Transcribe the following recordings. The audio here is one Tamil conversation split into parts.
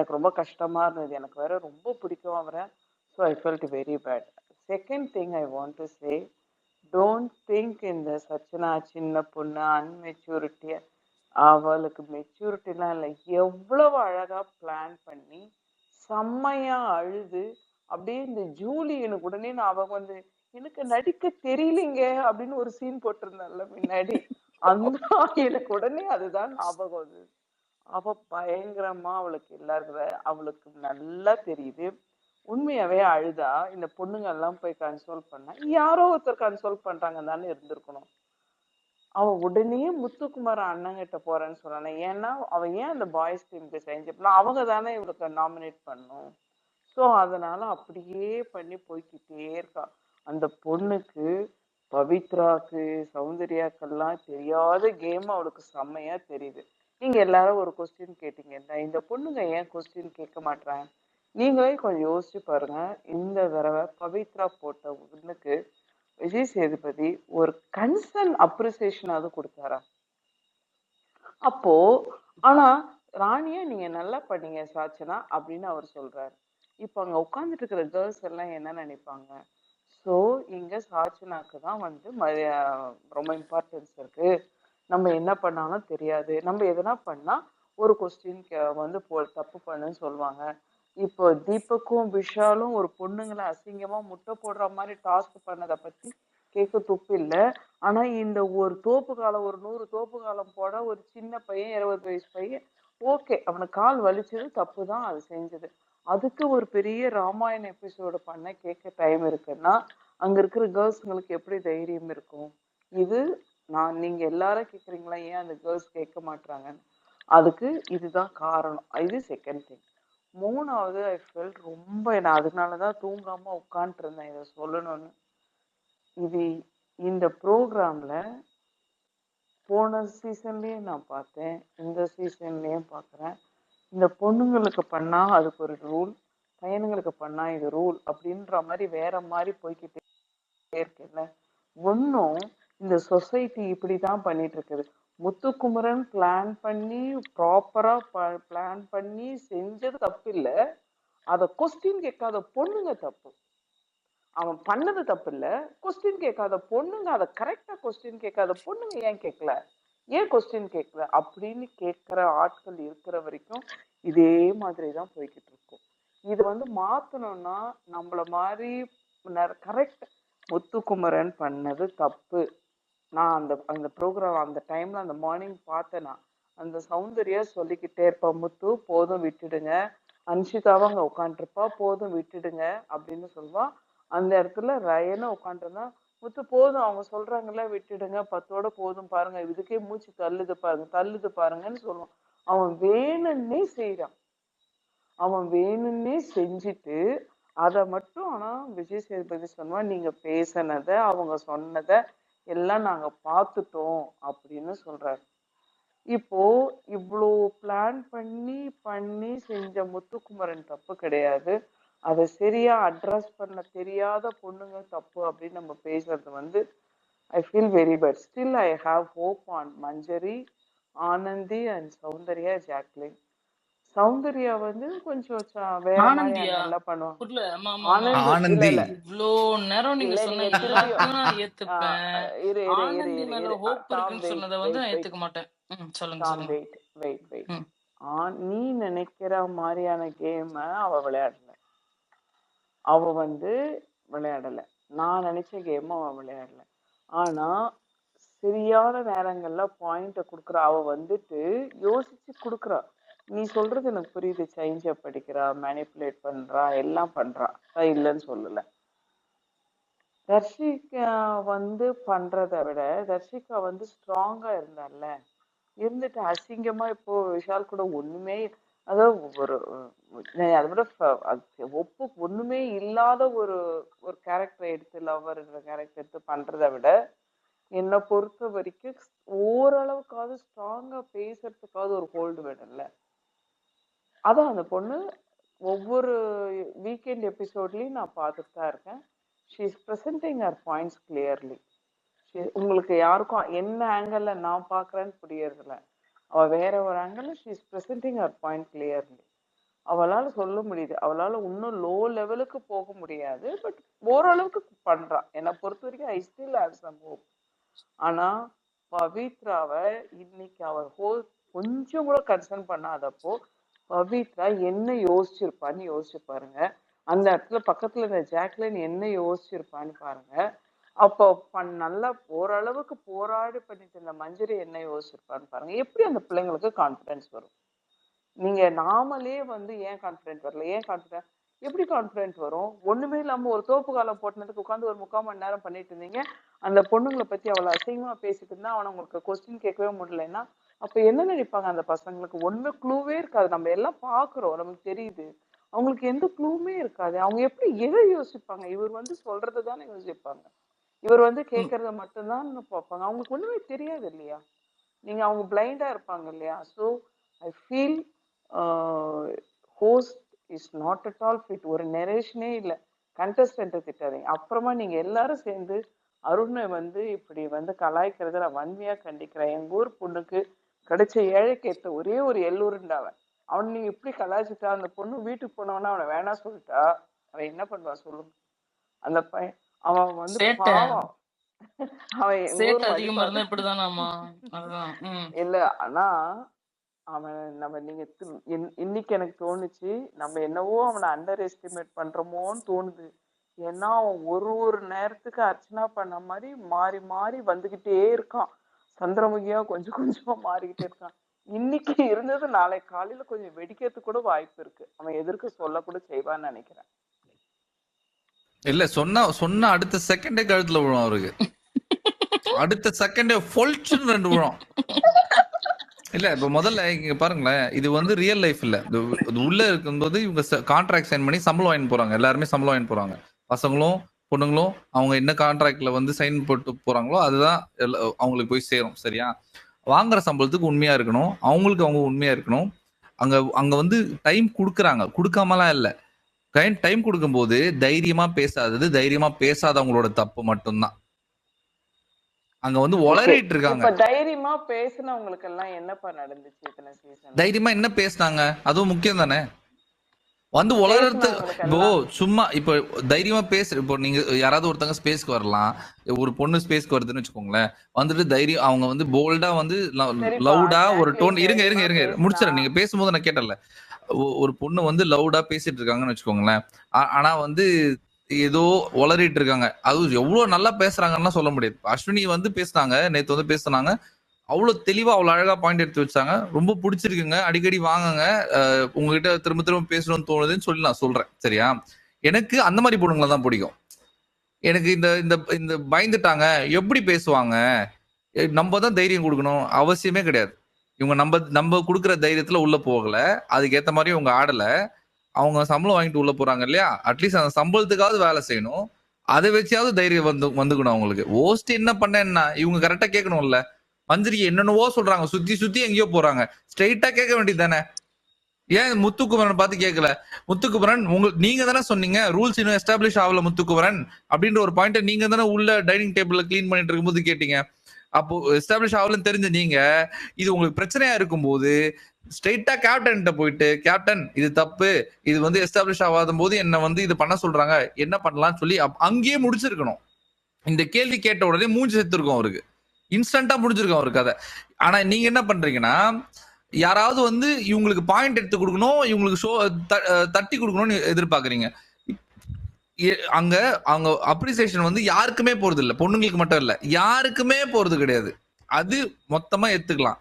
எனக்கு ரொம்ப கஷ்டமா இருந்தது. எனக்கு வேற ரொம்ப பிடிக்கும் அவரை. So I felt very bad. Second thing I want to say, don't think இந்த சச்சனா சின்ன பொண்ணு அன்மெச்சூரிட்டியா. அவளுக்கு மெச்சூரிட்டிலாம் இல்லை. எவ்வளவு அழகா பிளான் பண்ணி செம்மையா அழுது அப்படியே இந்த ஜூலி எனக்கு உடனே ஞாபகம் வந்து, எனக்கு நடிக்க தெரியலீங்க அப்படின்னு ஒரு சீன் போட்டிருந்தால முன்னாடி. அந்த எனக்கு உடனே அதுதான் ஞாபகம் வந்து. அவ பயங்கரமா அவளுக்கு எல்லாருக்கும் அவளுக்கு நல்லா தெரியுது. உண்மையாவே அழுதா இந்த பொண்ணுங்க எல்லாம் போய் கன்சோல் பண்ணா, யாரோ ஒருத்தர் கன்சோல் பண்றாங்க தானே இருந்திருக்கணும். அவன் உடனே முத்துக்குமார் அண்ணங்கிட்ட போறேன்னு சொன்னானே. ஏன்னா அவன் ஏன் அந்த பாய்ஸ் டீமுக்கு செஞ்சப்பனா அவங்க தானே இவளுக்கு நாமினேட் பண்ணும். ஸோ அதனால அப்படியே பண்ணி போய்கிட்டே இருக்கா. அந்த பொண்ணுக்கு, பவித்ராக்கு, சௌந்தர்யாக்கெல்லாம் தெரியாத கேம் அவளுக்கு செம்மையா தெரியுது. நீங்க எல்லாரும் ஒரு கொஸ்டின் கேட்டீங்க, இந்த பொண்ணுங்க ஏன் கொஸ்டின் கேட்க மாட்டாங்க? நீங்களே கொஞ்சம் யோசிச்சு பாருங்க. இந்த தடவை பவித்ரா போட்ட ஒண்ணுக்கு விஜய் சேதுபதி ஒரு கன்சர்ன் அப்ரிசியேஷன் அது கொடுத்தாரா? அப்போ ஆனா ராணியா நீங்க நல்லா பண்ணீங்க சாச்சனா அப்படின்னு அவர் சொல்றாரு. இப்ப அங்க உட்கார்ந்துட்டு இருக்கிற கேர்ள்ஸ் எல்லாம் என்ன நினைப்பாங்க? சோ இங்க சாச்சனாக்கு தான் வந்து ரொம்ப இம்பார்ட்டன்ஸ் இருக்கு. நம்ம என்ன பண்ணாலும் தெரியாது. நம்ம எதனா பண்ணா ஒரு கொஸ்டின் வந்து தப்பு பண்ணுன்னு சொல்லுவாங்க. இப்போ தீபக்கும் விஷாலும் ஒரு பொண்ணுங்களை அசிங்கமா முட்டை போடுற மாதிரி டாஸ்க் பண்ணதை பத்தி கேட்க துப்பு இல்ல. ஆனா இந்த ஒரு தோப்பு காலம், ஒரு 100 தோப்பு காலம் போட ஒரு சின்ன பையன் 20 வயசு பையன், ஓகே அவனுக்கு கால் வலிச்சது தப்பு தான், அது செஞ்சது. அதுக்கு ஒரு பெரிய ராமாயண எபிசோடு பண்ண கேட்க டைம் இருக்குன்னா அங்க இருக்கிற கேர்ள்ஸுங்களுக்கு எப்படி தைரியம் இருக்கும்? இது நீங்க எல்லாரும் கேக்குறீங்களா ஏன் அந்த கேர்ள்ஸ் கேட்க மாட்டாங்கன்னு? அதுக்கு இதுதான் காரணம். இது செகண்ட் திங். மூணாவது ஐ ஃபெல்ட் ரொம்ப, நான் அதனாலதான் தூங்காம உட்காந்துட்டு இருந்தேன் இதை சொல்லணும்னு. இது இந்த ப்ரோக்ராம்ல போன சீசன்லயும் நான் பார்த்தேன், இந்த சீசன்லயும் பாக்குறேன். இந்த பொண்ணுங்களுக்கு பண்ணா அதுக்கு ஒரு ரூல், பையனுங்களுக்கு பண்ணா இது ரூல் அப்படின்ற மாதிரி வேற மாதிரி போய்கிட்டே இருக்குல்ல. ஒன்னும் இந்த சொசைட்டி இப்படிதான் பண்ணிட்டு இருக்குது. முத்துக்குமரன் பிளான் பண்ணி ப்ராப்பரா பிளான் பண்ணி செஞ்சது தப்பு இல்ல, அத கொஸ்டின் கேட்காத பொண்ணுங்க தப்பு. அவன் பண்ணது தப்பு இல்ல, கொஸ்டின் கேட்காத பொண்ணுங்க, அதை கரெக்டா கொஸ்டின் கேட்காத பொண்ணுங்க ஏன் கேட்கல, ஏன் கொஸ்டின் கேட்கல அப்படின்னு கேட்கிற ஆட்கள் இருக்கிற வரைக்கும் இதே மாதிரிதான் போய்கிட்டு இருக்கும். இது வந்து மாத்தணும்னா நம்மள மாதிரி கரெக்ட். முத்துக்குமரன் பண்ணது தப்பு. நான் அந்த அந்த ப்ரோக்ராம் அந்த டைம்ல அந்த மார்னிங் பார்த்தேன்னா அந்த சௌந்தர்யா சொல்லிக்கிட்டே இருப்பா, முத்து போதும் விட்டுடுங்க, அன்ஷிதாவும் அங்க உட்காந்துருப்பா, போதும் விட்டுடுங்க அப்படின்னு சொல்லுவா. அந்த இடத்துல ரயனை உட்காந்துருந்தா, முத்து போதும் அவங்க சொல்றாங்கல்ல விட்டுடுங்க, 10ஓட போதும் பாருங்க, இதுக்கே மூச்சு தள்ளுது பாருங்க தள்ளுது பாருங்கன்னு சொல்லுவான். அவன் வேணும்னே செய்யறான். அவன் வேணும்னே செஞ்சுட்டு அதை மட்டும் ஆனா விஜய் சேதுபதி சொன்னான், நீங்க பேசினத அவங்க சொன்னத எல்லாம் நாங்க பார்த்துட்டோம் அப்படின்னு சொல்றாரு. இப்போ இவ்வளோ பிளான் பண்ணி பண்ணி செஞ்ச முத்துக்குமரன் தப்பு கிடையாது. அதை சரியா அட்ரஸ் பண்ண தெரியாத பொண்ணுங்க தப்பு அப்படின்னு நம்ம பேசுறது வந்து I feel very bad. Still I have hope on Manjari, Anandhi and Soundarya, Jacqueline. Soundarya வந்து கொஞ்சம் வேற மாதிரி ஆனந்தியா நல்லா பண்ணுவான். புரியல. ஆமா ஆமா ஆமா. ஆனந்தி இல்ல ஆனந்தி. இல்ல இவ்வளோ நேரம் நீங்க இல்ல, சொன்ன நீங்க திரும்பியும் எல்லாத்தையும் நான் ஏத்துப்பேன். இரு இரு இரு ஆனந்தி இரு மேல இரு ஹோப் டாம் இருக்குன்னு வெயிட் சொன்னதை வந்து வெயிட் நான் வெயிட் ஏத்துக்க மாட்டேன். சொல்லுங்க டாம் சொல்லுங்க. Wait wait wait. ம் நீ நினைக்கிற மாதிரியான கேம அவ விளையாடல. அவ வந்து விளையாடல. நான் நினைச்ச கேம் அவ விளையாடல. ஆனா சரியான நேரங்கள்ல பாயிண்ட குடுக்குறா. அவ வந்துட்டு யோசிச்சு குடுக்குறா. நீ சொல்றது எனக்கு புரியுது, சேஞ்ச் அப் படிக்கிறா, மேனிப்புலேட் பண்றா, எல்லாம் பண்றா, இல்லைன்னு சொல்லல. தர்ஷிகா வந்து பண்றதை விட தர்ஷிகா வந்து ஸ்ட்ராங்கா இருந்தால, இருந்துட்டு அசிங்கமா இப்போ விஷால் கூட ஒண்ணுமே, அதாவது ஒரு அதை விட ஒண்ணுமே இல்லாத ஒரு ஒரு கேரக்டர் எடுத்து, லவ்வர் கேரக்டர் எடுத்து பண்றதை விட என்னை பொறுத்த வரைக்கும் ஓரளவுக்காவது ஸ்ட்ராங்கா பேசுறதுக்காவது ஒரு ஹோல்டு வேணும்ல. அதான் அந்த பொண்ணு ஒவ்வொரு வீக்கெண்ட் எபிசோட்லயும் நான் பார்த்துட்டு தான் இருக்கேன். She is presenting her points clearly. உங்களுக்கு யாருக்கும் என்ன ஆங்கிள் நான் பாக்குறேன்னு புரியறதில்ல. அவ வேற ஒரு angle she is presenting her point clearly. அவளால சொல்ல முடியுது. அவளால இன்னும் லோ லெவலுக்கு போக முடியாது. பட் ஓரளவுக்கு பண்றா. என்னை பொறுத்த வரைக்கும் I still have some hope. ஆனா பவித்ராவ இன்னைக்கு அவர் கொஞ்சம் கூட கன்சர்ன் பண்ணாதப்போ பவித்ரா என்ன யோசிச்சிருப்பான்னு யோசிச்சு பாருங்க. அந்த இடத்துல பக்கத்துல இந்த ஜாக்லின் என்ன யோசிச்சிருப்பான்னு பாருங்க. அப்போ நல்லா ஓரளவுக்கு போராடி பண்ணிட்டு இருந்த மஞ்சரி என்ன யோசிச்சிருப்பான்னு பாருங்க. எப்படி அந்த பிள்ளைங்களுக்கு கான்பிடன்ஸ் வரும்? நீங்க நாமளே வந்து ஏன் கான்பிடென்ட் வரல, ஏன் கான்பிடென்ட், எப்படி கான்பிடென்ட் வரும்? ஒண்ணுமே இல்லாம ஒரு தோப்பு காலம் போட்டதுக்கு உட்காந்து ஒரு 3/4 மணி நேரம் பண்ணிட்டு இருந்தீங்க. அந்த பொண்ணுங்களை பத்தி அவ்வளவு அசிங்கமா பேசிட்டு இருந்தா அவனை உங்களுக்கு கொஸ்டின் கேட்கவே முடியலன்னா அப்ப என்ன நினைப்பாங்க அந்த பசங்களுக்கு? ஒண்ணுமே க்ளூவே இருக்காது. நம்ம எல்லாம் பாக்குறோம், நமக்கு தெரியுது. அவங்களுக்கு எந்த க்ளூமே இருக்காது. அவங்க எப்படி எதை யோசிப்பாங்க? இவர் வந்து சொல்றது தானே யோசிப்பாங்க. இவர் வந்து கேட்கறத மட்டும்தான் பார்ப்பாங்க. அவங்களுக்கு ஒண்ணுமே தெரியாது இல்லையா? நீங்க அவங்க பிளைண்டா இருப்பாங்க இல்லையா? So I feel host is not at all fit. ஒரு நெரேஷனே இல்லை. கண்டஸ்டன்ட்டை திட்டாதீங்க. அப்புறமா நீங்க எல்லாரும் சேர்ந்து அருணை வந்து இப்படி வந்து கலாய்க்கிறத நான் வன்மையா கண்டிக்கிறேன். எங்க ஊர் பொண்ணுக்கு கிடைச்ச ஏழைக்கு ஏற்ற ஒரே ஒரு எல்லூருண்டாவன். அவன் நீங்க இப்படி கலாய்ச்சிட்டா, அந்த பொண்ணு வீட்டுக்கு போனவனா அவனை வேணா சொல்லிட்டா அவன் என்ன பண்ணுவான் சொல்லுங்க? அந்த பையன் அவன் வந்து சேட்டை பாவம். அவன் எங்க ஊர் சேட்டை அதிகமா இருந்தா மதிப்பாக இப்படிதானாமா? அதுதான். இல்ல. ஆனா அவன் நம்ம நீங்க இன்னைக்கு எனக்கு தோணுச்சு நம்ம என்னவோ அவனை அண்டர் எஸ்டிமேட் பண்றோமோன்னு தோணுது. ஏன்னா அவன் ஒரு நேரத்துக்கு அர்ச்சனா பண்ண மாதிரி மாறி மாறி வந்துகிட்டே இருக்கான். சந்திரமுகியா கொஞ்சம் கொஞ்சமா மாறிக்கிட்டே இருக்கான். இன்னைக்கு இருந்தது நாளை காலையில கொஞ்சம் வெடிக்கிறதுக்கு கூட வாய்ப்பு இருக்கு. அவன் எதிர்க்க சொல்ல கூட செய்வான்னு நினைக்கிறேன். இல்ல சொன்ன அடுத்த செகண்டே கழுத்துல விழும் அவருக்கு. அடுத்த செகண்டே ஃபொல்ச்சுன்னு 2 விழும். இல்ல இப்ப முதல்ல இங்க பாருங்களேன், இது வந்து ரியல் லைஃப் இல்ல. இது உள்ள இருக்கும்போது இவங்க கான்ட்ராக்ட் சைன் பண்ணி சம்பளம் வாங்கி போறாங்க. எல்லாருமே சம்பளம் வாங்கி போறாங்க. பசங்களும் பொண்ணுங்களும் அவங்க என்ன கான்ட்ராக்ட்ல வந்து சைன் போட்டு போறாங்களோ அதுதான் அவங்களுக்கு போய் சேரும். சரியா? வாங்குற சம்பளத்துக்கு உண்மையா இருக்கணும். அவங்களுக்கு அவங்க உண்மையா இருக்கணும். அங்க அங்க வந்து டைம் குடுக்குறாங்க, குடுக்காமலாம் இல்ல. டைம் கொடுக்கும்போது தைரியமா பேசாதது, தைரியமா பேசாதவங்களோட தப்பு மட்டும்தான். அங்க வந்து ஒளறிட்டு இருக்காங்க. இப்ப தைரியமா பேசினவங்களுக்கு எல்லாம் என்னப்பா நடந்துச்சு இத்தனை சீசன்? தைரியமா என்ன பேசினாங்க? அதுவும் முக்கியம் தானே. வந்து உலகத்து இப்போ சும்மா இப்போ தைரியமா இப்போ நீங்க யாராவது ஒருத்தங்க ஸ்பேஸ்க்கு வரலாம். ஒரு பொண்ணு ஸ்பேஸ்க்கு வருதுன்னு வச்சுக்கோங்களேன். வந்துட்டு தைரியம் அவங்க வந்து போல்டா வந்து லவுடா ஒரு டோன் இருங்க முடிச்சிடறேன். நீங்க பேசும்போது நான் கேட்டல. ஒரு பொண்ணு வந்து லவுடா பேசிட்டு இருக்காங்கன்னு வச்சுக்கோங்களேன். ஆனா வந்து ஏதோ உளறிட்டு இருக்காங்க. அது எவ்வளவு நல்லா பேசுறாங்கன்னு சொல்ல முடியாது. அஸ்வினி வந்து பேசினாங்க, நேத்து வந்து பேசினாங்க. அவ்வளவு தெளிவா அவ்வளவு அழகா பாயிண்ட் எடுத்து வச்சாங்க. ரொம்ப பிடிச்சிருக்குங்க. அடிக்கடி வாங்குங்க. உங்ககிட்ட திரும்ப திரும்ப பேசணும்னு தோணுதுன்னு சொல்லி நான் சொல்றேன். சரியா? எனக்கு அந்த மாதிரி பொண்ணுங்களை தான் பிடிக்கும். எனக்கு இந்த இந்த இந்த பயந்துட்டாங்க எப்படி பேசுவாங்க, நம்ம தான் தைரியம் கொடுக்கணும் அவசியமே கிடையாது. இவங்க நம்ம கொடுக்குற தைரியத்துல உள்ள போகல, அதுக்கேற்ற மாதிரி இவங்க ஆடல. அவங்க சம்பளம் வாங்கிட்டு உள்ள போறாங்க இல்லையா? அட்லீஸ்ட் அந்த சம்பளத்துக்காவது வேலை செய்யணும். அதை வச்சாவது தைரியம் வந்துக்கணும் அவங்களுக்கு. ஓஸ்ட் என்ன பண்ண இவங்க கரெக்டா கேட்கணும்ல. மந்திரி என்னென்னவோ சொல்றாங்க, சுத்தி சுத்தி எங்கேயோ போறாங்க. ஸ்ட்ரெயிட்டா கேட்க வேண்டியது தானே? ஏன் முத்துக்குமரன் பார்த்து கேட்கல? முத்துக்குமரன் நீங்க தானே சொன்னீங்க ரூல்ஸ் இன்னும் எஸ்டாப்ளிஷ் ஆகல முத்துக்குமரன் அப்படின்ற ஒரு பாயிண்ட் நீங்க தானே உள்ள டைனிங் டேபிள்ல கிளீன் பண்ணிட்டு இருக்கும்போது கேட்டீங்க. அப்போ எஸ்டாப்ளிஷ் ஆகலன்னு தெரிஞ்ச நீங்க இது உங்களுக்கு பிரச்சனையா இருக்கும்போது ஸ்ட்ரெயிட்டா கேப்டன் போயிட்டு, கேப்டன் இது தப்பு, இது வந்து எஸ்டாப்ளிஷ் ஆகாத போது என்ன வந்து இது பண்ண சொல்றாங்க, என்ன பண்ணலாம்னு சொல்லி அங்கேயே முடிச்சிருக்கணும். இந்த கேள்வி கேட்ட உடனே மூஞ்சி செத்துருக்கும் அவருக்கு. இன்ஸ்டன்டா முடிஞ்சிருக்கும் அவருக்கு கதை. ஆனா நீங்க என்ன பண்றீங்கன்னா, யாராவது வந்து இவங்களுக்கு பாயிண்ட் எடுத்து கொடுக்கணும், இவங்களுக்கு ஷோ தட்டி கொடுக்கணும்னு எதிர்பார்க்கறீங்க. அங்க அவங்க அப்ரிசியேஷன் வந்து யாருக்குமே போறது இல்ல. பொண்ணுங்களுக்கு மட்டும் இல்ல, யாருக்குமே போறது கிடையாது. அது மொத்தமா எடுத்துக்கலாம்.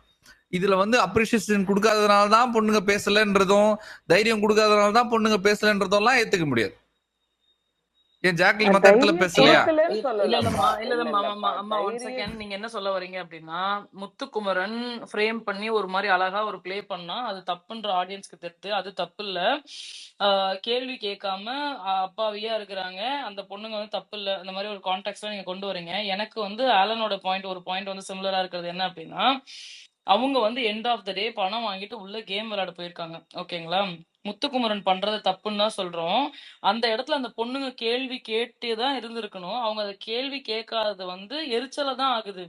இதுல வந்து அப்ரிசியேஷன் கொடுக்காததுனால தான் பொண்ணுங்க பேசலன்றதும், தைரியம் கொடுக்காததுனால தான் பொண்ணுங்க பேசலன்றதும் எல்லாம் ஏத்துக்க முடியாது. ஏன் ஜாக்லின் மத்த இடத்துல பேசலையா? அம்மா ஒன் செகண்ட். நீங்க என்ன சொல்ல வரீங்க அப்படின்னா, முத்துக்குமரன் ஃப்ரேம் பண்ணி ஒரு மாதிரி அழகா ஒரு பிளே பண்ணா அது தப்புன்ற ஆடியன்ஸ்க்கு தெரியுது. அது தப்பு இல்ல. கேள்வி கேட்காம அப்பாவியா இருக்கிறாங்க அந்த பொண்ணுங்க வந்து தப்பு இல்ல. அந்த மாதிரி ஒரு கான்டெக்ட்ல நீங்க கொண்டு வரீங்க. எனக்கு வந்து ஆலனோட ஒரு பாயிண்ட் வந்து சிமிலரா இருக்கிறது என்ன அப்படின்னா, அவங்க வந்து எண்ட் ஆஃப் த டே பணம் வாங்கிட்டு உள்ள கேம் விளையாட போயிருக்காங்க. ஓகேங்களா? முத்துக்குமரன் பண்றது தப்புன்னு தான் சொல்றோம். அந்த இடத்துல அந்த பொண்ணுங்க கேள்வி கேட்டே தான் இருந்திருக்கணும். அவங்க அதை கேள்வி கேட்காதது வந்து எரிச்சல தான் ஆகுது.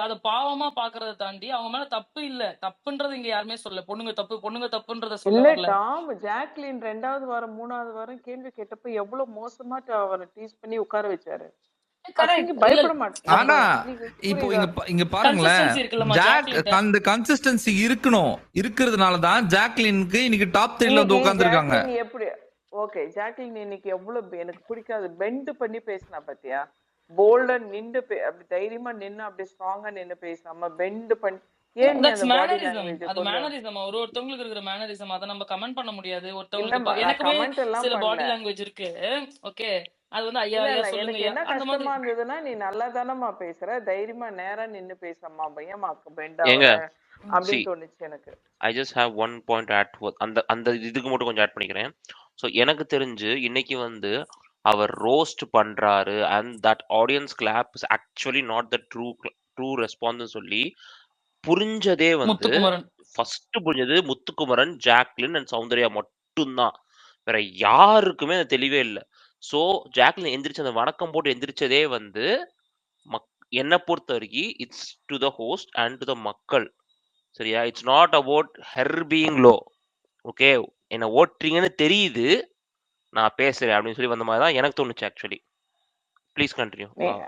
அத பாவமா பாக்குறத தாண்டி அவங்க மேல தப்பு இல்ல. தப்புன்றது இங்க யாருமே சொல்லல. பொண்ணுங்க தப்புன்றத சொல்ல இல்ல வரல. டாம், ஜாக்லின் 2வது வாரம் 3வது வாரம் கேள்வி கேட்டப்ப எவ்வளவு மோசமா அவரை டீஸ் பண்ணி உட்கார வச்சாரு. கரெக்ட். பயப்பட மாட்டேன். ஆனா நீங்க இப்போ புரியுதா? இங்க பாருங்களேன், கன்சிஸ்டன்சி இருக்குல்லம்மா ஜாக் ஜாக்லின்ட்ட. அந்த கன்சிஸ்டன்சி இருக்கணும். இருக்கிறதுனாலதான் ஜாக்லினுக்கு இன்னைக்கு டாப் 3ல வந்து இன்னைக்கு உட்கார்ந்துருக்காங்க. ஜாக்லின் எப்படி ஓகே, ஜாக்லின் இன்னைக்கு எவ்வளவு எனக்கு பிடிக்காது பெண்ட் பண்ணி பேசினா பாத்தியா? போல்டா நின்னு அப்படி தைரியமா நின்னு அப்படி ஸ்ட்ராங்கா நின்னு பேசாம பெண்ட் பண்ணி ஏன் நீ தட்ஸ் அந்த பாடி மேனரிசம். லாங்குவேஜ் அது கொண்டு மேனரிசம். ஒருத்தவங்களுக்கு இருக்கிற மேனரிசம். அத நம்ம கமெண்ட் பண்ண முடியாது. இல்லம்மா, ஒருத்தவங்களுக்கு நான் எனக்குமே கமெண்ட் எல்லாம் சில பாடி பண்ணல. லாங்குவேஜ் இருக்கு. ஓகே. அது வந்து ஐயா இல்ல ஐயா இல்ல சொல்லுங்க எனக்கு ஐயா என்ன அந்த மாதிரி. கஷ்டமா இருந்ததுன்னா, நீ நல்லா தானம்மா பேசுற, தைரியமா நேரா நின்னு பேசம்மா, பையமாக்கு பெண்ட் ஏங்க ஆகுற சி அப்படின்னு தோணுச்சு எனக்கு. I just have one point add அந்த அந்த இதுக்கு மட்டும் கொஞ்சம் ஆட் பண்ணிக்கிறேன். ஸோ எனக்கு தெரிஞ்சு இன்னைக்கு வந்து அவர் ரோஸ்ட் பண்றாரு and that audience clap is actually not the true response சொல்லி புரிஞ்சதே வந்து முத்துக்குமரன். ஃபர்ஸ்ட் புரிஞ்சது முத்துக்குமரன், ஜாக்லின் அண்ட் சௌந்தர்யா மட்டும்தான். வேற யாருக்குமே அது தெளிவே இல்லை. ஸோ ஜாக்லின் எந்திரிச்சு அந்த வணக்கம் போட்டு எந்திரிச்சதே வந்து என்னை பொறுத்த வரைக்கும் it's to the host and to the மக்கள். சரியா? It's not about her being low. Okay, என்ன ஓட்டுறீங்கன்னு தெரியுது, நான் பேசுறேன் அப்படின்னு சொல்லி வந்த மாதிரி தான் எனக்கு தோணுச்சு ஆக்சுவலி. Please continue. நீங்க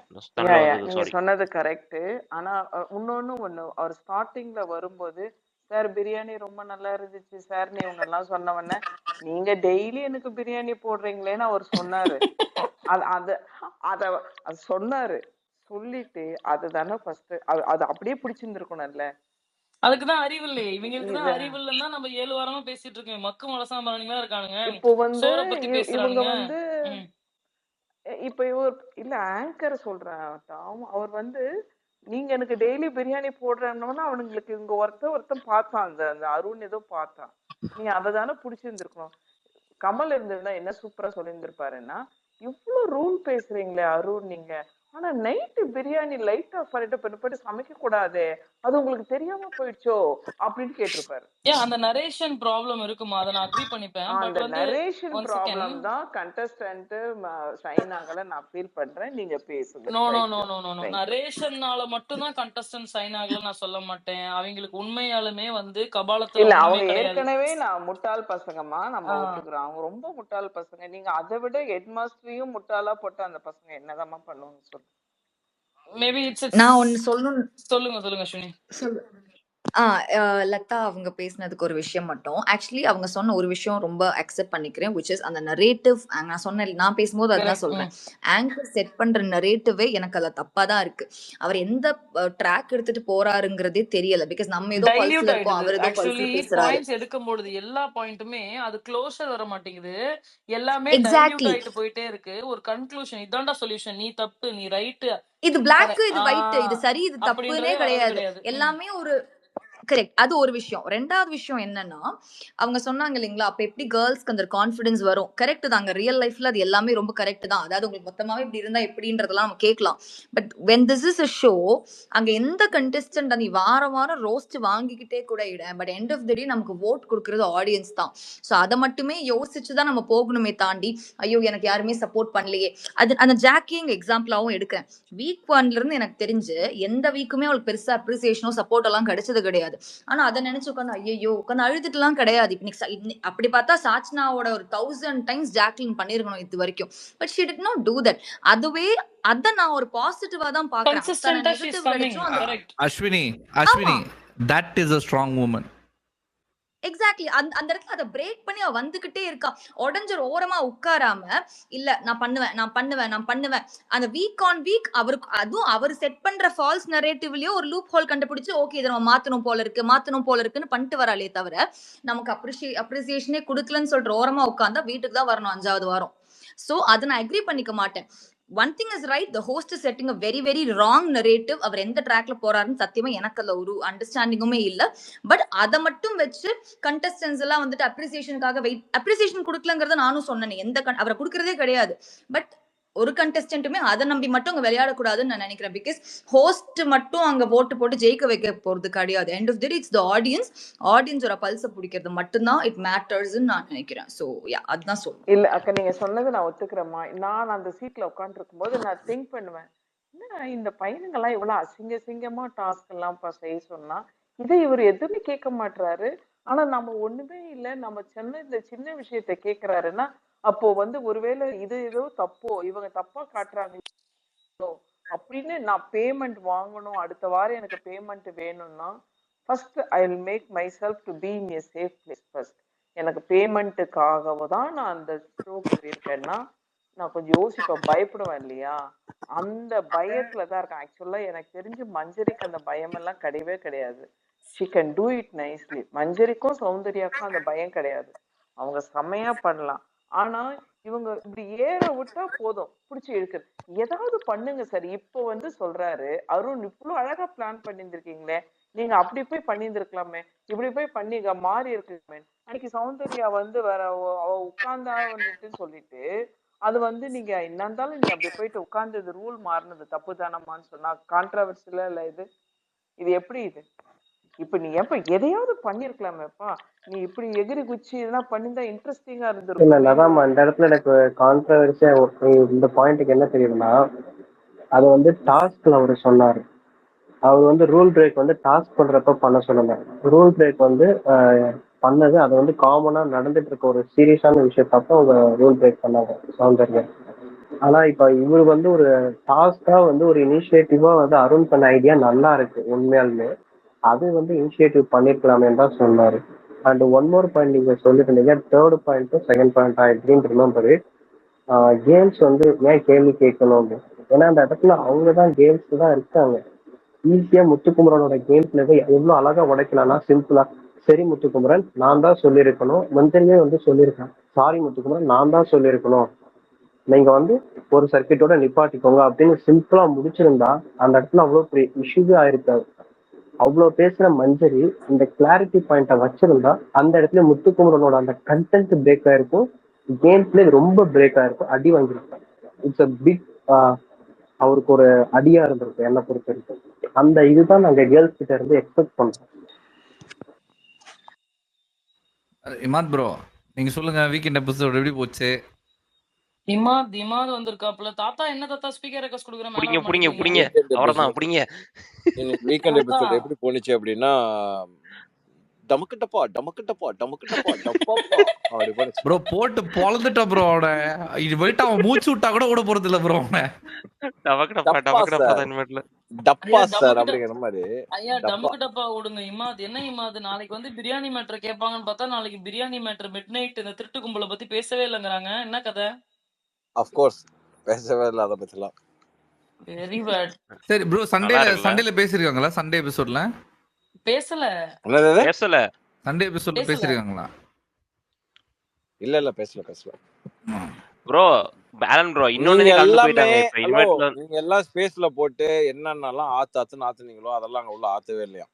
சாரி. சொன்னது கரெக்ட். ஆனா ஒண்ணு அவர் ஸ்டார்டிங்ல வரும்போது, சார் பிரியாணி ரொம்ப நல்லா இருந்துச்சு சார் நீ உன்னெல்லாம் சொன்னவன, நீங்க டெய்லி எனக்கு பிரியாணி போடுறீங்களேன்னு அவர் சொன்னாரு. அது அது அத அது சொன்னாரு. சொல்லிட்டு அதுதானே ஃபர்ஸ்ட் அது அப்படியே பிடிச்சிருந்துருக்கணும்ல. அதுக்குதான் அறிவு இல்லையே. இவங்களுக்கு தான் இத அறிவு இல்லைன்னா நம்ம 7 வாரமா பேசிட்டு இருக்கோம். மக்கு மலசாமரணிங்களா இருக்கானுங்க. இப்போ வந்து சோற பத்தி இவங்க பேசுறானுங்க. வந்து ம். இப்ப இவர் இல்ல ஆங்கர் சொல்றேன் டாம். அவர் வந்து நீங்க எனக்கு டெய்லி பிரியாணி போடுறேன்னா அவனுங்களுக்கு இங்க ஒருத்தன் பார்த்தான், அந்த அந்த அருண் ஏதோ பார்த்தான். நீ அதை தானே பிடிச்சிருந்துருக்கணும். கமல் இருந்திருந்தா என்ன சூப்பரா சொல்லியிருந்திருப்பாருன்னா, இவ்வளவு ரூல் பேசுறீங்களே அருண் நீங்க, ஆனா நைட்டு பிரியாணி லைட் ஆஃப் பண்ணிட்டு பிற்பாடு சமைக்க கூடாதே, அது உங்களுக்கு தெரியாம போயிடுச்சோ அப்படின்னு கேட்டிருப்பாரு. ஏன் அந்த நரேஷன் ப்ராப்ளம் இருக்குமா? அதை நான் அக்ரி பண்ணிப்பேன். பட் அந்த வந்து நரேஷன் ஒன் ப்ராப்ளம் செகண்ட். தான் கண்டஸ்டன்ட் ஷைன் ஆகல நான் ஃபீல் பண்றேன். நீங்க பேசுங்க. No no no thank you no no no. Thank you. நரேஷன்னால மட்டும்தான் கண்டஸ்டன்ட் சைன் ஆகல நான் சொல்ல மாட்டேன். அவங்களுக்கு உண்மையாலுமே வந்து கபாலத்துல இல்ல ஒண்ணுமே அவங்க கிடையாது. ஏற்கனவே நான் முட்டாள் பசங்கம்மா, நம்ம ஒத்துக்கிறோம். அவங்க ரொம்ப முட்டாள் பசங்க. நீங்க அதை விட ஹெட் மாஸ்டரையும் முட்டாளா போட்டு அந்த பசங்க என்னதாம்மா பண்ணுவாங்க சொல்லு. மேபி இட்ஸ் நான் ஒன்னு சொல்லணும். சொல்லுங்க சொல்லுங்க அஸ்வினி. லதா அவங்க பேசினதுக்கு ஒரு விஷயம் மட்டும். ஆக்சுவலி அவங்க சொன்ன ஒரு விஷயம் ரொம்ப அக்செப்ட் பண்ணிக்கிறேன். விச் இஸ் அந்த நரேட்டிவ். நான் சொன்னேன், நான் பேசும்போது அதுதான் சொல்றேன். ஆங்கர் செட் பண்ற நரேட்டிவே எனக்கு அதுல தப்பா தான் இருக்கு. அவர் எந்த ட்ராக் எடுத்துட்டு போறாருங்கிறதே தெரியல. பிகாஸ் நம்ம ஏதோ பல்ஸ்ல இருக்கோம், அவர் ஏதோ பல்ஸ்ல பேசுறாரு. பாயிண்ட்ஸ் எடுக்கும்போது எல்லா பாயிண்ட்டுமே அது க்ளோஷர் வர மாட்டேங்குது. எல்லாமே டைல்யூட் எக்ஸாக்ட்லி. ஆயிட்டு போயிட்டே இருக்கு. ஒரு கன்க்ளூஷன் இதான்டா சொல்யூஷன். நீ தப்பு, நீ ரைட். இது பிளாக், இது ஒயிட், இது சரி, இது தப்புனே அப்படின்றதே வரது கிடையாது. கிடையாது. எல்லாமே ஒரு கரெக்ட். அது ஒரு விஷயம். ரெண்டாவது விஷயம் என்னன்னா, அவங்க சொன்னாங்க இல்லைங்களா, அப்ப எப்படி கேர்ள்ஸ்க்கு அந்த கான்ஃபிடன்ஸ் வரும். கரெக்ட் தாங்க. ரியல் லைஃப்ல அது எல்லாமே ரொம்ப கரெக்ட் தான். அதாவது உங்களுக்கு மொத்தமாவே இப்படி இருந்தா எப்படின்றதெல்லாம் நம்ம கேட்கலாம். But when this is a show, அங்க எந்த கண்டெஸ்டன்ட் நீ வாரம் வாரம் ரோஸ்ட் வாங்கிக்கிட்டே கூட இட, பட் எண்ட் ஆஃப் த டே நமக்கு ஓட் கொடுக்கறது ஆடியன்ஸ் தான். ஸோ அதை மட்டுமே யோசிச்சு தான் நம்ம போகணுமே தாண்டி, ஐயோ எனக்கு யாருமே சப்போர்ட் பண்ணலையே. அது அந்த ஜாக்கிங் எக்ஸாம்பிளாவும் எடுக்கிறேன். வீக் 1ல இருந்து எனக்கு தெரிஞ்சு எந்த வீக்குமே அவளுக்கு பெருசா அப்ரிசியேஷனோ சப்போர்ட் எல்லாம் கிடைச்சது கிடையாது. ஆனா அதை நினைச்சு உட்காந்து ஐயோ உட்காந்து அழுதுட்டுலாம் கிடையாது. அப்படி பார்த்தா சாச்னாவோட ஒரு 1000 டைம்ஸ் ஜாக்லின் பண்ணிருக்கணும் இது வரைக்கும். But she did not do that. அதுவே அத நான் ஒரு பாசிட்டிவா தான் பாக்குறேன். கன்சிஸ்டன்ட்டா she is coming. Correct. Ashwini that is a strong woman. Exactly. அந்த இடத்துல அதை பிரேக் பண்ணி அவ வந்துகிட்டே இருக்கா. உடஞ்சர் ஓரமா உட்காராம, இல்ல நான் பண்ணுவேன். அந்த வீக் ஆன் வீக் அவருக்கு அதுவும் அவர் செட் பண்ற ஃபால்ஸ் நரேட்டிவ்லயோ ஒரு லூப் ஹோல் கண்டுபிடிச்சு ஓகே இதை நம்ம மாத்தணும் போல இருக்குன்னு பண்ணிட்டு வராளே தவிர, நமக்கு அப்ரிசியேஷனே கொடுக்கலன்னு சொல்ற ஓரமா உட்கார்ந்தா வீட்டுக்கு தான் வரணும் 5வது வாரம். சோ அதை நான் அக்ரி பண்ணிக்க மாட்டேன். One thing is right, the host is setting a very very wrong narrative. அவர் எந்த ட்ராக்ல போறாருன்னு சத்தியமா எனக்கு அதுல ஒரு அண்டர்ஸ்டாண்டிங்குமே இல்ல. பட் அதை மட்டும் வச்சு கண்டஸ்டன்ஸ் எல்லாம் வந்துட்டு அப்ரிசியேஷனுக்காக அப்ரிசியேஷன் கொடுக்கலங்கிறத நானும் சொன்னேன். அவரை கொடுக்கறதே கிடையாது. பட் ஒரு கண்டஸ்டன்ட்டுமே அதை நம்பி மட்டும் அங்க விளையாடக்கூடாதுன்னு நான் நினைக்கிறேன். பிகாஸ் ஹோஸ்ட் மட்டும் அங்க ஓட்டு போட்டு ஜெயிக்க வைக்க போறது கிடையாது. End of the day it's the ஆடியன்ஸோட பல்ஸை பிடிக்கிறது மட்டும்தான் இட் மேட்டர்ஸ்ன்னு நான் நினைக்கிறேன். ஸோ அதுதான் சொல்லுவேன். இல்ல அக்கா, நீங்க சொன்னது நான் ஒத்துக்கிறேம்மா. நான் அந்த சீட்ல உட்காந்துருக்கும் போது நான் திங்க் பண்ணுவேன், என்ன இந்த பையனுங்கெல்லாம் இவ்வளவு அசிங்கமா டாஸ்க் எல்லாம் செய்ய சொன்னா இதை இவர் எதுவுமே கேட்க மாட்டாரு. ஆனா நம்ம ஒண்ணுமே இல்ல, நம்ம இந்த சின்ன விஷயத்த கேக்குறாருன்னா அப்போ ஒருவேளை இது ஏதோ தப்போ, இவங்க தப்பா காட்டுறாங்க அப்படின்னு நான் பேமெண்ட் வாங்கணும், அடுத்த வாரம் எனக்கு பேமெண்ட் வேணும்னா first I will make myself to be in a safe place first. எனக்கு பேமெண்ட்டுக்காக தான் நான் அந்த ஷோக்கு போயிருக்கேன்னா நான் கொஞ்சம் யோசிப்பேன், பயப்படுவேன் இல்லையா? அந்த பயத்துல தான் இருக்கேன். ஆக்சுவலா எனக்கு தெரிஞ்சு மஞ்சரிக்கு அந்த பயம் எல்லாம் கிடையவே கிடையாது. She can do it nicely. மஞ்சரிக்கும் சௌந்தர்யாக்கும் அந்த பயம் கிடையாது, அவங்க செம்மையா பண்ணலாம். ஆனா இவங்க இப்படி ஏற விட்டா போதும் புடிச்சு இழுக்குது. ஏதாவது பண்ணுங்க சார். இப்போ சொல்றாரு அருண், இவ்வளவு அழகா பிளான் பண்ணியிருந்திருக்கீங்களே, நீங்க அப்படி போய் பண்ணியிருந்திருக்கலாமே, இப்படி போய் பண்ணி மாறி இருக்கலாமே. அன்னைக்கு சௌந்தர்யா வேற அவ உட்கார்ந்தா வந்துட்டுன்னு சொல்லிட்டு அது நீங்க என்ன இருந்தாலும் நீ அப்படி போயிட்டு உட்கார்ந்தது ரூல் மாறினது தப்பு தானம்மான்னு சொன்னா கான்ட்ரவர்சில இல்ல இது? இது எப்படி இது? இப்ப நீ எப்ப எதையாவது பண்ணிருக்கலாமேப்பா, நீ இப்படி எகிரி குச்சி இதெல்லாம் பண்ணிருந்தா இன்ட்ரெஸ்டிங்கா இல்ல இருந்திருக்கும். லதாமா, இந்த இடத்துல எனக்கு கான்ட்ரவர்சியா இந்த பாயிண்ட்டுக்கு என்ன தெரியுதுன்னா, அது டாஸ்க்ல அவரு சொன்னாரு. அவர் ரூல் பிரேக் டாஸ்க் பண்றப்ப பண்ண சொல்லல. ரூல் பிரேக் பண்ணது அது காமனா நடந்துட்டு இருக்க ஒரு சீரியஸான விஷயத்தப்ப அவங்க ரூல் பிரேக் பண்ணாங்க சௌந்தர்யா. ஆனா இப்ப இவரு ஒரு டாஸ்கா ஒரு இனிஷியேட்டிவா அருண் பண்ண ஐடியா நல்லா இருக்கு உண்மையாலுமே. அது இனிஷியேட்டிவ் பண்ணிருக்கலாமே தான் சொன்னாரு. அண்ட் ஒன் மோர் பாயிண்ட் நீங்க சொல்லிட்டு இருந்தீங்க, third point second point I didn't remember it. Games ஏன் கேள்வி கேட்கணும் அப்படின்னு. ஏன்னா அந்த இடத்துல அவங்க தான் கேம்ஸ் தான் இருக்காங்க. ஈஸியா முத்துக்குமரனோட கேம் பிளேவை எவ்வளவு அழகா உடைக்கலாம்னா சிம்பிளா, சரி முத்துக்குமரன் நான் தான் சொல்லியிருக்கணும், மஞ்சரியே சொல்லியிருக்கேன், சாரி முத்துக்குமரன் நான் தான் சொல்லியிருக்கணும், நீங்க ஒரு சர்க்கியூட்டோட நிப்பாட்டிக்கோங்க அப்படின்னு சிம்பிளா முடிச்சிருந்தா அந்த இடத்துல அவ்வளவு பெரிய இஷ்யூவே ஆயிருக்காது. அவ்வளவு பேசுற மஞ்சரி இந்த கிளாரிட்டி பாயிண்ட வச்சிருந்தா அந்த இடத்துல முத்துக்குமரனோட அந்த கண்டென்ட் பிரேக் ஆயிருக்கும், கேம் பிளே ரொம்ப பிரேக் ஆயிருக்கும், அடி வாங்கியிருக்கும். இட்ஸ் அ பிக் அவருக்கு ஒரு அடியா இருந்திருக்கும் என்ன பொறுத்த வரைக்கும். அந்த இதுதான் நாங்க கேர்ள்ஸ் கிட்ட இருந்து எக்ஸ்பெக்ட் பண்றோம். இமாத் ப்ரோ, நீங்க சொல்லுங்க, வீக்கெண்ட் எபிசோட் எப்படி போச்சு? இமாத் வந்திருக்காப்புல. தாத்தா என்ன தாத்தா ஸ்பீக்கர் ரெக்வஸ்ட் கொடுக்குற மேல புடிங்க வர புடிங்க மாட்டேங்கிறீங்க? புடிங்க வீக்கெண்ட் அவர்தான் எபிசோட் புடிங்க. இன்னைக்கு வீக்கெண்ட் தாத்தா எபிசோட் எப்படி போனுச்சு அப்படின்னா, டமக்குட்டப்பா டமக்குட்டப்பா டமக்குட்டப்பா டப்பாப்பா அப்படி போனுச்சு. ப்ரோ போட்டு பொழந்துட்ட ப்ரோ அவனை. இது போயிட்டு அவன் மூச்சு விட்டா கூட விட போறது இல்ல ப்ரோ அவனை. டபக்குடப்பா டப்பா டபக்குடப்பா சார், தான் இனிமேட்ல. டப்பா ஐயா சார் டமுக்கு அப்படிங்கிற மாதிரி ஐயா டப்பா. டமுக்கு டப்பா விடுங்க. என்ன நாளைக்கு பிரியாணி மேட்டர் கேட்பாங்கன்னு பார்த்தா நாளைக்கு பிரியாணி மேட்டர் மிட் நைட் இந்த திருட்டு கும்பலை பத்தி பேசவே இல்லைங்கிறாங்க. என்ன கதை? அஃப்கோர்ஸ் பேசவே இல்லை அதை பத்திலாம். Very bad. சரி ப்ரோ, நல்லா இருக்குல்ல? சண்டேல பேசிருக்காங்களா? சண்டே எபிசோட்ல பேசல என்னது? பேசல. சண்டே எபிசோட்ல பேசல பேசிருக்காங்களா? இல்ல பேசல. ப்ரோ ஆலன் ப்ரோ இன்னொன்னு நீங்க கலந்து எல்லாமே போயிட்டாங்க. இப்ப ஹலோ, இனிமேட்ல நீங்க எல்லாம் ஸ்பேஸ்ல போட்டு என்னென்னலாம் ஆத்துனீங்களோ அதெல்லாம் அங்க உள்ள ஆத்தவே இல்லையா?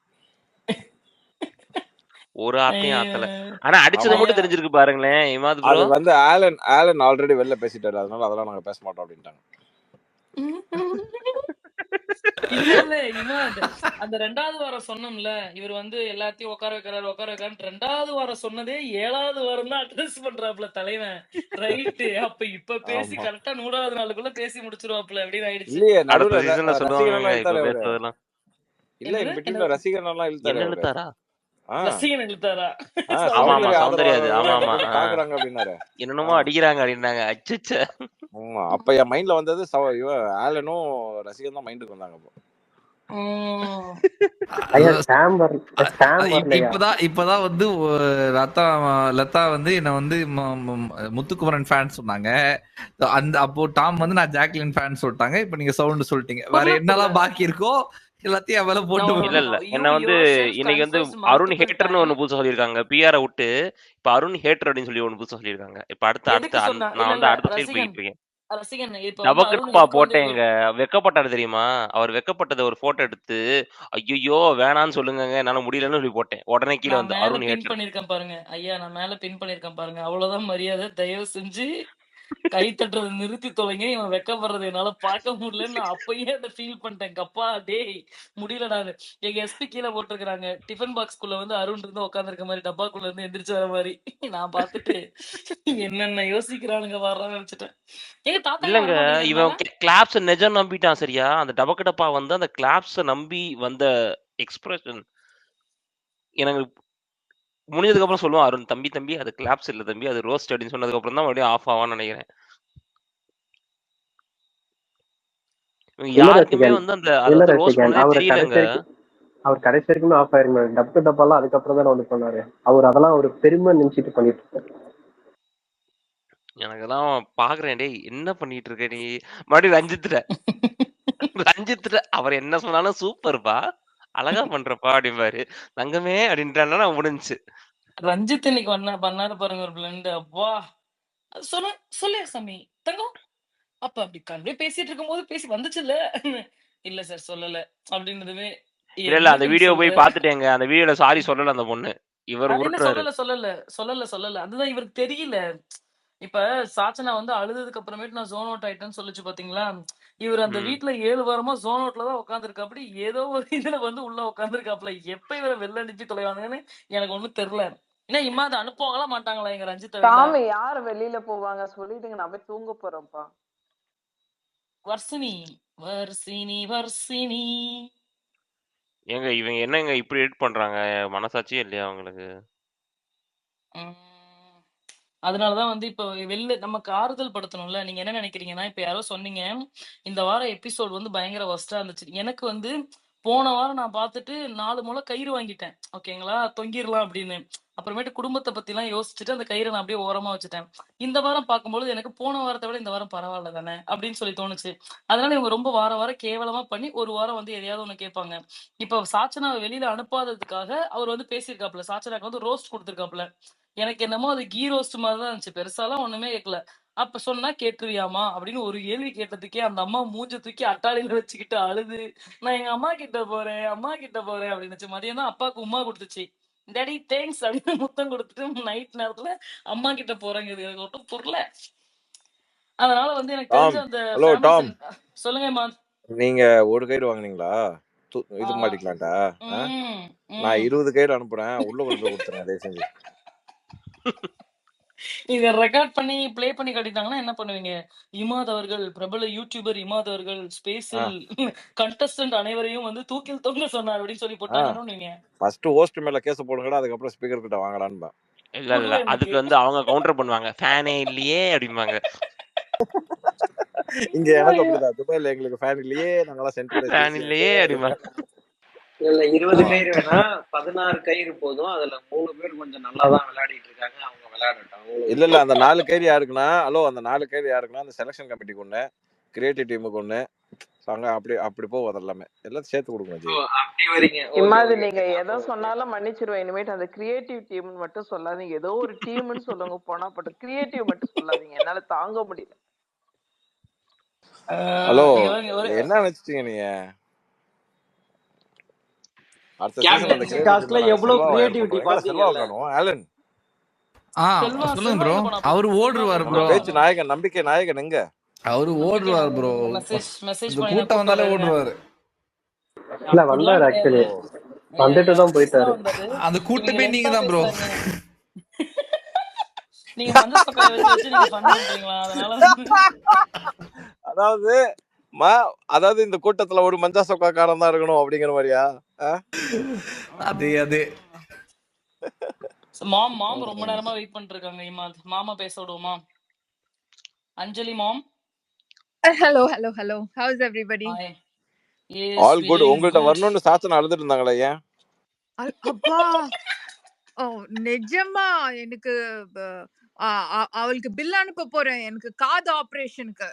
ஒரு ஆத்தையும் ஆத்தல. ஐயோ. ஆனா அடிச்சது ஆமா, மட்டும் தெரிஞ்சிருக்கு பாருங்களேன் இமாத் ப்ரோ. அது ஆலன் ஆல்ரெடி வெளில பேசிட்டாரு, அதனால அதெல்லாம் நாங்க பேச மாட்டோம் அப்படின்ட்டாங்க. இல்ல இமாத், அந்த 2வது வாரம் சொன்னோம்ல, இவர் எல்லாத்தையும் உட்கார வைக்கிறாரு 2வது வாரம் சொன்னதே 7வது வாரம் தான் அட்ரஸ் பண்றாப்ல தலைவன். ரைட்டு, அப்ப இப்ப பேசி ஆமா, கரெக்டா 100வது நாளுக்குள்ள பேசி முடிச்சிருவாப்ல அப்படின்னு ஆயிடுச்சு. இல்லையே அடுத்த நடுவுல சீசன்ல சொல்லுவாங்க ரசிகரெல்லாம் இப்ப இழுத்தாரு அவரு. பேசுறதெல்லாம். இல்ல என்னது இன்பிட்வீன்ல ரசிகரெல்லாம் இழுத்தாரு என்ன அவரு. இழுத்தாரா? ரசிகன் இழுத்தாரா? ஆமா ஆமா சௌந்தர்யா சௌந்தர்யாது. ஆமா ஆதரவாளர்கள்லாம் ஆமா போட்டு தாக்குறாங்க அப்படின்னாரு. என்னென்னமோ அடிக்கிறாங்க அப்படின்னாங்க. அச்சச்ச. ஆமா, அப்ப என் மைண்ட்ல வந்தது ஆலனும் ரசிகன் தான் மைண்டுக்கு வந்தாங்க. அப்போ ஐயா ஸ்டாம் வரலையா? இப்பதான் லதா என்ன முத்துக்குமரன் ஃபேன் சொன்னாங்க. அப்போ டாம் நான் ஜாக்லின் ஃபேன் சொல்லிட்டாங்க. இப்ப நீங்க சவுண்ட் சொல்லிட்டீங்க. வேற என்னெல்லாம் பாக்கி இருக்கோ எல்லாத்தையும் அவள போட்டு இல்ல என்ன இன்னைக்கு அருண் ஹேட்டர்னு ஒண்ணு புதுசா சொல்லியிருக்காங்க. பிஆரை விட்டு இப்ப அருண் ஹேட்டர் அப்படின்னு சொல்லி ஒண்ணு புதுசா சொல்லியிருக்காங்க. இப்ப நான் அடுத்த சைடு போயிட்டு இருக்கேன். டபக்குப்பா போட்டேங்க. வெக்கப்பட்டாரு தெரியுமா? அவர் வெக்கப்பட்டதை ஒரு போட்டோ எடுத்து ஐயோ வேணான்னு சொல்லுங்க, என்னால முடியலன்னு சொல்லி போட்டேன். உடனே கீழே வந்து அருண் ஹேட்டர் பண்ணிருக்கேன் பாருங்க ஐயா, நான் மேல பின் பண்ணிருக்கேன் பாருங்க. அவ்வளவுதான் மரியாதை. தயவு செஞ்சு கை தட்டுறதை நிறுத்தி தொலைங்க, இவன் வெக்கப்படுறதை என்னால பார்க்க முடியலன்னு நான் அப்பயே அதை ஃபீல் பண்ணிட்டேன். கப்பா டேய் முடியல நானு. எங்க எஸ்பி கீழே போட்டிருக்கிறாங்க, டிஃபன் பாக்ஸ்குள்ள வந்து அருண் இருந்து உட்காந்துருக்க மாதிரி, டப்பாக்குள்ள இருந்து எந்திரிச்சு வர மாதிரி. நான் பார்த்துட்டு என்னென்ன யோசிக்கிறானுங்க வர்றான்னு நினைச்சிட்டேன். எங்க தாத்தா ஏன் இல்லங்க வரமாட்டேங்கிறாரு மேல? இவன் கிளாப்ஸ் நிஜம் நம்பிட்டான் சரியா. அந்த டபக்கு டப்பா வந்து அந்த கிளாப்ஸ நம்பி வந்த எக்ஸ்பிரஷன் எனக்கு முடிஞ்சதுக்கு அப்புறம் சொல்லுவான் அருண், தம்பி தம்பி அது கிளாப்ஸ் இல்ல தம்பி, அது ரோஸ்ட் அப்படின்னு சொன்னதுக்கு அப்புறம் தான் மறுபடியும் ஆஃப் ஆவான்னு நினைக்கிறேன். இவங்க இல்ல யாருக்குமே ரசிகன், வந்து அந்த அதை இல்ல வந்து ரோஸ்ட் ரசிகன், பண்ணதே அவர் தெரியலங்க. கடைசி வரைக்கும் கடைசி வரைக்குமே ஆஃப் ஆயிருந்தாரு. டப்பு டப்பாலாம் அதுக்கப்புறம் தானே வந்து பண்ணாரு. அவர் அதெல்லாம் ஒரு பெருமை நினைச்சிட்டு பண்ணிட்டு இருக்காரு. எனக்கெல்லாம் பாக்குறேன், டேய் என்ன பண்ணிட்டு இருக்க நீ, மறுபடியும் ரஞ்சித்ட்ட அவர் என்ன சொன்னாலும் சூப்பர்ப்பா, அழகா பண்றப்பா அப்படிம்பாரு. தங்கமே அப்படின்ட்டானா முடிஞ்சுச்சு. ரஞ்சித் இன்னைக்கு பண்ணாரு பாருங்க ஒரு பிளண்ட். அப்பா சொல்ல சொல்லியா சாமி தங்கம், அப்ப அப்படி கன்வே பேசிட்டு இருக்கும்போது பேசி வந்துச்சு இல்ல. இல்ல சார் சொல்லல அப்படின்னதுமே இல்ல அந்த என்னங்க நீ வீடியோ சொல்ற, போய் பாத்துட்டேங்க. அந்த வீடியோல சாரி சொல்லல அந்த பொண்ணு. இவர் இல்ல உருட்டுறாரு. சொல்லல சொல்லல சொல்லல சொல்லல, அதுதான் இவருக்கு தெரியல. இப்ப சாச்சனா வந்து அழுததுக்கு அப்புறமேட்டு நான் ஜோன் அவுட் ஆயிட்டேன்னு சொல்லிச்சு பாத்தீங்களா. இவர் அந்த ம். வீட்டுல 7 வாரமா ஜோன் அவுட்ல தான் உட்காந்துருக்காப்படி. ஏதோ ஒரு இதுல வந்து உள்ள உட்காந்துருக்காப்ல. எப்ப இவரை வெளில அனுப்பி தொலைவானுங்கன்னு எனக்கு ஒண்ணும் தெரியல. ஏன்னா இம்மா அதை அனுப்புவாங்களா மாட்டாங்களா எங்க ரஞ்சித்தை வெளில? சாமி யார் வெளியில போவாங்க சொல்லிடுங்க, நான் போய் தூங்க போறேன்ப்பா. வர்ஷினி வர்ஷினி வர்ஷினி. ஏங்க இவங்க என்னங்க இப்படி எடிட் பண்றாங்க, மனசாட்சியே இல்லையா அவங்களுக்கு? உம், அதனாலதான் வந்து இப்ப வெளில நமக்கு ஆறுதல் படுத்தணும்ல. நீங்க என்ன நினைக்கிறீங்கன்னா, இப்ப யாரோ சொன்னீங்க இந்த வாரம் எபிசோட் வந்து பயங்கர ஒஸ்டா இருந்துச்சு. எனக்கு வந்து போன வாரம் நான் பார்த்துட்டு 4 முளை கயிறு வாங்கிட்டேன், ஓகேங்களா, தொங்கிரலாம் அப்படின்னு. அப்புறமேட்டு குடும்பத்தை பத்தி எல்லாம் யோசிச்சுட்டு அந்த கயிறை நான் அப்படியே ஓரமா வச்சுட்டேன். இந்த வாரம் பார்க்கும்போது எனக்கு போன வாரத்தை விட இந்த வாரம் பரவாயில்ல தானே அப்படின்னு சொல்லி தோணுச்சு. அதனால இவங்க ரொம்ப வார வாரம் கேவலமா பண்ணி ஒரு வாரம் வந்து எதையாவது ஒண்ணு கேட்பாங்க. இப்ப சாச்சனாவை வெளியில அனுப்பாததுக்காக அவர் வந்து பேசியிருக்காப்ல, சாச்சனாக்கு வந்து ரோஸ்ட் கொடுத்திருக்காப்ல. எனக்கு என்னமோ அது கீ ரோஸ்ட் மாதிரி தான் இருந்துச்சு, பெருசாலாம் ஒண்ணுமே கேட்கல. அப்ப சொன்னா கேட்டுருவியாமா அப்படின்னு ஒரு கேள்வி கேட்டதுக்கே அந்த அம்மா மூஞ்ச தூக்கி அட்டாளியில வச்சுக்கிட்டு அழுது, நான் எங்க அம்மா கிட்ட போறேன் அம்மா கிட்ட போறேன் அப்படின்னு. மதியம் தான் அப்பாவுக்கு உமா கொடுத்துச்சு. டேடி தேங்க்ஸ் அப்படின்னு முத்தம் கொடுத்துட்டு நைட் நேரத்துல அம்மா கிட்ட போறேங்க, இது எனக்கு ஒன்றும் புரியல. அதனால வந்து எனக்கு தெரிஞ்ச டாம், அந்த ஹலோ ஃபேமிலி டாம், சொல்லுங்கம்மா. நீங்க ஒரு கயிறு வாங்குனீங்களா? இது ஆஹ் மாட்டிக்கலாம்டா. உம் நான் உம் 20 கயிறு அனுப்புறேன், உள்ள கொண்டு போய் கொடுத்துறேன் தயவு செஞ்சு. இத ரெக்கார்ட் பண்ணி ப்ளே பண்ணி காட்டிட்டாங்கன்னா என்ன பண்ணுவீங்க? இமாத் அவர்கள், பிரபல யூடியூபர் இமாத் அவர்கள் ஆ, ஸ்பேஸில் கண்டஸ்டன்ட் அனைவரையும் வந்து தூக்கில் தொங்க சொன்னார் அப்படின்னு சொல்லி ஆ, போட்டாங்கன்னு நீங்க ஃபர்ஸ்ட் ஹோஸ்ட் மேல கேஸ் போடுங்கடா, அதுக்கப்புறம் ஸ்பீக்கர் கிட்ட வாங்கலான்னு. இல்ல இல்ல புரியல எனக்கு. அதுக்கு வந்து அவங்க கவுண்டர் பண்ணுவாங்க, ஃபேனே இல்லையே அப்படிம்பாங்க. இங்க எனக்கு அப்படிதான், துபாயில எங்களுக்கு ஃபேன் இல்லையே, நாங்கெல்லாம் சென்ட்ரலைஸ் ஃபேன் ஏசி இல்லையே அப்படிம்பாங்க. இல்ல 20 கயிறு வேணா, 16 கயிறு போதும். அதுல 3 பேர் கொஞ்சம் நல்லா தான் விளையாடிட்டு இருக்காங்க, அவங்க விளையாடட்டும். இல்ல இல்ல, அந்த 4 கயிறு யாருக்குன்னா, ஹலோ அந்த 4 கயிறு யாருக்குன்னா, அந்த செலக்ஷன் கமிட்டிக்கு ஒண்ணு, கிரியேட்டிவ் டீமுக்கு ஒண்ணு, அங்க அப்படி அப்படி போகும். அதெல்லாமே எல்லாத்தையும் சேர்த்து கொடுக்கணும் ஜி. அப்படி வரீங்க? இம்மாதிரி நீங்க எதோ சொன்னாலும் மன்னிச்சிருவேன். இனிமேட்டு அந்த கிரியேட்டிவ் டீம் மட்டும் சொல்லாதீங்க. ஏதோ ஒரு டீம்னு சொல்லுங்க, போனா பட்டு கிரியேட்டிவ் மட்டும் சொல்லாதீங்க, என்னால தாங்க முடியல. ஹலோ, இங்க பாருங்க, என்ன நினைச்சிட்டீங்க நீங்க? அடுத்த சீசன் அந்த கேப்டன்சி கிரியேட்டிவ் டாஸ்க்ல டீம்ல நாங்க எவ்வளவு செல்வாவை ஏர் கிரியேட்டிவிட்டி பண்றோம். எங்களை செல்வா பாத்தீங்கல்ல? காணும். ஆலன், செல்வா சொல்லுங்க செல்வா ப்ரோ. எங்க போனாப்ல? அவரு செல்வா ஓடுருவாரு செல்வா ப்ரோ. பேச்சு நாயகன், நம்பிக்கை நாயகன் எங்க? அவரு நம்பிக்கை ஓடுருவாரு ப்ரோ. மெசேஜ் இந்த பண்ணி கூட்டம் கூட்டு வந்தாலே வரேங்க. ஓடுருவாரு. இல்ல அப்படிலாம் வந்தாரு, கிடையாது. ஆக்சுவலி வந்துட்டு தான் போயிட்டாரு. வந்தாரு. அந்த இவங்க கூட்டமே நீங்க லென்த்தா தான் ப்ரோ. பேசுறாங்க. நீங்க மஞ்சள் சட்டையை வச்சு நீங்க ஃபன் பண்றீங்களா? அதனால வந்து அதாவது அதாவது இந்த கூட்டத்துல ஒரு மஞ்சா சொக்காக்காரன் தான் இருக்கணும் அப்படிங்கிற மாதிரியா? அதே அதே. மாம் ரொம்ப நேரமா வெயிட் பண்ணிட்டு இருக்காங்க. இமாத் மாமா பேச விடுவோமா? Anjali ma'am. Hello. How's everybody? Hi. Yes all good. Very உங்கள்ட்ட குட். வரணும்னு சாச்சனை அழுதுட்டு இருந்தாங்களே, ஏன்? அப்பா நிஜமா எனக்கு அவளுக்கு பில் அனுப்ப போறேன், எனக்கு காது ஆபரேஷனுக்கு.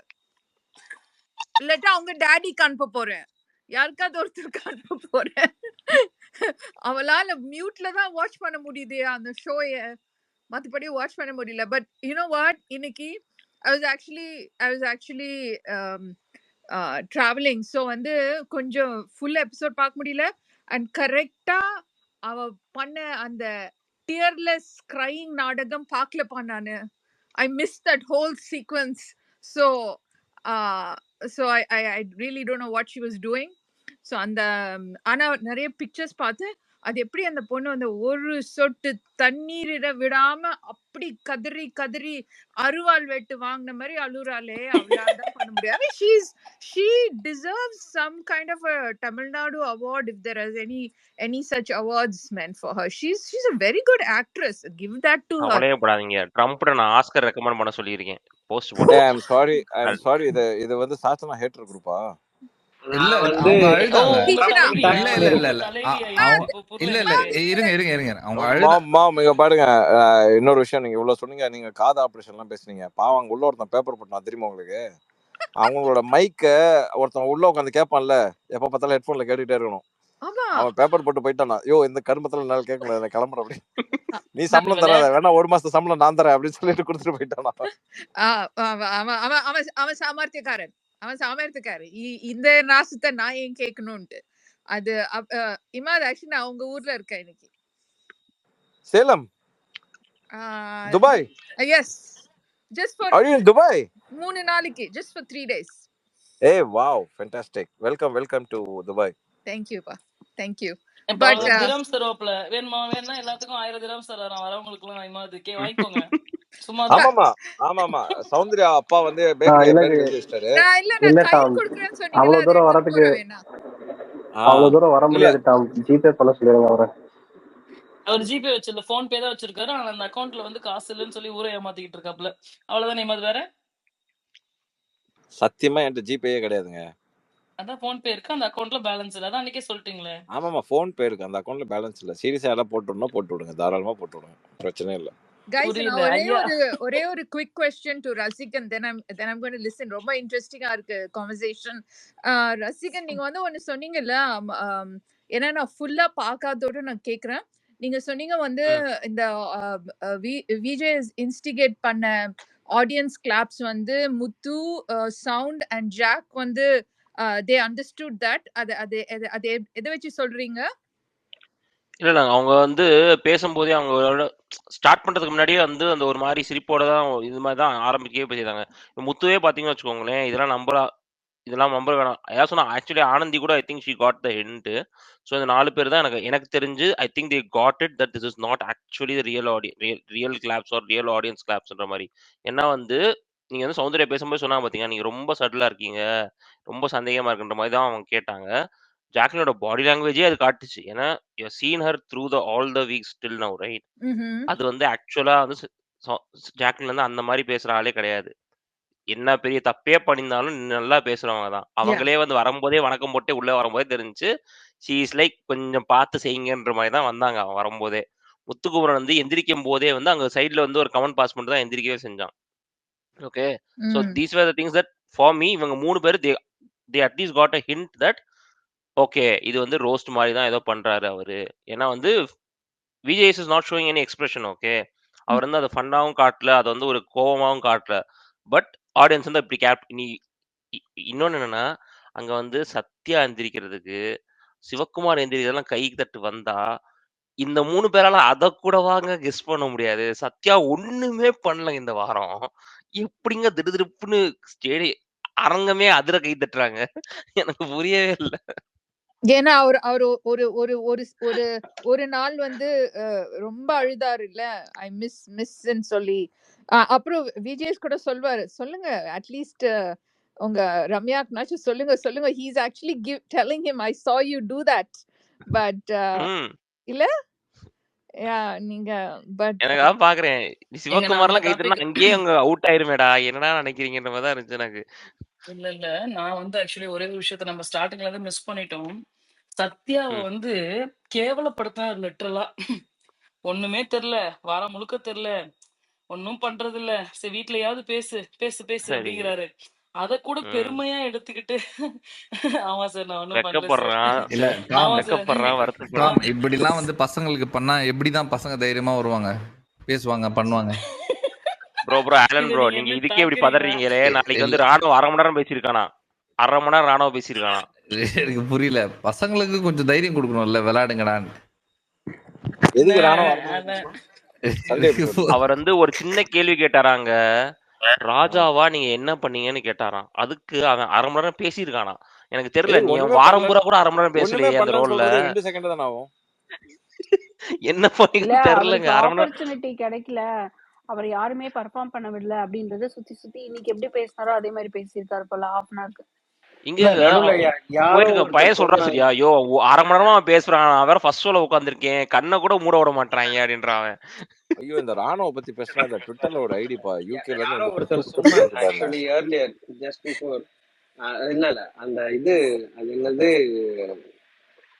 இல்லாட்டா அவங்க டாடிக்கு அனுப்ப போறேன், யாருக்காவது ஒருத்தருக்கு அனுப்ப போறேன். அவளால மியூட்ல தான் வாட்ச் பண்ண முடியுது அந்த ஷோய, மத்தபடி வாட்ச் பண்ண முடியல. பட் யூ நோ வாட், இன்னைக்கு I was actually traveling, so வந்து கொஞ்சம் ஃபுல் எபிசோட் பார்க்க முடியல. அண்ட் கரெக்டா அவ பண்ண அந்த டியர்லெஸ் கிரைங் நாடகம் பார்க்கலப்பா நானு. I missed that whole sequence. So I really don't know what she was doing. So அந்த ஆனா நிறைய பிக்சர்ஸ் பார்த்தேன். அது எப்படி அந்த பொண்ணு வந்து ஒரு சொட்டு தண்ணீரிட விடாம அப்படி கதறி கதறி அருவாள் வெட்டு வாங்கின மாதிரி அழுறாளே, அவளால தான் பண்ண முடியும். I mean, she deserves some kind of a Tamil Nadu award if there is any such awards meant for her. She's a very good actress. Give that to her. கவலையே படாதீங்க. ட்ரம்ப்ட நான் ஆஸ்கர் ரெக்கமெண்ட் பண்ண சொல்லியிருக்கேன். போஸ்ட் போட்டு. ஐ அம் சாரி இது வந்து சாச்சனா ஹேட்டர் குரூப்பா? இல்ல வந்து அவங்க அழுதாங்க. டீச்சரா இல்ல இருங்க அவங்க அழுத மாம் இங்க பாருங்க, இன்னொரு விஷயம், நீங்க இவ்வளவு சொன்னீங்க, நீங்க காது ஆபரேஷன் எல்லாம் பேசுனீங்க. பாவம் அங்க உள்ள ஒருத்தன் பேப்பர் போட்டான் தெரியுமா உங்களுக்கு? அவங்களோட மைக்க ஒருத்தன் உள்ள உட்காந்து கேட்பான்ல, எப்ப பார்த்தாலும் ஹெட்போன்ல கேட்டுட்டே இருக்கணும். ஆமா அவன் பேப்பர் போட்டு போயிட்டானா, யோ இந்த கருமத்துல என்னால கேட்க முடியாது, நான் கிளம்புறேன் அப்படி. நீ சம்பளம் தராத, வேணா ஒரு மாசம் சம்பளம் நான் தரேன் அப்படின்னு சொல்லிட்டு கொடுத்துட்டு போயிட்டானா. அவன் சாமர்த்தியக்காரன், இந்த நாசத்தை நான் ஏன் கேட்கணும்ட்டு. அது இமாத் ஆக்சுவலி நான் உங்க ஊர்ல இருக்கேன் இன்னைக்கு. Salem, Dubai. Yes, just for Are you in Dubai? 3 நாளைக்கு, just for 3 days. Hey, wow, fantastic. Welcome to Dubai. Thank you pa, thank you. இப்ப But அவர் திரம்ஸ் தருவாப்ல. வேணுமா எல்லாத்துக்கும் 1000 திரம்ஸ் தராராம். வரவங்களுக்கு எல்லாம் இமாதுக்கே வாங்கிக்கோங்க. சும்மா ஆமாமா சௌந்தர்யா அப்பா வந்து பேக்கரி எழுதி வச்சிட்டாரு. நான் கையில் கொடுக்கறேன்னு சொன்னீங்க, அவ்வளவு தூரம் வரதுக்கு அவ்வளவு தூரம் வர முடியாது டாம். ஜிபே பண்ண சொல்லிடுங்க அவரை. அவர் ஜிபே வச்சிருந்த போன் பே தான் வச்சிருக்காரு. ஆனா அந்த அக்கௌண்ட்ல வந்து காசு இல்லைன்னு சொல்லி ஊரை ஏமாத்திக்கிட்டு இருக்காப்ல. அவ்வளவுதான் இமாது. வேற சத்தியமா என்கிட்ட ஜிபேயே கிடையாதுங்க. அதான் போன் பே இருக்கு, அந்த அக்கௌண்ட்ல பேலன்ஸ் இல்ல. அதான் அன்னைக்கே சொல்லிட்டீங்களே. ஆமாமா போன் பே இருக்கு, அந்த அக்கௌண்ட்ல பேலன்ஸ் இல்ல. சீரியஸா எல்லாம் போட்டு விடுங்க, தாராளமா போட்டு விடுங்க, பிரச்சனை இல்ல. Guys, ஒரே ஒரு quick question to Rasikan, then I'm going to listen. ரொம்ப இன்ட்ரெஸ்டிங்கா இருக்கு conversation. ரசிகன், நீங்க வந்து ஒன்னு சொன்னீங்கல்ல, ஏன்னா நான் ஃபுல்லா பார்க்காதோட நான் கேக்குறேன். நீங்க சொன்னீங்க வந்து இந்த விஜய் இன்ஸ்டிகேட் பண்ண ஆடியன்ஸ் கிளாப்ஸ் வந்து முத்து, சவுண்ட் அண்ட் ஜாக் வந்து they understood that. அது எதை வச்சு சொல்றீங்க? இல்ல அவங்க வந்து பேசும்போதே அவங்களோட ஸ்டார்ட் பண்றதுக்கு முன்னாடியே வந்து அந்த ஒரு மாதிரி சிரிப்போட தான் இது மாதிரி தான் ஆரம்பிக்கவே பேசியிருந்தாங்க. முத்துவே பாத்தீங்கன்னு வச்சுக்கோங்களேன், இதெல்லாம் நம்ப வேணாம். ஏதாவது சொன்னா ஆக்சுவலி ஆனந்தி கூட I think she got the hint. So இந்த 4 பேர் தான் எனக்கு தெரிஞ்சு I think they got it that this is not actually real claps or real audience கிளாப்ஸ்ன்ற மாதிரி. ஏன்னா வந்து நீங்க வந்து சௌந்தர்யா பேசும்போது சொன்னாங்க பாத்தீங்கன்னா, நீங்க ரொம்ப சட்டிலா இருக்கீங்க, ரொம்ப சந்தேகமா இருக்குன்ற மாதிரி தான் அவங்க கேட்டாங்க. ஜாக்லினோட பாடி லாங்குவேஜே அது காட்டுச்சு. ஏன்னா you seen her through all the weeks till now, right? அது வந்து ஆக்சுவலா வந்து ஜாக்லின் வந்து அந்த மாதிரி பேசுற ஆளே கிடையாது. என்ன பெரிய தப்பே பண்ணியிருந்தாலும் நல்லா பேசுறவங்க தான். அவங்களே வந்து வரும்போதே வணக்கம் போட்டே உள்ள வரும்போதே தெரிஞ்சு ஷீ இஸ் லைக் கொஞ்சம் பார்த்து செய்யுங்கன்ற மாதிரி தான் வந்தாங்க. அவன் வரும்போதே முத்துக்குமரன் வந்து எந்திரிக்கும் போதே வந்து அங்க சைட்ல வந்து ஒரு கமெண்ட் பாஸ் பண்ணிட்டு தான் எந்திரிக்கவே செஞ்சான். Okay, so these were the things that for me இவங்க 3 பேர் they at least got a hint that okay இது வந்து ரோஸ்ட் மாதிரி தான் ஏதோ பண்றாரு அவரு. ஏன்னா வந்து Vijay is not showing any expression. Okay, அவர் வந்து அதை ஃபன்னாவும் காட்டல, அதை வந்து ஒரு கோவமாவும் காட்டல. பட் ஆடியன்ஸ் வந்து இப்படி நீ இன்னொன்னு என்னன்னா, அங்க வந்து சத்யா எந்திரிக்கிறதுக்கு, சிவகுமார் எந்திரிக்கிறதெல்லாம் கை தட்டு வந்தா, இந்த 3 பேரால அதை கூட வாங்க கெஸ் பண்ண முடியாது. சத்யா ஒண்ணுமே பண்ணல இந்த வாரம். எப்படிங்க திடுதிடுப்புன்னு அரங்கமே அதிர கை தட்டுறாங்க? எனக்கு புரியவே இல்லை. ஏன்னா அவர் ஒரு நாள் வந்து ரொம்ப அழுதாரு இல்ல, ஐ மிஸ்ன்னு சொல்லி. அப்புறம் விஜய் கூட சொல்லுங்க அட்லீஸ்ட் உங்க ரம்யாக்குனாச்சும் சொல்லுங்க he is actually telling him I saw you do that, but இல்ல நீங்க பட் எனக்கு அதான் பாக்குறேன், சிவகுமார்லாம் கை தட்டினா அங்கேயே அவங்க அவுட் ஆயிருமேடா, என்னடா நினைக்கிறீங்கன்ற மாதிரி தான் இருந்துச்சு எனக்கு. இல்ல நான் வந்து ஆக்சுவலி ஒரே ஒரு விஷயத்த நம்ம ஸ்டார்டிங்ல இருந்து மிஸ் பண்ணிட்டோம். சத்யாவை வந்து கேவலப்படுத்தினார் லிட்டரலா. ஒண்ணுமே தெரியல, வாரம் முழுக்க தெரியல, ஒன்னும் பண்றது இல்ல, சரி வீட்லயாவது பேசு அப்படிங்கிறாரு. அத கூட பெருமையா எடுத்துக்கிட்டு ஆமா சார் நான் ஒண்ணும் பண்ணல. இப்படி எல்லாம் வந்து பசங்களுக்கு பண்ணா எப்படிதான் பசங்க தைரியமா வருவாங்க, பேசுவாங்க, பண்ணுவாங்க. ப்ரோ ஆலன் ப்ரோ, நீங்க இதுக்கே இப்படி பதறீங்களே, நாளைக்கு வந்து ராணுவ 1/2 மணி நேரம் பேசியிருக்கானா, 1/2 மணி நேரம் ராணுவ பேசியிருக்கானா? எனக்கு புரியல. பசங்களுக்கு கொஞ்சம் தைரியம் கொடுக்கணும்ல, விளையாடுங்கடான்னு. எதுக்கு ராணுவ சண்டே எப்படி வந்தது? அவர் வந்து ஒரு சின்ன கேள்வி கேட்டாராங்க, ராஜாவா நீங்க என்ன பண்ணீங்கன்னு கேட்டாராம். அதுக்கு அவன் 1/2 மணி நேரம் பேசியிருக்கானாம். எனக்கு தெரியல. ஏய் நீ ஒண்ணுமே வாரம் பண்ணல, பூரா கூட 1/2 மணி நேரம் ஒண்ணுமே பேசலையே அந்த பண்ணலன்னு ரோல்ல. சொல்றதுக்கு 2 செகண்ட் தானே ஆகும். என்ன இல்ல பண்ணீங்கன்னு தெரியலங்க. அவருக்கு 1/2 மணி நேரம் ஆப்பர்ச்சுனிட்டி கிடைக்கல, அவர் யாருமே பெர்ஃபார்ம் பண்ண விடல அப்படின்றத சுத்தி சுத்தி இன்னைக்கு எப்படி பேசினாரோ அதே மாதிரி பேசியிருக்காரு போல half an hour. இங்க இல்ல நடுவுல யாரோ போயிட்டு இருக்க பையன் ஒருத்தர் சொல்றா சொன்னாங்க. சரியா, ஐயோ 1/2 மணி நேரமா அவன் பேசுறான், நான் வேற ஃபர்ஸ்ட் ஷோல உட்காந்துருக்கேன், கண்ணை கூட மூட விட மாட்டாங்க அப்படின்றான் அவன். ஐயோ இந்த ராணுவ பத்தி பேசினா இந்த ட்விட்டர்ல ஒரு ஐடிப்பா யூகேல இருந்து யாரோ வந்து ஒருத்தர் குத்து சொன்னாங்க குத்துட்டாங்க. Actually earlier just before. இல்ல அந்த இது அது என்னது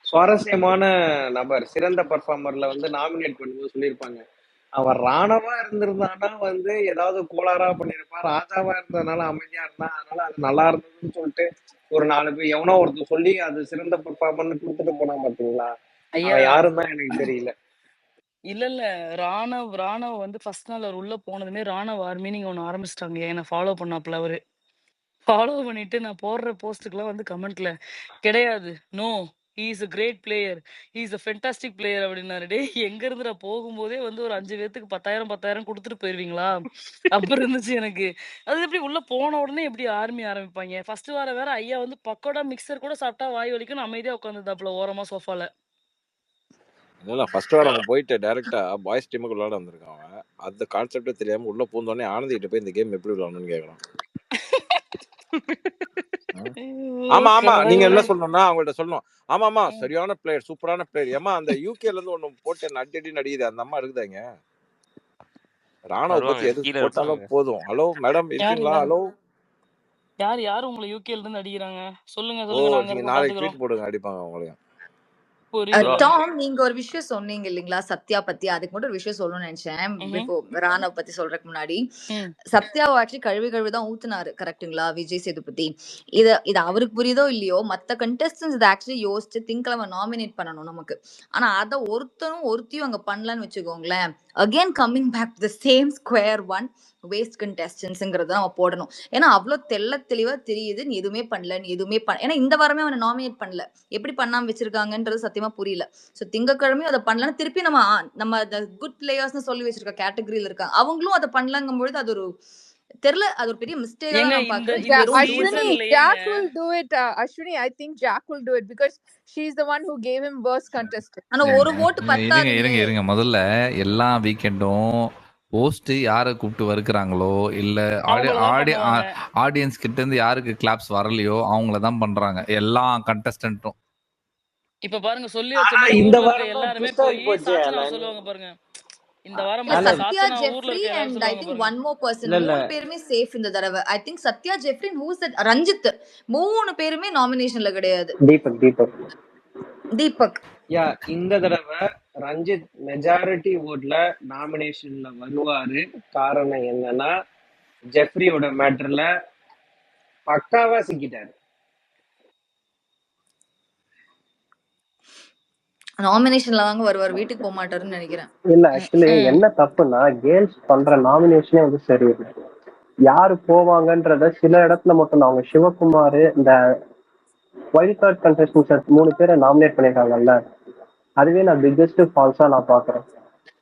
சுவாரஸ்யமான நபர் சிறந்த பர்ஃபார்மர்ல வந்து நாமினேட் பண்ணும்போது சொல்லியிருப்பாங்க, அவர் ராணவா இருந்திருந்தானா வந்து ஏதாவது கோளாறா பண்ணிருப்பான், ராஜாவா இருந்ததுனால அமைதியா இருந்தான், அதனால அது நல்லா இருந்ததுன்னு சொல்லிட்டு ஒரு 4 பேர் எவனோ ஒருத்தர் சொல்லி அது சிறந்த பர்ஃபார்மர்னு கொடுத்துட்டு போனா பாத்தீங்களா. ஐயா அவன் யாருன்னு தான் எனக்கு தெரியல. இல்ல ராணவ் வந்து ஃபர்ஸ்ட் நாள் அவர் உள்ள போனதுமே ராணவ் ஆர்மி நீங்க ஒண்ணு ஆரம்பிச்சிட்டாங்க. என்ன ஃபாலோ பண்ணாப்ல அவரு. ஃபாலோ பண்ணிட்டு நான் போடுற போஸ்ட்டுக்குலாம் வந்து கமெண்ட்ல கிடையாது. No he is a great player. He is a fantastic player அப்படின்னாரு. டேய் எங்க இருந்துடா போகும்போதே வந்து ஒரு 5 பேத்துக்கு 10,000 குடுத்துட்டு போயிருவீங்களா? அப்ப இருந்துச்சு எனக்கு. அது எப்படி உள்ள போன உடனே எப்படி ஆர்மி ஆரம்பிப்பாங்க? ஃபர்ஸ்ட் வாரம் வேற ஐயா வந்து பக்கோடா, மிக்ஸர் கூட சாப்பிட்டா வாய் வலிக்கும்னு அமைதியா உட்கார்ந்திருந்தாப்புல ஓரமா சோஃபால. இல்ல ஃபர்ஸ்ட் வாரம் அவன் போயிட்டு டைரக்டா பாய்ஸ் டீமுக்கு விளையாட வந்திருக்கான் அவன். அந்த கான்செப்டே தெரியாம உள்ள பூந்தோடனே ஆனந்திகிட்ட போய் இந்த கேம் எப்படி விளையாடணும்னு கேக்குறான். ஆமா ஆமா நீங்க என்ன கடவுளே. சொல்லணும்னா அவங்கள்ட்ட சொல்லணும், ஆமா ஆமா ம். சரியான பிளேயர் சூப்பரான பிளேயர். ஏமா அந்த யூகேல இருந்து ஒண்ணு போட்டு நடி நடிக்குது அந்த அம்மா இருக்குதாங்க. ராணுவ வருவாங்க, பத்தி எது கீழே போட்டாலும் இருப்பாங்க. போதும். ஹலோ மேடம் யார் இருக்கீங்களா? இல்ல? ஹலோ யார் உங்களை யூகேல இருந்து அடிக்கிறாங்க? சொல்லுங்க ஓ சொல்லுங்க நாங்க நீங்க இருக்கோம் நாளைக்கு பாத்துக்கிறோம். ட்வீட் போடுங்க அடிப்பாங்க உங்களுக்கு. புரியுது. Bro, டாம் நீங்க ஒரு விஷயம் சொன்னீங்க இல்லைங்களா சத்யா பத்தி, அதுக்கு மட்டும் ஒரு விஷயம் சொல்லணும்னு நினைச்சேன். ம்ஹும். பிஃபோர் ராணவ் பத்தி சொல்றதுக்கு முன்னாடி ம். சத்யாவை ஆக்சுவலி கழுவி தான் ஊத்துனாரு கரெக்ட்டுங்களா விஜய் சேதுபதி. இது அவருக்கு புரியுதோ இல்லையோ மத்த கண்டெஸ்டன்ஸ் இதை ஆக்சுவலி யோசிச்சு திங்கக்கிழமை நாமினேட் பண்ணணும் நமக்கு. ஆனா அதை ஒருத்தியும் அங்க பண்ணலன்னு வச்சுக்கோங்களேன். Again coming back the same square one waste கண்டெஸ்டன்ஸ்ங்கிறத நம்ம போடணும். ஏன்னா அவ்வளவு தெளிவா தெரியுது நீ எதுவுமே பண்ணல, நீ எதுவுமே ஏன்னா இந்த வாரமே அவனை நாமினேட் பண்ணல, எப்படி பண்ணாம வச்சிருக்காங்கன்றது சத்தியமா புரியல. சோ திங்கக்கிழமையும் அதை பண்ணலன்னு திருப்பி நம்ம குட் பிளேயர்ஸ்னு சொல்லி வச்சிருக்க கேட்டகரியில இருக்காங்க, அவங்களும் அதை பண்ணலங்கும் பொழுது அது ஒரு தெரியல, அது ஒரு பெரிய மிஸ்டேக்கா தான் ஏங்க நான் இந்த பாக்குறேன். இந்த They don't do it. Ashwini, சீசன்லயேங்க Jack will do it. Ashwini, I think Jack will do it because she's the one who gave him worst contestant. ஆனா ஒரு ஓட்டு இருங்க பத்தாதுங்க. இருங்க முதல்ல எல்லா வீக்கெண்டும் போஸ்ட் யாரை கூப்பிட்டு வருக்கிறாங்களோ இல்ல அவங்களதான் பண்ணுவாங்க. ஆடியன்ஸ் கிட்ட இருந்து யாருக்கு கிளாப்ஸ் வரலையோ அவங்கள தான் பண்றாங்க எல்லா கண்டஸ்டன்ட்டும். இப்ப பாருங்க சொல்லி ஆனா வச்ச மாதிரி இந்த ஊர்ல இருக்க வாரம் தான் எல்லாருமே twist ஆகி போய் போச்சு சாச்சனா அலன். சொல்லுவாங்க பாருங்க. இந்த வாரம் இல்ல மட்டும் அலன் சத்யா சாச்சனா ஊர்ல ஜெஃப்ரி இருக்க எல்லாரும் அண்ட் ஐ சொல்லுவாங்க திங்க் பாருங்க. ஒன் மோர் பர்சன், இல்ல இல்ல 3 பேருமே சேஃப் இந்த தடவை. I think Sathya Jeffrey Ranjith 3 பேருமே நாமினேஷன்ல கிடையாது. தீபக் யா இந்த தடவை ரஞ்சித் மெஜாரிட்டி ஓட்ல நாமினேஷன்ல வருவாரு. காரணம் என்னன்னா ஜெஃப்ரியோட மேட்டர்ல பக்காவா சிக்கிட்டாரு. நாமினேஷன்ல தாங்க வருவார், வீட்டுக்கு போக மாட்டாருன்னு நினைக்கிறேன். இல்ல ஆக்சுவலி என்ன தப்புன்னா கேர்ள்ஸ் பண்ற நாமினேஷனே வந்து சரியில்லை. யாரு போவாங்கன்றத சில இடத்துல மட்டும் அவங்க சிவகுமார் இந்த வைல்ட் கார்டு கண்டஸ்டன்ஸ் 3 பேரை நாமினேட் பண்ணிருக்காங்கல்ல, அதுவே நான் பிக்கெஸ்ட் ஃபால்ஸா நான் பாக்குறேன்.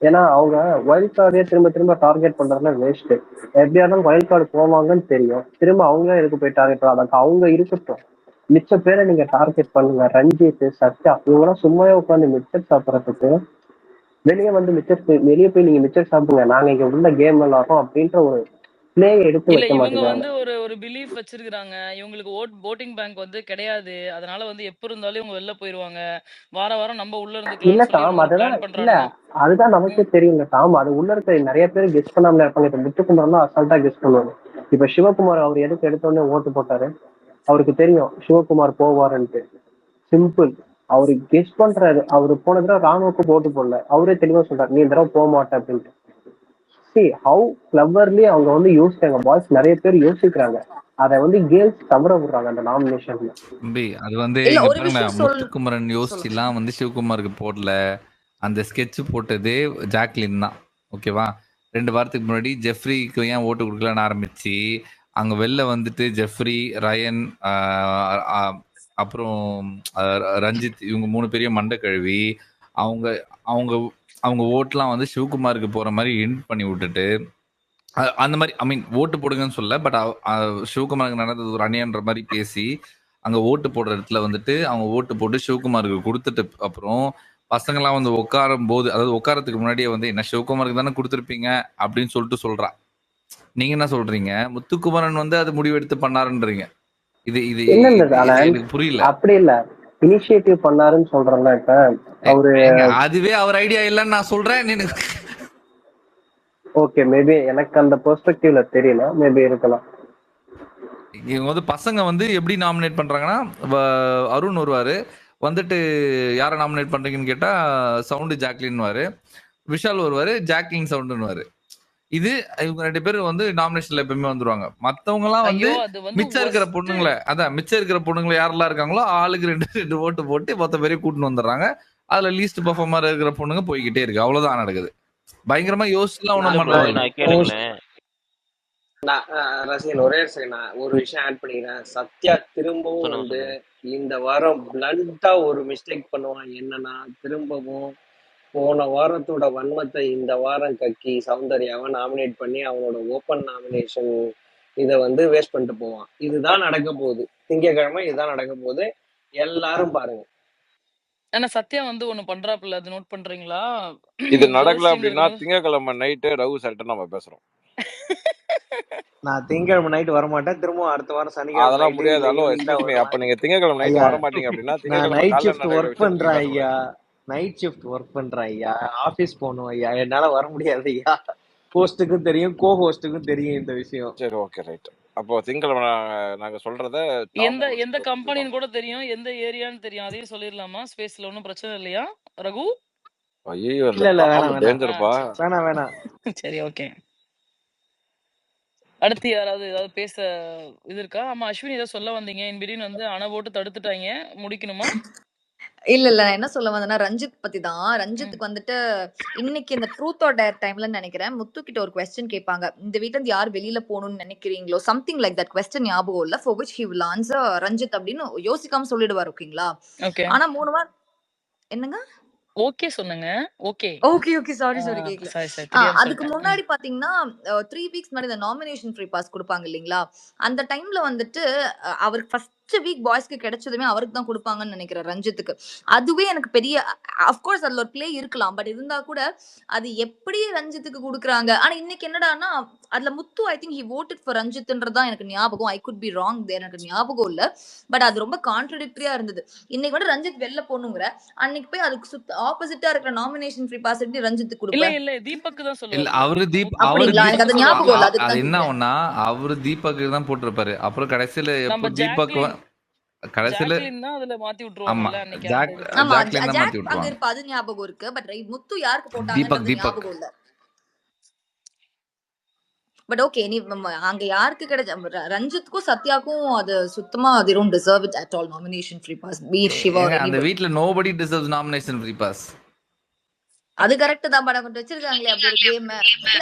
ஏன்னா அவங்க வைல்ட் கார்டே திரும்ப டார்கெட் பண்றதுல வேஸ்ட். எப்படியா இருந்தாலும் வைல்ட் கார்டு போவாங்கன்னு தெரியும், திரும்ப அவங்களே எதுக்கு போய் டார்கெட் பண்ணாங்க, அவங்க இருக்கட்டும், மிச்ச பேரை நீங்க டார்கெட் பண்ணுங்க. ரஞ்சித், சத்யா இவங்கெல்லாம் சும்மாவே உட்காந்து மிச்சர் சாப்பிடறதுக்கு வெளியே போய் நீங்க மிச்சர் சாப்பிடுங்க, நாங்க இங்க உள்ள கேம் விளாடுறோம் அப்படின்ற ஒரு பிளே எடுத்து இல்ல வைக்க இவங்க மாட்டேங்கிறாங்க. வந்து ஒரு பிலீஃப் வச்சிருக்காங்க, இவங்களுக்கு ஓட்டிங் பேங்க் வந்து கிடையாது, அதனால வந்து எப்ப இருந்தாலும் இவங்க வெளில போயிருவாங்க, வாரம் நம்ம உள்ள இல்ல இருந்துக்கலாம் டாம், சொல்லி அதுதான் பிளான் இல்ல பண்றாங்க. அதுதான் நமக்கே தெரியுங்க டாம். அது உள்ள இருக்க நிறைய பேர் கெஸ்ட் பண்ணாமல இருப்பாங்க. இப்ப முத்துக்குமார் தான் அசால்ட்டா கெஸ்ட் பண்ணுவாங்க. இப்ப சிவகுமார் அவர் எதுக்கு எடுத்தோடனே ஓட்டு போட்டாரு, அவருக்கு தெரியும் சிவகுமார் போவாருன்ட்டு. சிம்பிள், அவரு கெஸ்ட் பண்றாரு. அவரு போன தடவை ராணுவுக்கு போட்டு போடல, அவரே தெளிவா சொல்றாரு நீ இந்த தடவை போக மாட்டேன் அப்படின்ட்டு. See how cleverly அவங்க வந்து யோசிச்சாங்க. பாய்ஸ் நிறைய பேர் யோசிக்கிறாங்க, அதை வந்து கேர்ள்ஸ் தவற விடுறாங்க அந்த நாமினேஷன்ல. அது வந்து இல்ல இங்க ஒரு பாருங்க, விஷயம் முத்துக்குமரன் யோசிச்சுலாம் வந்து சிவகுமாருக்கு போடல, அந்த ஸ்கெட்ச் போட்டதே ஜாக்லின் தான். ஓகேவா? 2 வாரத்துக்கு முன்னாடி ஜெஃப்ரிக்கு ஏன் ஓட்டு கொடுக்கலன்னு ஆரம்பிச்சு அங்க வெளில வந்துட்டு ஜெஃப்ரி, ரயன், அப்புறம் ரஞ்சித் இவங்க 3 பேரையும் மண்டை கழுவி அவங்க அவங்க ஓட்லாம் வந்து சிவகுமாருக்கு போற மாதிரி எண்ட் பண்ணி விட்டுட்டு அந்த மாதிரி ஐ மீன் ஓட்டு போடுங்கன்னு சொல்ல, பட் சிவகுமாருக்கு நடந்தது ஒரு அநியான்ற மாதிரி பேசி அங்க ஓட்டு போடுற இடத்துல வந்துட்டு அவங்க ஓட்டு போட்டு சிவகுமாருக்கு கொடுத்துட்டு அப்புறம் பசங்களாம் வந்து உட்காரும் போது, அதாவது உட்காரத்துக்கு முன்னாடியே வந்து என்ன சிவகுமாருக்கு தானே கொடுத்துருப்பீங்க அப்படின்னு சொல்லிட்டு சொல்றா. நீங்க என்ன சொல்றீங்க? முத்துக்குமரன் வந்து அது முடிவெடுத்து பண்ணாருன்றீங்க. இது இது இல்ல இல்ல இது ஆனா எனக்கு புரியல. அப்படி இல்ல, இனிஷியேட்டிவ் பண்ணாருன்னு சொல்றேன்ல. இப்ப அவரு அதுவே அவர் ஐடியா இல்லைன்னு நான் சொல்றேன். ஓகே, மேபி எனக்கு அந்த பெர்ஸ்பெக்டிவ்ல தெரியல, மேபி இருக்கலாம். இவங்க வந்து பசங்க வந்து எப்படி நாமினேட் பண்றாங்கன்னா, அருண் வருவாரு வந்துட்டு யாரை நாமினேட் பண்றீங்கன்னு கேட்டா சவுண்டு ஜாக்லின்வாரு, விஷால் வருவாரு ஜாக்லின் சவுண்டுன்னுவாரு. இது இவங்க 2 பேரும் வந்து நாமினேஷன்ல எப்பவுமே வந்துருவாங்க. மத்தவங்க எல்லாம் வந்து மிச்சம் இருக்கிற பொண்ணுங்களை, அதான் மிச்சம் இருக்கிற பொண்ணுங்களை யாரெல்லாம் இருக்காங்களோ ஆளுக்கு 2 ஓட்டு போட்டு மொத்த பேரையும் கூட்டின்னு வந்துடுறாங்க. அதுல லீஸ்ட் பெர்ஃபார்மர் இருக்கிற பொண்ணுங்க போய்கிட்டே இருக்கு. அவ்வளவுதான் நடக்குது. பயங்கரமா யோசிச்சுலாம் ஒண்ணும் பண்றது. ரசிகன் ஒரே செகண்ட் நான் ஒரு விஷயம் ஆட் பண்ணிக்கிறேன். சத்யா திரும்பவும் வந்து இந்த வாரம் பிளண்டா ஒரு மிஸ்டேக் பண்ணுவான். என்னன்னா, திரும்பவும் போன வாரத்தோட வன்மத்தை இந்த வாரம் கக்கி சௌந்தர்யாவை நாமினேட் பண்ணி அவனோட ஓப்பன் நாமினேஷன் இதை வந்து வேஸ்ட் பண்ணிட்டு போவான். இதுதான் நடக்க போகுது. திங்கக்கிழமை இதுதான் நடக்க போகுது. எல்லாரும் பாருங்க. ஆனா சத்யா வந்து ஒண்ணு பண்றாப்புல, அது நோட் பண்றீங்களா? இது நடக்கல அப்படின்னா திங்கக்கிழமை நைட்டு ரகு சார்ட்ட நம்ம பேசுறோம். நான் திங்கக்கிழமை நைட் வர மாட்டேன். திரும்ப அடுத்த வாரம் சனிக்கிழமை. அதெல்லாம் முடியாது. ஹலோ எக்ஸ்கியூஸ் மீ, அப்ப நீங்க திங்கக்கிழமை நைட் வர மாட்டீங்க அப்படின்னா நான் நைட் ஷிஃப்ட் ஒர்க் பண்றேன் ஐயா. நைட் ஷிஃப்ட் ஒர்க் பண்றேன் ஐயா. ஆபீஸ் போகணும் ஐயா. என்னால வர முடியாது ஐயா. ஹோஸ்டுக்கும் தெரியும், கோ ஹோஸ்டுக்கும் தெரியும் இந்த விஷயம். சரி, ஓகே, ரைட். அப்போ திங்கக்கிழமை நாங்க சொல்றத எந்த கம்பெனின்னு கூட தெரியும், எந்த ஏரியான்னு தெரியும், அதையும் சொல்லிடலாமா? ஸ்பேஸ்ல ஒன்றும் பிரச்சனை இல்லையா ரகு? ஐயோ இல்ல வேணாம். சரி, ஓகே. அடுத்து யாராவது ஏதாவது பேச இது இருக்கா? ஆமா, அஸ்வினி ஏதோ சொல்ல வந்தீங்க. இன்பிடின் வந்து அணை போட்டு தடுத்துட்டாங்க, முடிக்கணுமா? இல்ல நான் என்ன சொல்ல வந்தேன்னா ரஞ்சித் பத்தி தான். ரஞ்சித்துக்கு வந்துட்டு இன்னைக்கு இந்த ட்ரூத் ஆர் டேர் டைம்ல நினைக்கிறேன் முத்து கிட்ட ஒரு கொஸ்டின் கேட்பாங்க. இந்த வீட்டுல இருந்து யார் வெளியில போகணும்னு நினைக்கிறீங்களோ, சம்திங் லைக் தட் கொஸ்டின் ஞாபகம் இல்ல. For which he will answer Ranjith அப்படின்னு யோசிக்காம சொல்லிடுவார். ஓகேங்களா? ஆனா 3 வாரம் என்னங்க ஓகே சொன்னங்க. ஓகே சாரி கேக்கல. அதுக்கு முன்னாடி பாத்தீங்கன்னா 3 வீக்ஸ் முன்னாடி இந்த நாமினேஷன் ஃப்ரீ பாஸ் கொடுப்பாங்க இல்லீங்களா? அந்த டைம்ல வந்துட்டு அவருக்கு ஃபர்ஸ்ட் வீக் பாய்ஸ்க்கு கிடைச்சதுமே அவருக்கு தான் கொடுப்பாங்கன்னு நினைக்கிறேன் ரஞ்சித்துக்கு. அதுவே எனக்கு பெரிய அஃப்கோர்ஸ் அதுல ஒரு பிளே இருக்கலாம், பட் இருந்தா கூட அது எப்படி ரஞ்சித்துக்கு கொடுக்குறாங்க. ஆனா இன்னைக்கு என்னடான்னா அதுல முத்து ஐ திங்க் ஹி வோட்டட் ஃபார் ரஞ்சித்ன்றதான் எனக்கு ஞாபகம். ஐ குட் பி ராங், எனக்கு ஞாபகம் இல்ல. பட் அது ரொம்ப கான்ட்ரடிக்டரியா இருந்தது. இன்னைக்கு வந்து ரஞ்சித் வெளில போகணுங்கிற, அன்னைக்கு போய் அதுக்கு ஆப்போசிட்டா இருக்கிற நாமினேஷன் ஃப்ரீ பாஸ் எப்படி ரஞ்சித்துக்கு கொடுப்பேன்? இல்ல தீபக் தான் சொல்லுவாரு. இல்ல அவரு எனக்கு அது ஞாபகம் இல்ல. அது என்ன ஒண்ணா அவரு தீபக் தான் போட்டிருப்பாரு. அப்புறம் கடைசியில தீபக் கடைசியில அதுல மாத்தி விட்டுருவாங்கல்ல அன்னைக்கு. அங்க இருப்பா, அது ஞாபகம் இருக்கு. பட் முத்து யாருக்கு போட்டாங்கன்னு ஞாபகம் இல்ல. பட் ஓகே, நீ அங்க யாருக்கு கிடைச்ச ரஞ்சித்துக்கும் சத்யாக்கும் அது சுத்தமா they don't deserve it at all nomination free pass. be Shiva அந்த வீட்ல nobody deserves nomination free pass. அது கரெக்ட் தான். பட் கொஞ்சம் வச்சிருக்காங்களே அப்படி ஒரு கேம்.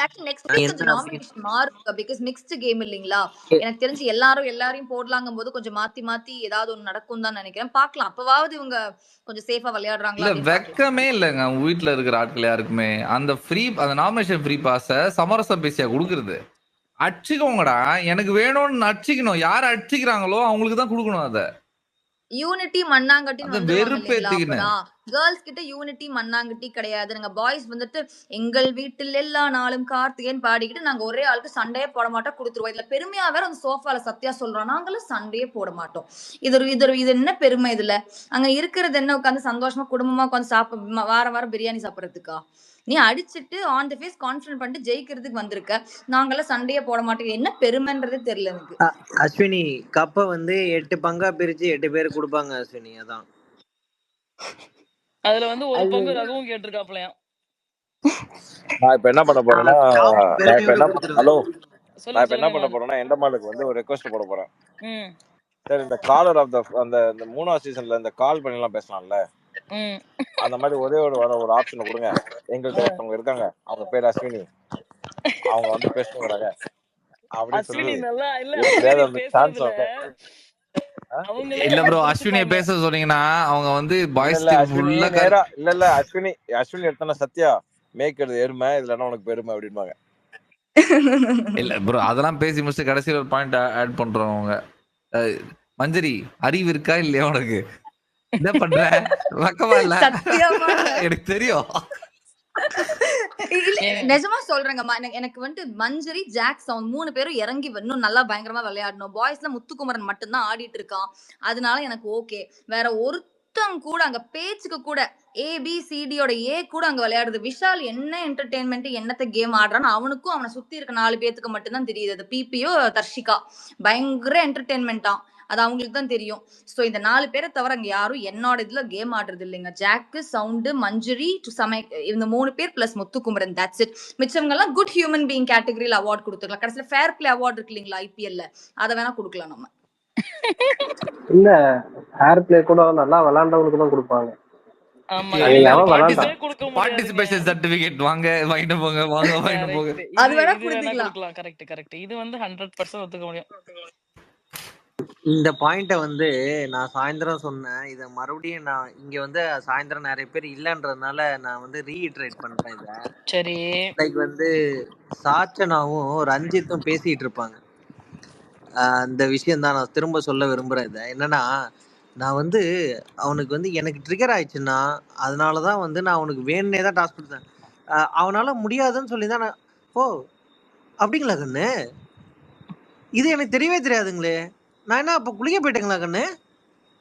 ஆக்சுவலி நெக்ஸ்ட் வீக் கொஞ்சம் நாமினேஷன் மாறும் பிகாஸ் மிக்ஸ்ட் கேம் இல்லீங்களா? எனக்கு தெரிஞ்சு எல்லாரையும் போடலாங்கும் போது கொஞ்சம் மாத்தி ஏதாவது ஒண்ணு நடக்கும் தான் நினைக்கிறேன். பார்க்கலாம், அப்பவாவது இவங்க கொஞ்சம் சேஃபா விளையாடுறாங்களா. இல்ல வெக்கமே இல்லங்க உங்க வீட்ல இருக்கிற ஆட்கள் யாருக்குமே அந்த அந்த நாமினேஷன் ஃப்ரீ பாஸ சமரசம் பேசியா கொடுக்குறது. அடிச்சுக்கோங்கடா, எனக்கு வேணும்னு அடிச்சுக்கணும். யார் அடிச்சுக்கிறாங்களோ அவங்களுக்கு தான் கொடுக்கணும். அத யூனிட்டி மண்ணாங்கட்டி கேர்ள்ஸ் கிட்ட யூனிட்டி மண்ணாங்கட்டி கிடையாது. நாங்க பாய்ஸ் வந்துட்டு எங்கள் வீட்டில் எல்லா நாளும் கார்த்திகேயன் பாடிக்கிட்டு நாங்க ஒரே ஆளுக்கு சண்டையே போட மாட்டோம், கொடுத்துருவோம். இதுல பெருமையா வேற அந்த சோஃபால சத்யா சொல்றோம் நாங்களும் சண்டையே போட மாட்டோம். இது என்ன பெருமை? இதுல அங்க இருக்கிறது என்ன? உட்காந்து சந்தோஷமா குடும்பமா உட்காந்து சாப்பிட வாரம் பிரியாணி சாப்பிடறதுக்கா? நீ அடிச்சுட்டு ஆன் த ஃபேஸ் கான்ஃபிடன்ட் பண்ணிட்டு ஜெயிக்கிறதுக்கு வந்திருக்க. நாங்கெல்லாம் சண்டையே போட மாட்டோம். என்ன பெருமைன்றதே தெரியல எனக்கு. அஸ்வினி கப்ப வந்து 8 பங்கா பிரிச்சு 8 பேர் கொடுப்பாங்க அஸ்வினி. அதான் அதுல வந்து ஒரு பங்கு ரகுவும் கேட்டிருக்காப்லையா. நான் இப்ப என்ன பண்ண போறேன்னா எண்டமாலுக்கு வந்து ஒரு ரெக்வெஸ்ட் போட போறேன். சரி, இந்த காலர் ஆஃப் அந்த 3ஆவது சீசன்ல இந்த கால் பண்ணி எல்லாம் பேசலாம்ல, அந்த மாதிரி ஒரே ஒரு ஆப்ஷன் கொடுங்க. எங்கள்கிட்ட ஒருத்தவங்க இருக்காங்க, அவங்க பேர் அஸ்வினி, அவங்க வந்து பேசுறாங்க அப்படின்னு சொல்லி இல்ல ப்ரோ அஸ்வினியை பேச சொன்னீங்கன்னா அவங்க வந்து பாய்ஸ் டீம் ஃபுல்லா இல்ல அஸ்வினி எடுத்தனா சத்யா மேய்க்கிறது எருமை, இதுல என்ன உனக்கு பெருமை அப்படின்பாங்க. இல்ல ப்ரோ, அதெல்லாம் பேசி முடிச்சு கடைசியில் ஒரு பாயிண்ட் ஆட் பண்றோம் அவங்க. மஞ்சரி, அறிவு இருக்கா இல்லையா உனக்கு? என்ன பண்ற? வெக்கமா இல்ல? சத்தியமா எனக்கு தெரியும். இல்ல நிஜமா சொல்றேங்கம்மா. எனக்கு வந்துட்டு மஞ்சரி, ஜாக் சவுண்ட் 3 பேரும் இறங்கி இன்னும் நல்லா பயங்கரமா விளையாடணும். பாய்ஸ்ல முத்துக்குமரன் மட்டும்தான் ஆடிட்டு இருக்கான். அதனால எனக்கு ஓகே. வேற ஒருத்தங்க கூட அங்க பேச்சுக்கு கூட ABCDயோட A கூட அங்க விளையாடுது. விஷால் என்ன என்டர்டெயின்மெண்ட் என்னத்த கேம் ஆடுறான்னு அவனுக்கும் அவனை சுத்தி இருக்க 4 பேத்துக்கு மட்டும்தான் தெரியுது. அது பிபியோ தர்ஷிகா பயங்கர என்டர்டெயின்மெண்டா, அது அவங்களுக்கு தான் தெரியும். ஸோ இந்த 4 பேரை தவிர அங்க யாரும் என்னோட இதுல கேம் ஆடுறது இல்லைங்க. ஜாக்கு, சவுண்டு, மஞ்சுரி டு இந்த 3 பேர் பிளஸ் முத்துக்குமரன், தட்ஸ் இட். மிச்சவங்க எல்லாம் குட் ஹியூமன் பீயிங் கேட்டகரியில் அவார்ட் கொடுத்துக்கலாம். கடைசியில ஃபேர் பிளே அவார்ட் இருக்கு இல்லைங்களா IPL, அதை வேணா கொடுக்கலாம் நம்ம. இல்ல ஃபேர் பிளே கூட நல்லா விளையாண்டவங்களுக்கு தான் கொடுப்பாங்க. பார்ட்டிசிபேஷன் சர்டிபிகேட் வாங்க, வாங்கிட்டு போங்க, வாங்க வாங்கிட்டு போங்க. அது வேணா கொடுத்துக்கலாம். Correct correct. இது வந்து 100% ஒத்துக்க முடியும். இந்த பாயிண்ட வந்து நான் சாயந்தரம் சொன்னேன். இத மறுபடியும் நான் இங்க வந்து சாயந்தரம் நிறைய பேர் இல்லன்றதுனால நான் வந்து ரீஇட்டரேட் பண்றேன் இத. சரி. லைக் வந்து சாச்சனாவும் ரஞ்சித்தும் பேசிட்டு இருப்பாங்க. அந்த விஷயம் தான் நான் திரும்ப சொல்ல விரும்புறேன். இத என்னன்னா, நான் வந்து அவனுக்கு வந்து எனக்கு ட்ரிகர் ஆயிடுச்சுன்னா அதனாலதான் வந்து நான் அவனுக்கு வேணுனே தான் டாஸ்க் கொடுத்தேன். அவனால முடியாதுன்னு சொல்லி தான் நான் ஓ அப்படிங்களா கண்ணு, இது எனக்கு தெரியவே தெரியாதுங்களே, நான் என்ன அப்ப குளிக்க போயிட்டேங்களா கண்ணு?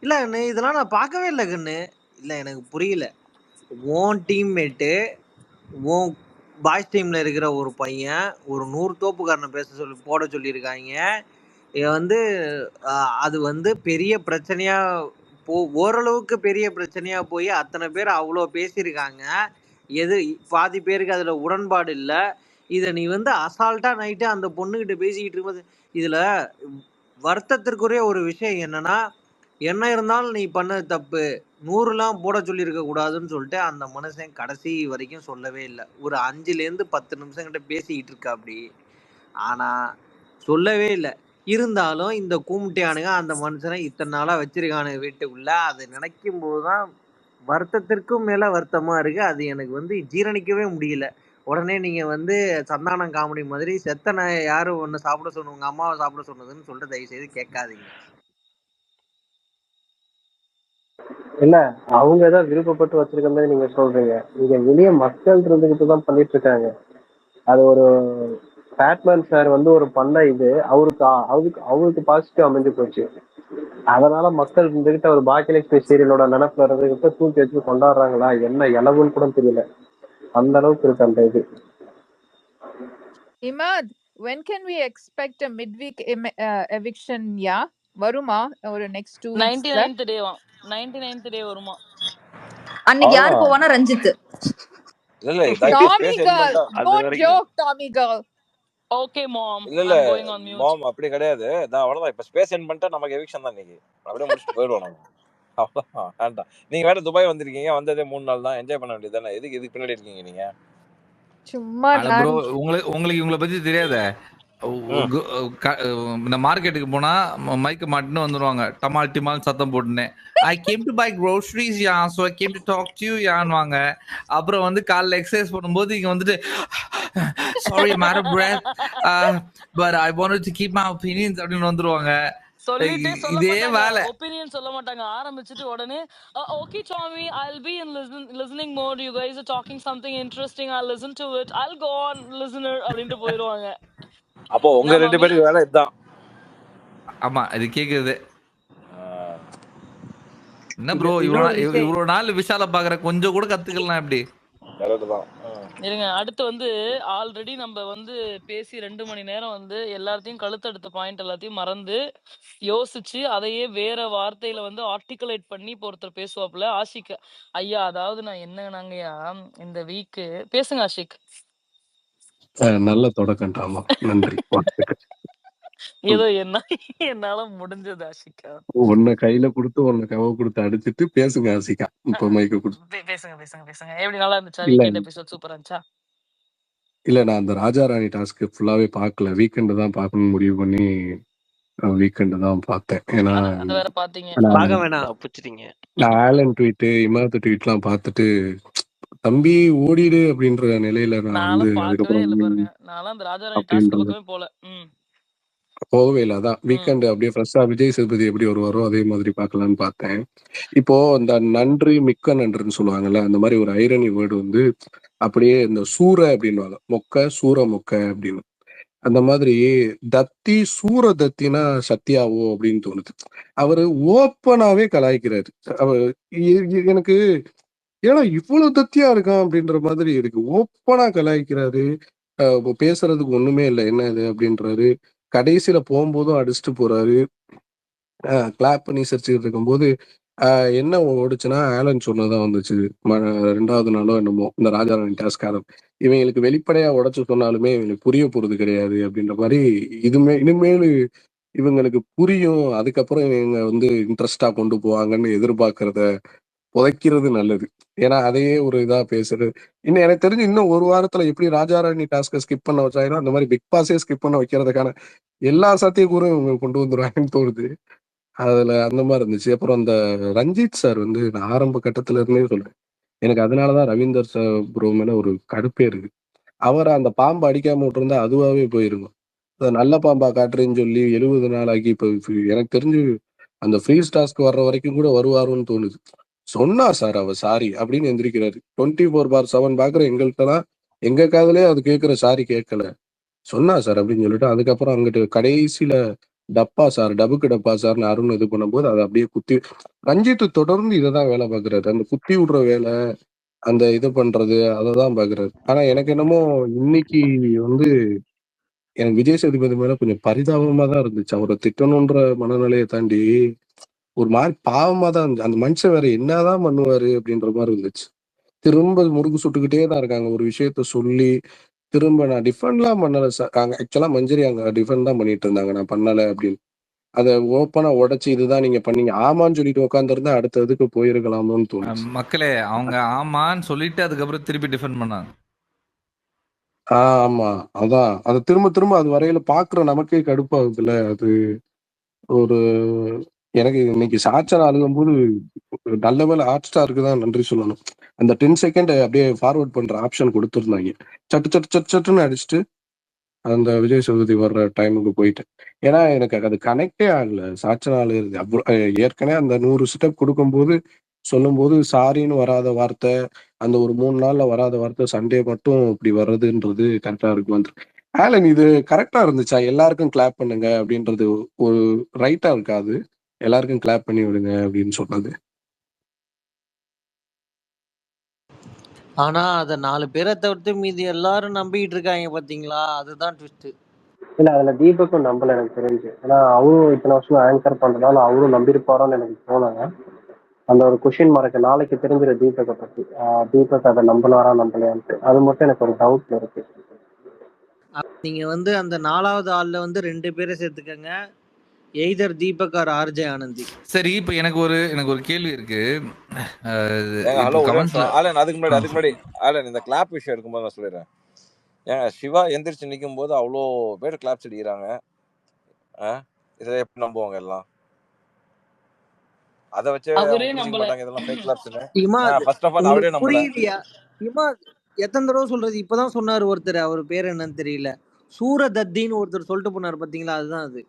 இல்ல கண்ணு, இதெல்லாம் நான் பார்க்கவே இல்லை கண்ணு. இல்ல எனக்கு புரியல. உன் டீம்மேட்டு உன் பாய்ஸ் டீம்ல இருக்கிற ஒரு பையன் ஒரு 100 தோப்புக்காரனை போட சொல்லியிருக்காங்க. வந்து அது வந்து பெரிய பிரச்சனையா ஓரளவுக்கு பெரிய பிரச்சனையா போய் அத்தனை பேர் அவ்வளோ பேசியிருக்காங்க. பாதி பேருக்கு அதுல உடன்பாடு இல்ல. இத நீ வந்து அசால்ட்டா நைட்டு அந்த பொண்ணுகிட்ட பேசிக்கிட்டு இருக்கும்போது, இதுல வருத்தத்திற்குரிய ஒரு விஷயம் என்னன்னா, என்ன இருந்தாலும் நீ பண்ணது தப்பு, 100லாம் போட சொல்லியிருக்க கூடாதுன்னு சொல்லிட்டு அந்த மனுஷன் கடைசி வரைக்கும் சொல்லவே இல்லை. ஒரு 5லேருந்து 10 நிமிஷம் கிட்ட பேசிக்கிட்டு இருக்கா அப்படி. ஆனா சொல்லவே இல்லை. இருந்தாலும் இந்த கூமுட்டையானுங்க அந்த மனுஷனை இத்தனை நாளா வச்சிருக்கானுங்க வீட்டுக்குள்ள. அதை நினைக்கும் போதுதான் வருத்தத்திற்கும் மேல வருத்தமா இருக்கு. அது எனக்கு வந்து ஜீரணிக்கவே முடியல. உடனே நீங்க வந்து சந்தானம் காமெடி மாதிரி செத்தனை யாரும் ஒன்னு சாப்பிட சொன்ன, உங்க அம்மாவை சாப்பிட சொன்னதுன்னு சொல்லிட்டு தயவு செய்து கேட்காதீங்க. இல்ல அவங்க ஏதாவது விருப்பப்பட்டு வச்சிருக்க மாதிரி நீங்க சொல்றீங்க. இங்க வெளியே மக்கள் இருந்துகிட்டு தான் பண்ணிட்டு இருக்காங்க. அது ஒரு பேட்மேன் சார் வந்து ஒரு பண்ண இது அவருக்கு பாசிட்டிவ் அமைஞ்சு போச்சு. அதனால மக்கள் இருந்துகிட்டு அவர் பாக்கியலட்சுமி சீரியலோட நினைப்புல இருந்துகிட்டு தூக்கி வச்சு கொண்டாடுறாங்களா என்ன இளவுன்னு கூட தெரியல. அந்த அளவுக்கு இருக்கு அந்த இது. Imad, when can we expect a midweek eviction? யா வருமா ஒரு next 2 weeks? 99th day 99th day வருமா? அன்னைக்கு யார் போவானா? ரஞ்சித். இல்ல Tommy girl, don't joke Tommy girl. Okay mom, இல்ல I'm going on mute. மாம் அப்படி கிடையாது. நான் அவ்வளவுதான். இப்ப ஸ்பேஸ் எண்ட் பண்ணிட்டா நமக்கு எவிக்ஷன் தான் இன்னைக்கு. அப்படியே முடிச்சுட்டு போயிடுவோம் நம்ம. அவ்வளவுதான், வேண்டாம். நீங்க வேற துபாய் வந்திருக்கீங்க, வந்ததே 3 நாள் தான். என்ஜாய் பண்ண வேண்டியது தானே. இதுக்கு பின்னாடி இருக்கீங்க நீங்க? சும்மா ப்ரோ, உங்களுக்கு இவங்களை பத்தி தெரியாத. இந்த மார்க்கெட்டுக்கு போனா மைக்க மாட்டின்னு வந்துருவாங்க, டமால் டிமால் சத்தம் போட்டுன்னு. I came to buy groceries, yeah, so I came to talk to you, யான்வாங்க. அப்புறம் வந்து காலைல எக்ஸசைஸ் பண்ணும்போது இங்க வந்துட்டு sorry I'm out of breath, but I wanted to keep my opinions அப்படின்னு வந்துருவாங்க. இதே வேலை. ஒபினியன் சொல்ல மாட்டாங்க. ஆரம்பிச்சிட்டு உடனே okay Tommy, I'll be in listening mode, you guys are talking something interesting, I'll listen to it, I'll go on listener அப்படினு போயிடுவாங்க. அப்போ உங்க ரெண்டு பேருக்கு வேலை இதுதான். ஆமா, இது கேக்குது. என்ன ப்ரோ இவ்வளவு நாள் விஷால பாக்குற, கொஞ்சம் கூட கத்துக்கலாம் எப்படி? இருங்க, அடுத்து வந்து ஆல்ரெடி நம்ம வந்து பேசி 2 மணி நேரம் வந்து எல்லாத்தையும் கழுத்தெடுத்த பாயிண்ட் எல்லாத்தையும் மறந்து யோசிச்சு அதையே வேற வார்த்தையில வந்து ஆர்டிகுலேட் பண்ணி இப்போ ஒருத்தர் பேசுவாப்புல. ஆஷிக் ஐயா, அதாவது நான் என்னங்கன்னாங்கய்யா, இந்த வீக்கு பேசுங்க ஆஷிக். நல்ல தொடக்கம்டாமா, நன்றி. ஏதோ என்னால முடிஞ்சது ஆஷிகா. உன்னை கையில கொடுத்து உன்னை கவ கொடுத்து அடிச்சிட்டு பேசுங்க ஆஷிகா. இப்ப மைக்க கொடுத்து பேசுங்க. எப்படி நல்லா இருந்துச்சா? வீக்கெண்ட் எபிசோட் சூப்பரா இருந்துச்சா? இல்ல, நான் அந்த ராஜா ராணி டாஸ்க் ஃபுல்லாவே பார்க்கல. வீக்கெண்ட் தான் பார்க்கணும்னு முடிவு பண்ணி வீக்கெண்ட் தான் பார்த்தேன். ஏன்னா அது வேற பாத்தீங்க, பார்க்க வேணாம், புடிச்சிட்டீங்க. நான் ஆலன் ட்வீட், இமாத் ட்வீட்லாம் பார்த்துட்டு தம்பி ஓடிடு அப்படின்ற நிலையில நான் வந்து நான்லாம் பார்க்கவே அதுக்கப்புறம் இல்லை பாருங்க. நான்லாம் அந்த ராஜாராணி டாஸ்க் அப்படின்றது பக்கமே போல. போகவே இல்லை. அதான் ம். வீக்கெண்ட் அப்படியே ஃப்ரெஷ்ஷா விஜய் சேதுபதி எப்படி வருவாரோ அதே மாதிரி பார்க்கலான்னு பார்த்தேன். இப்போ இந்த நன்றி மிக்க நன்றின்னு சொல்லுவாங்கல்ல, அந்த மாதிரி ஒரு ஐரணி வேர்டு வந்து அப்படியே இந்த சூர அப்படின்னுவாங்க, மொக்க சூர மொக்க அப்படின்னு. அந்த மாதிரி தத்தி சூர தத்தினா சத்யாவோ அப்படின்னு தோணுது. அவரு ஓப்பனாவே கலாய்க்கிறாரு. அவர் எனக்கு ஏன்னா இவ்வளவு தத்தியா இருக்கான் அப்படின்ற மாதிரி இருக்கு. ஓப்பனா கலாய்க்கிறாரு. பேசுறதுக்கு ஒண்ணுமே இல்லை, என்ன இது அப்படின்றாரு. கடைசியில போகும்போதும் அடிச்சுட்டு போறாரு. கிளாப் பண்ணி சிரிச்சுக்கிட்டு இருக்கும்போது என்ன ஓடுச்சுன்னா ஆலன் சொன்னதான் வந்துச்சு. 2வது நாளோ என்னமோ இந்த ராஜாராணி டாஸ்க் ஆரம்பி இவங்களுக்கு வெளிப்படையா உடைச்சு சொன்னாலுமே இவங்களுக்கு புரிய போறது கிடையாது அப்படின்ற மாதிரி இனிமேல் இவங்களுக்கு புரியும். அதுக்கப்புறம் இவங்க வந்து இன்ட்ரெஸ்டா கொண்டு போவாங்கன்னு எதிர்பார்க்கறத புதைக்கிறது நல்லது. ஏன்னா அதையே ஒரு இதா பேசுறது. இன்னும் எனக்கு தெரிஞ்சு இன்னும் ஒரு வாரத்துல எப்படி ராஜாராணி டாஸ்கை ஸ்கிப் பண்ண வச்சாங்கன்னா அந்த மாதிரி பிக் பாஸே ஸ்கிப் பண்ண வைக்கிறதுக்கான எல்லா சாத்தியக்கூறும் இவங்க கொண்டு வந்துருவாங்கன்னு தோணுது. அதுல அந்த மாதிரி இருந்துச்சு. அப்புறம் அந்த ரஞ்சித் சார் வந்து நான் ஆரம்ப கட்டத்துல இருந்தே சொல்றேன். எனக்கு அதனாலதான் ரவீந்தர் சார் ப்ரோ மேல ஒரு கடுப்பே இருக்கு. அவரை அந்த பாம்பு அடிக்காம விட்டுருந்தா அதுவாவே போயிருக்கும். அதை நல்ல பாம்பா காட்டுறேன்னு சொல்லி 70 நாள் ஆகி இப்ப எனக்கு தெரிஞ்சு அந்த ஃப்ரீஸ் டாஸ்க் வர்ற வரைக்கும் கூட வருவாருன்னு தோணுது. சொன்னா சார் அவ சாரி அப்படின்னு எந்திரிக்கிறாரு. 24/7 பாக்குற எங்கள்கிட்டலாம் எங்க காதுலயே அது கேட்கிற சாரி கேட்கல. சொன்னா சார் அப்படின்னு சொல்லிட்டு அதுக்கப்புறம் அங்கிட்டு கடைசியில டப்பா சார் டபுக்கு டப்பா சார்னு அருண் இது பண்ணும்போது அதை அப்படியே குத்தி ரஞ்சித் தொடர்ந்து இதைதான் வேலை பார்க்கறாரு. அந்த குத்தி விடுற வேலை, அந்த இது பண்றது அததான் பாக்குறாரு. ஆனா எனக்கு என்னமோ இன்னைக்கு வந்து எனக்கு விஜய் சேதுபதி மேல கொஞ்சம் பரிதாபமா தான் இருந்துச்சு. அவரை திட்டணுன்ற மனநிலையை தாண்டி ஒரு மாதிரி பாவமா தான் இருந்துச்சு. அந்த மனுஷன் வேற என்னதான் பண்ணுவாரு அப்படின்ற மாதிரி இருந்துச்சு. திரும்ப முறுக்கு சுட்டுக்கிட்டே தான் இருக்காங்க. ஒரு விஷயத்த சொல்லி திரும்ப நான் டிஃபெண்ட்லாம் பண்ணல சார். ஆக்சுவலா மஞ்சரி அங்க டிஃபெண்ட் தான் பண்ணிட்டு இருந்தாங்க, நான் பண்ணல அப்படின்னு. அதை ஓப்பனா உடைச்சு இதுதான் நீங்க பண்ணீங்க ஆமான்னு சொல்லிட்டு உட்காந்துருந்தா அடுத்த இதுக்கு போயிருக்கலாமோன்னு தோணுச்சு. மக்களே அவங்க ஆமான்னு சொல்லிட்டு அதுக்கப்புறம் திருப்பி டிஃபெண்ட் பண்ணாங்க. ஆமா, அதான் அதை திரும்ப திரும்ப அது வரையில பாக்குற நமக்கே கடுப்பாகுதுல்ல. அது ஒரு எனக்கு இன்னைக்கு சாச்சனை அழுகும்போது நல்ல வேலை ஹாட் ஸ்டாருக்கு தான் நன்றி சொல்லணும். அந்த 10 செகண்ட் அப்படியே ஃபார்வர்ட் பண்ற ஆப்ஷன் கொடுத்துருந்தாங்க. சட்டு சட்டு சட்டு சட்டுன்னு அடிச்சுட்டு அந்த விஜய் சேதுபதி வர்ற டைமுக்கு போயிட்டேன். ஏன்னா எனக்கு அது கனெக்டே ஆகல. சாச்சனால இருக்கு அவ்வளோ ஏற்கனவே அந்த 100 ஸ்டெப் கொடுக்கும்போது சொல்லும்போது சாரின்னு வராத வார்த்தை, அந்த ஒரு 3 நாள்ல வராத வார்த்தை சண்டே மட்டும் இப்படி வர்றதுன்றது கரெக்டா இருக்கு வந்து ஆலன் இது கரெக்டா இருந்துச்சா? எல்லாருக்கும் கிளாப் பண்ணுங்க அப்படின்றது ஒரு ரைட்டா இருக்காது. எல்லாருக்கும் கிளாப் பண்ணி விடுங்க அப்படின்னு சொன்னது. ஆனா அத 4 பேரை தவிர்த்து மீதி எல்லாரும் நம்பிக்கிட்டு இருக்காங்க பாத்தீங்களா, அதுதான் ட்விஸ்ட். இல்ல அதுல தீபக்கும் நம்பல எனக்கு தெரிஞ்சு. ஏன்னா அவரும் இத்தனை வருஷம் ஆங்கர் பண்றதால அவரும் நம்பியிருப்பாரோன்னு எனக்கு தோணுங்க. அந்த ஒரு கொஷின் மார்க்கு நாளைக்கு தெரிஞ்சிட தீபக்கை பத்தி. தீபக் அதை நம்பலாரா நம்பலையான்ட்டு அது மட்டும் எனக்கு ஒரு டவுட்ல இருக்கு. நீங்க வந்து அந்த 4வது ஆள்ல வந்து 2 பேரை சேர்த்துக்கங்க, either Deepak or RJ Anandhi. சரி, இப்போ எனக்கு ஒரு கேள்வி இருக்கு. ஏங்க இப்போ ஹலோ ஒரே கமெண்ட்ஸ்ல நிமிஷம் ஆலன், அதுக்கு முன்னாடி ஆலன் இந்த கிளாப் விஷயம் இருக்கும்போது நான் சொல்லிடுறேன். ஏங்க சிவா எந்திரிச்சு நிற்கும் போது அவ்வளோ பேர் கிளாப்ஸ் அடிக்கிறாங்க. இதை எப்படி நம்புவாங்க எல்லாம்? அதை வச்சு அவரே அவங்க புரிஞ்சுக்க நம்பல. மாட்டாங்க இதெல்லாம் ஃபேக் கிளாப்ஸ்னு. இமாத், ஃபர்ஸ்ட் ஆஃப் ஆல் அவரே உங்களுக்கு நம்பல. புரியலையா? இமாத் எத்தனை தடவை சொல்றது? இப்பதான் சொன்னாரு ஒருத்தர், அவர் பேர் என்னன்னு தெரியல, சூரதத்தின்னு ஒருத்தர் சொல்லிட்டு போனாரு பாத்தீங்களா, அதுதான் அது.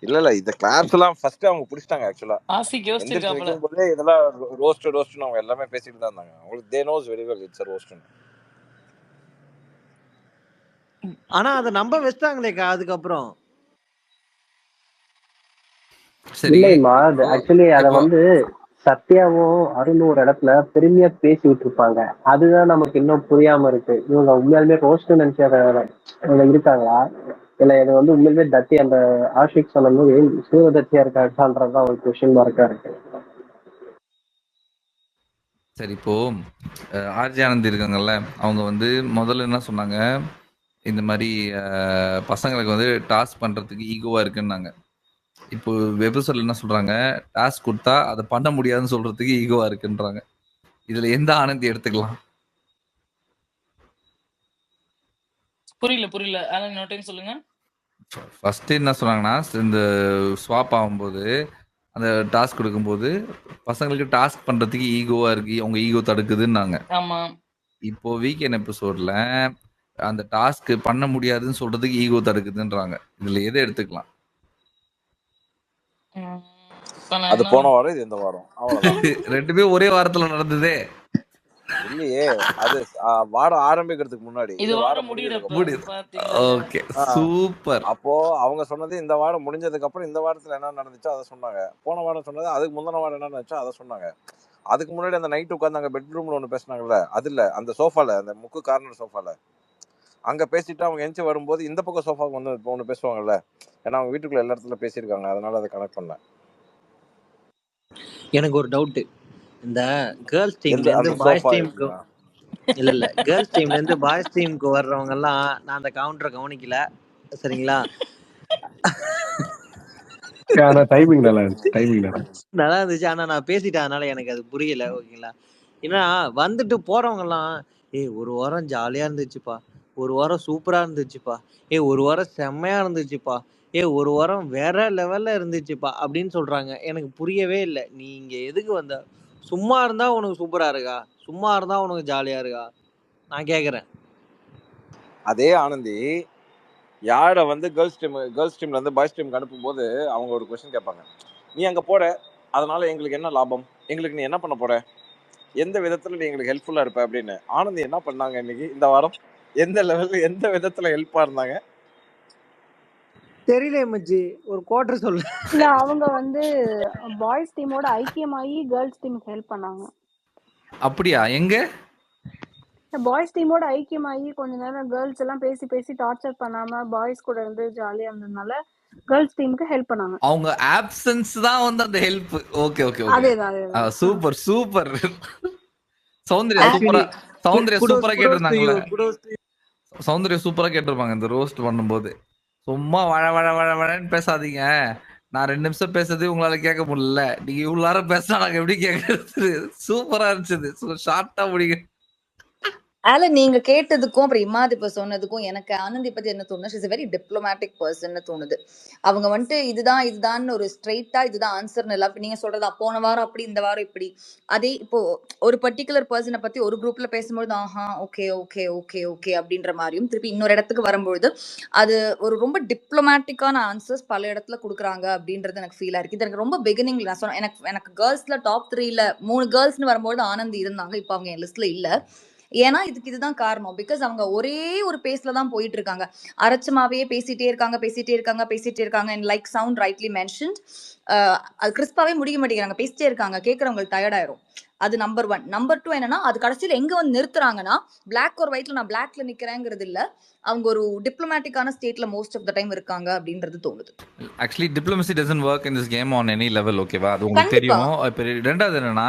இல்ல இந்த கிளாப்ஸ் எல்லாம் ஃபர்ஸ்ட் அவங்க பிடிச்சிட்டாங்க. ஆக்சுவலா ஆசிக்கு எந்திரிச்சு யோசிச்சிருக்காப்ல. நிற்கும் போதே இதெல்லாம் ரோஸ்ட் அவங்க எல்லாமே பேசிட்டு தான் இருந்தாங்க. அவங்களுக்கு they knows very well it's roast. ஆனா அதை நம்ப வச்சிட்டாங்களேக்கா அதுக்கப்புறம். சரி, இல்லைம்மா, அது ஆக்சுவலி அதை இப்போ வந்து சத்யாவும் அருணும் ஒரு இடத்துல பெருமையா பேசிட்டு இருப்பாங்க. அதுதான் நமக்கு இன்னும் புரியாம இருக்கு. இவங்க உண்மையாலுமே ரோஸ்ட் நினைச்சு அதை இருக்காங்களா, இல்ல இது வந்து உண்மையிலுமே தத்தி அந்த ஆஷிக் சொன்ன மாதிரி சூரதத்தியா இருக்கான்றதுதான் ஒரு கொஸ்டின் மார்க்கா இருக்கு. சரி, இப்போ ஆர்ஜி ஆனந்த் இருக்காங்கல்ல, அவங்க வந்து முதல்ல என்ன சொன்னாங்க, இந்த மாதிரி பசங்களுக்கு வந்து டாஸ்க் பண்றதுக்கு ஈகோவா இருக்குன்னாங்க. இப்போ வெபசல் என்ன சொல்றாங்க, டாஸ்க் கொடுத்தா அதை பண்ண முடியாதுன்னு சொல்றதுக்கு ஈகோவா இருக்குன்றாங்க. இதுல எந்த ஆனந்தி எடுத்துக்கலாம்? புரியல. ஆனா இன்னொரு டைம் சொல்லுங்க. ஃபர்ஸ்ட் என்ன சொன்னாங்கன்னா, இந்த ஸ்வாப் ஆகும்போது அந்த டாஸ்க் கொடுக்கும்போது பசங்களுக்கு டாஸ்க் பண்றதுக்கு ஈகோவா இருக்கு, அவங்க ஈகோ தடுக்குதுன்னாங்க. ஆமா. இப்போ வீக்கெண்ட் எபிசோட்ல அந்த டாஸ்க் பண்ண முடியாதுன்னு சொல்றதுக்கு ஈகோ தடுக்குதுன்றாங்க. இதுல எதை எடுத்துக்கலாம்? இப்ப நான் அது என்ன போன வாரம், இது இந்த வாரம், அவ்வளவுதான். ரெண்டுமே ஒரே வாரத்துல நடந்ததே. இல்லையே, அது வாரம் ஆரம்பிக்கிறதுக்கு முன்னாடி, இது இது வாரம் வாரம் முடியறப்ப முடியறதுக்கு பாத்தீங்களா? Okay, super. அப்போ அவங்க சொன்னது இந்த வாரம் முடிஞ்சதுக்கு அப்புறம் இந்த வாரத்துல என்ன நடந்துச்சோ அதை சொன்னாங்க. போன வாரம் சொன்னது அதுக்கு முந்தின வாரம் என்ன நடந்துச்சோ அதை சொன்னாங்க. அதுக்கு முன்னாடி அந்த நைட் உட்காந்து அங்க பெட்ரூம்ல ஒண்ணு பேசினாங்கல்ல, அது இல்ல, அந்த சோஃபால, அந்த முக்கு கார்னர் சோஃபால அங்க பேசிட்டு அவங்க எஞ்சி வரும்போது இந்த பக்கம் சோஃபாவுக்கு வந்து ஒண்ணு பேசுவாங்கல்ல. ஏன்னா அவங்க வீட்டுக்குள்ள எல்லா இடத்துல பேசியிருக்காங்க, அதனால அதை கனெக்ட் பண்ணேன். எனக்கு ஒரு டவுட். இந்த கேர்ள்ஸ் டீம்ல எந்த இருந்து அந்த பாய்ஸ் சோஃபா டீமுக்கு இல்ல கேர்ள்ஸ் டீம்ல இருந்து பாய்ஸ் டீமுக்கு வர்றவங்க எல்லாம் நான் அந்த கவுண்டரை கவனிக்கல, சரிங்களா? ஆனா டைமிங் நல்லா இருந்துச்சு, டைமிங் நல்லா இருந்துச்சு. நல்லா இருந்துச்சு. ஆனா நான் பேசிட்டேன், அதனால எனக்கு அது புரியல. ஓகேங்களா? ஏன்னா வந்துட்டு போறவங்க எல்லாம் ஒரு வாரம் ஜாலியா இருந்துச்சுப்பா, ஒரு வாரம் சூப்பரா இருந்துச்சுப்பா, ஒரு வாரம் செம்மையா இருந்துச்சுப்பா, ஒரு வாரம் வேற லெவல்ல இருந்துச்சுப்பா அப்படின்னு சொல்றாங்க. எனக்கு புரியவே இல்லை. நீங்க எதுக்கு வந்த? சும்மா இருந்தா உனக்கு சூப்பரா இருக்கா? சும்மா இருந்தா உனக்கு ஜாலியா இருக்கா? நான் கேக்குறேன். அதே ஆனந்தி யாரை வந்து கேர்ள்ஸ் டீம்ல இருந்து பாய்ஸ் டீமுக்கு அனுப்பும் போது அவங்க ஒரு கொஸ்டின் கேட்பாங்க. நீ அங்க போற, அதனால எங்களுக்கு என்ன லாபம், எங்களுக்கு நீ என்ன பண்ண போற, எந்த விதத்துல நீ எங்களுக்கு ஹெல்ப்ஃபுல்லா இருப்ப அப்படின்னு. ஆனந்தி என்ன பண்ணாங்க இன்னைக்கு இந்த வாரம்? எந்த லெவல்ல எந்த விதத்துல ஹெல்ப்பா இருந்தாங்க? தெரியல மச்சி, ஒரு குவார்டர் சொல்லு. இல்ல அவங்க வந்து பாய்ஸ் டீமோட ஐக்கியமாயி கேர்ள்ஸ் டீமுக்கு ஹெல்ப் பண்ணாங்க. அப்படியா? எங்க பாய்ஸ் டீமோட ஐக்கியமாயி கொஞ்ச நேரம் கேர்ள்ஸ் எல்லாம் பேசி பேசி டார்ச்சர் பண்ணாம பாய்ஸ் கூட இருந்து ஜாலியா இருந்ததுனால கேர்ள்ஸ் டீமுக்கு ஹெல்ப் பண்ணாங்க. அவங்க ஆப்சன்ஸ் தான் வந்து அந்த ஹெல்ப். ஓகே ஓகே ஓகே, அதேதான் அதேதான். Super super. சௌந்தர்யா சூப்பரா, சௌந்தர்யா சூப்பரா கேட்டிருந்தாங்கல்ல, சௌந்தர்யா சூப்பரா கேட்டிருப்பாங்க இந்த ரோஸ்ட் பண்ணும்போது. சும்மா வழ வழ வழ வழன்னு பேசாதீங்க, நான் 2 நிமிஷம் பேசுறது உங்களால கேட்க முடியல, நீங்க இவ்வளவு நேரம் பேசினா நாங்க எப்படி கேட்கறது. சூப்பரா இருந்துச்சு, ஷார்ட்டா முடிங்க. அதுல நீங்க கேட்டதுக்கும் அப்புறம் இமாத் இப்ப சொன்னதுக்கும் எனக்கு ஆனந்தி பத்தி என்ன தோணுது, இஸ் வெரி டிப்ளமேட்டிக் பர்சன் தோணுது. அவங்க வந்துட்டு இதுதான் ஒரு ஸ்ட்ரெயிட்டா இதுதான் ஆன்சர்னு இல்லை. நீங்க சொல்றதா போன வாரம் அப்படி இந்த வாரம் இப்படி. அதே இப்போ ஒரு பர்டிகுலர் பர்சனை பத்தி ஒரு குரூப்ல பேசும்போது ஆஹா ஓகே ஓகே ஓகே ஓகே அப்படின்ற மாதிரியும், திருப்பி இன்னொரு இடத்துக்கு வரும்பொழுது அது ஒரு ரொம்ப டிப்ளமேட்டிக்கான ஆன்சர்ஸ் பல இடத்துல கொடுக்குறாங்க அப்படின்றது எனக்கு ஃபீலா இருக்கு. இது எனக்கு ரொம்ப பிகினிங்ல நான் சொன்னேன், எனக்கு கேர்ள்ஸ்ல டாப் 3ல 3 கேர்ள்ஸ்னு வரும்போது ஆனந்தி இருந்தாங்க. இப்போ அவங்க என் லிஸ்ட்ல இல்ல. ஏன்னா இதுதான் காரணம். பிகாஸ் அவங்க ஒரே ஒரு பேஸ்ல தான் போயிட்டு இருக்காங்க, அரைச்சமாவே பேசிட்டே இருக்காங்க. And like sound rightly mentioned, அது கிறிஸ்பாவே முடிக்க மாட்டேங்கிறாங்க, பேசிட்டே இருக்காங்க, கேட்கறவங்களுக்கு டயர்ட் ஆயிரும். அது நம்பர் 1. நம்பர் 2 என்னன்னா, அது கடைசியில எங்க வந்து நிறுத்துறாங்கன்னா, பிளாக் ஒரு ஒயிட்ல நான் பிளாக்ல நிக்கிறேங்கிறது இல்ல, அவங்க ஒரு டிப்ளமேட்டிக்கான ஸ்டேட்ல மோஸ்ட் ஆஃப் த டைம் இருக்காங்க அப்படின்றது தோணுது. Actually diplomacy doesn't work in this game on any level, ஓகேவா? அது உங்களுக்கு தெரியும். இப்போ ரெண்டாவது என்னன்னா,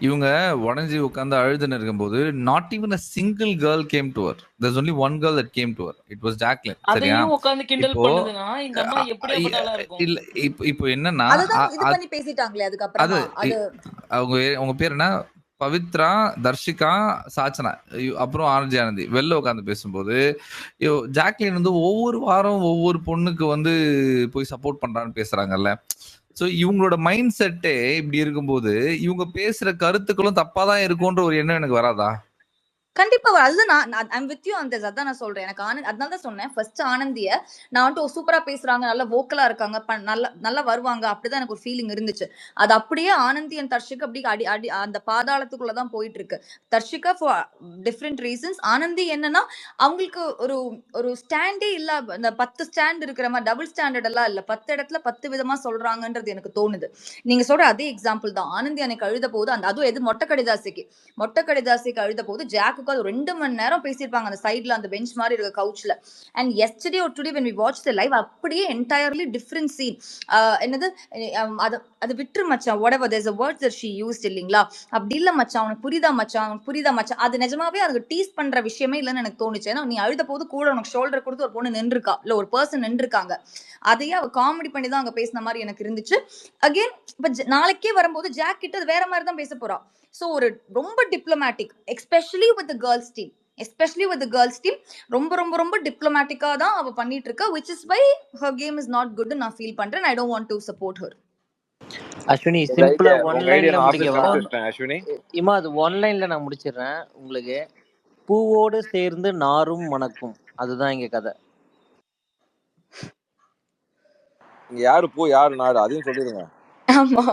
இவங்க உடஞ்சி உட்காந்து அழுதுன்னு இருக்கும்போது not even a single girl came to her. There's only one girl that came to her, it was Jacqueline. சரியா? அதையும் உட்கார்ந்து கிண்டல் இப்போ பண்ணுதுன்னா இந்த அம்மா எப்படியாப்பட்டாலா இருக்கும். இல்ல இப்போ என்னன்னா, அதுதான் இது பண்ணி பேசிட்டாங்களே அதுக்கப்புறமா. அது அவங்க பேர் என்ன, பவித்ரா, தர்ஷிகா, சாச்சனா, அப்புறம் ஆர்ஜி ஆனந்தி வெளில உட்காந்து பேசும்போது ஜாக்லின் வந்து ஒவ்வொரு வாரம் ஒவ்வொரு பொண்ணுக்கு வந்து போய் சப்போர்ட் பண்றான்னு பேசுறாங்கல்ல. சோ இவங்களோட மைண்ட் செட்டே இப்படி இருக்கும்போது இவங்க பேசுற கருத்துக்களும் தப்பாதான் இருக்கும்ன்ற ஒரு எண்ணம் எனக்கு வராதா? கண்டிப்பா அதுதான் நான் வித் யூ அந்த அதான் நான் சொல்றேன். எனக்கு அதனால தான் சொன்னேன் ஃபர்ஸ்ட் ஆனந்திய நான் வந்துட்டு சூப்பரா பேசுறாங்க, நல்லா வோக்கலா இருக்காங்க, நல்லா வருவாங்க, அப்படிதான் எனக்கு ஒரு ஃபீலிங் இருந்துச்சு. அது அப்படியே ஆனந்தி அண்ட் தர்ஷிகா அப்படி அடி அந்த பாதாளத்துக்குள்ளதான் போயிட்டு இருக்கு. Dharshika for different reasons. Anandhi என்னன்னா அவங்களுக்கு ஒரு ஒரு ஸ்டாண்டே இல்ல, அந்த 10 ஸ்டாண்ட் இருக்கிற மாதிரி டபுள் ஸ்டாண்டர்ட் எல்லாம் இல்ல, 10 இடத்துல 10 விதமா சொல்றாங்கன்றது எனக்கு தோணுது. நீங்க சொல்ற அதே எக்ஸாம்பிள் தான். ஆனந்தி எனக்கு அழுத போது அதுவும் எது மொட்டை கடிதாசிக்கு அழுத போது ஜாக்கு அது 2 மணி நேரம் பேசியிருப்பாங்க அந்த சைட்ல, அந்த பெஞ்ச் மாதிரி இருக்க கவுச்ல. And yesterday or today when we watched the live, அப்படியே என்டையர்லி டிஃப்ரெண்ட் சீன். என்னது அது விட்டுரு மச்சான், whatever there's a word that she used இல்லீங்களா, அப்படி இல்ல மச்சான் உனக்கு புரியுதா மச்சான், அது நிஜமாவே அதுக்கு டீஸ் பண்ற விஷயமே இல்லைன்னு எனக்கு தோணுச்சு. ஏன்னா நீ அழுத போது கூட உனக்கு ஷோல்டர் கொடுத்து ஒரு பொண்ணு நின்றுருக்கா, இல்ல ஒரு பர்சன் நின்றுருக்காங்க, அதையே அவ காமெடி பண்ணி தான் அங்க பேசின மாதிரி எனக்கு இருந்துச்சு. அகெயின் இப்ப நாளைக்கே வரும்போது ஜாக் கிட்ட அது வேற மாதிரி தான் பேச போறா. ஸோ ஒரு ரொம்ப diplomatic, especially with the girls team ரொம்ப ரொம்ப ரொம்ப டிப்ளமேட்டிக்கா தான் அவ பண்ணிட்டு இருக்கா, which is why her game is not good நான் ஃபீல் பண்றேன். I don't want to support her. Ashwini உங்க சிம்பிளா ஐடியா ஒன் உங்க ஐடியா லைன்ல நான் ஆஃபீஸ்க்கு முடிக்கவா? அனுப்பிச்சு வச்சிட்டேன் அஸ்வினி. இம்மா அது ஒன் லைன்ல நான் முடிச்சிடுறேன் உங்களுக்கு. பூவோடு சேர்ந்து நாரும் மணக்கும், அதுதான் இங்க கதை. இங்க யாரு பூ யாரு நாடு அதையும் சொல்லிடுங்க. ஆமா,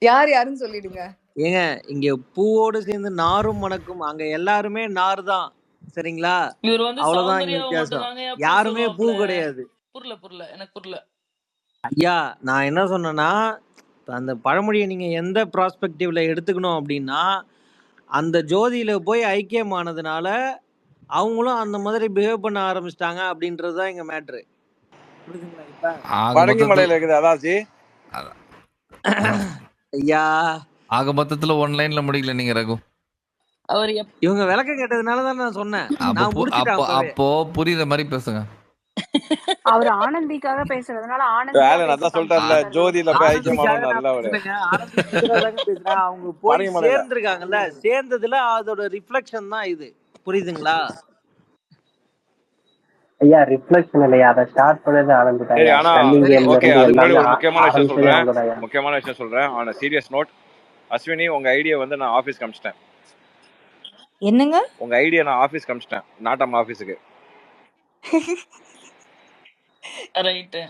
யார் யாருன்னு சொல்லிடுங்க. ஏங்க இங்க பூவோடு சேர்ந்து நாரும் மணக்கும், அங்க எல்லாருமே நார் தான், சரிங்களா? இவர் வந்து அவ்வளவுதான் இங்க சௌந்தர்யாவை மட்டும் வித்தியாசம். தாங்க பூ யாருமே பூ சொல்லுவாப்ல. கிடையாது. புரியல எனக்கு புரியல. ஐயா நான் என்ன சொன்னேன்னா, அந்த பழமொழியை நீங்க எந்த ப்ராஸ்பெக்டிவ்ல எடுத்துக்கணும் அப்படின்னா, அந்த ஜோதியில போய் ஐக்கியமானதுனால அவங்களும் அந்த மாதிரி பிஹேவ் பண்ண ஆரம்பிச்சிட்டாங்க அப்படின்றதுதான் எங்க மேட்ரு. புரியுதுங்களா? இப்ப ஆக பரங்கி மொத்தத்துல மலையில இருக்குது அதாச்சு. ஐயா ஆக மொத்தத்துல ஒன் லைன்ல முடிக்கல நீங்க ரகு. அவர் இவங்க விளக்கம் கேட்டதுனாலதான் நான் சொன்னேன். நான் முடிச்சிட்டேன் அப்பவே. அப்போ புரியுற மாதிரி பேசுங்க. அவர் ஆனந்திக்காக பேசுறதுனால ஆலன் அதான் சொல்லிட்டார்ல, ஜோதியில போய் ஐக்கியமானோம்ல அவரு. அவங்க போய் பரங்கி மலையில சேர்ந்திருக்காங்கல்ல, சேர்ந்ததுல அதோட ரிஃப்ளெக்ஷன் தான் இது. புரியுதுங்களா? ஐயா ரிஃப்ளெக்ஷன் இல்லையா, அதை ஸ்டார்ட் பண்ணது ஆனந்த் சரி. தான். ஆனா கன்னிங் ஓகே, கேம்ல அதுக்கு இருந்து முன்னாடி எல்லாமே ஒரு முக்கியமான விஷயம் ஆரம்பிச்சதே சொல்றேன். அவங்கதான். முக்கியமான விஷயம் சொல்றேன். ஆன் சீரியஸ் நோட், அஸ்வினி உங்க ஐடியா வந்து நான் ஆபீஸ்க்கு அனுப்பிச்சிட்டேன். என்னங்க? உங்க ஐடியா நான் ஆபீஸ்க்கு அனுப்பிச்சிட்டேன், நாட்டம் ஆபீஸுக்கு. ரைட்டு.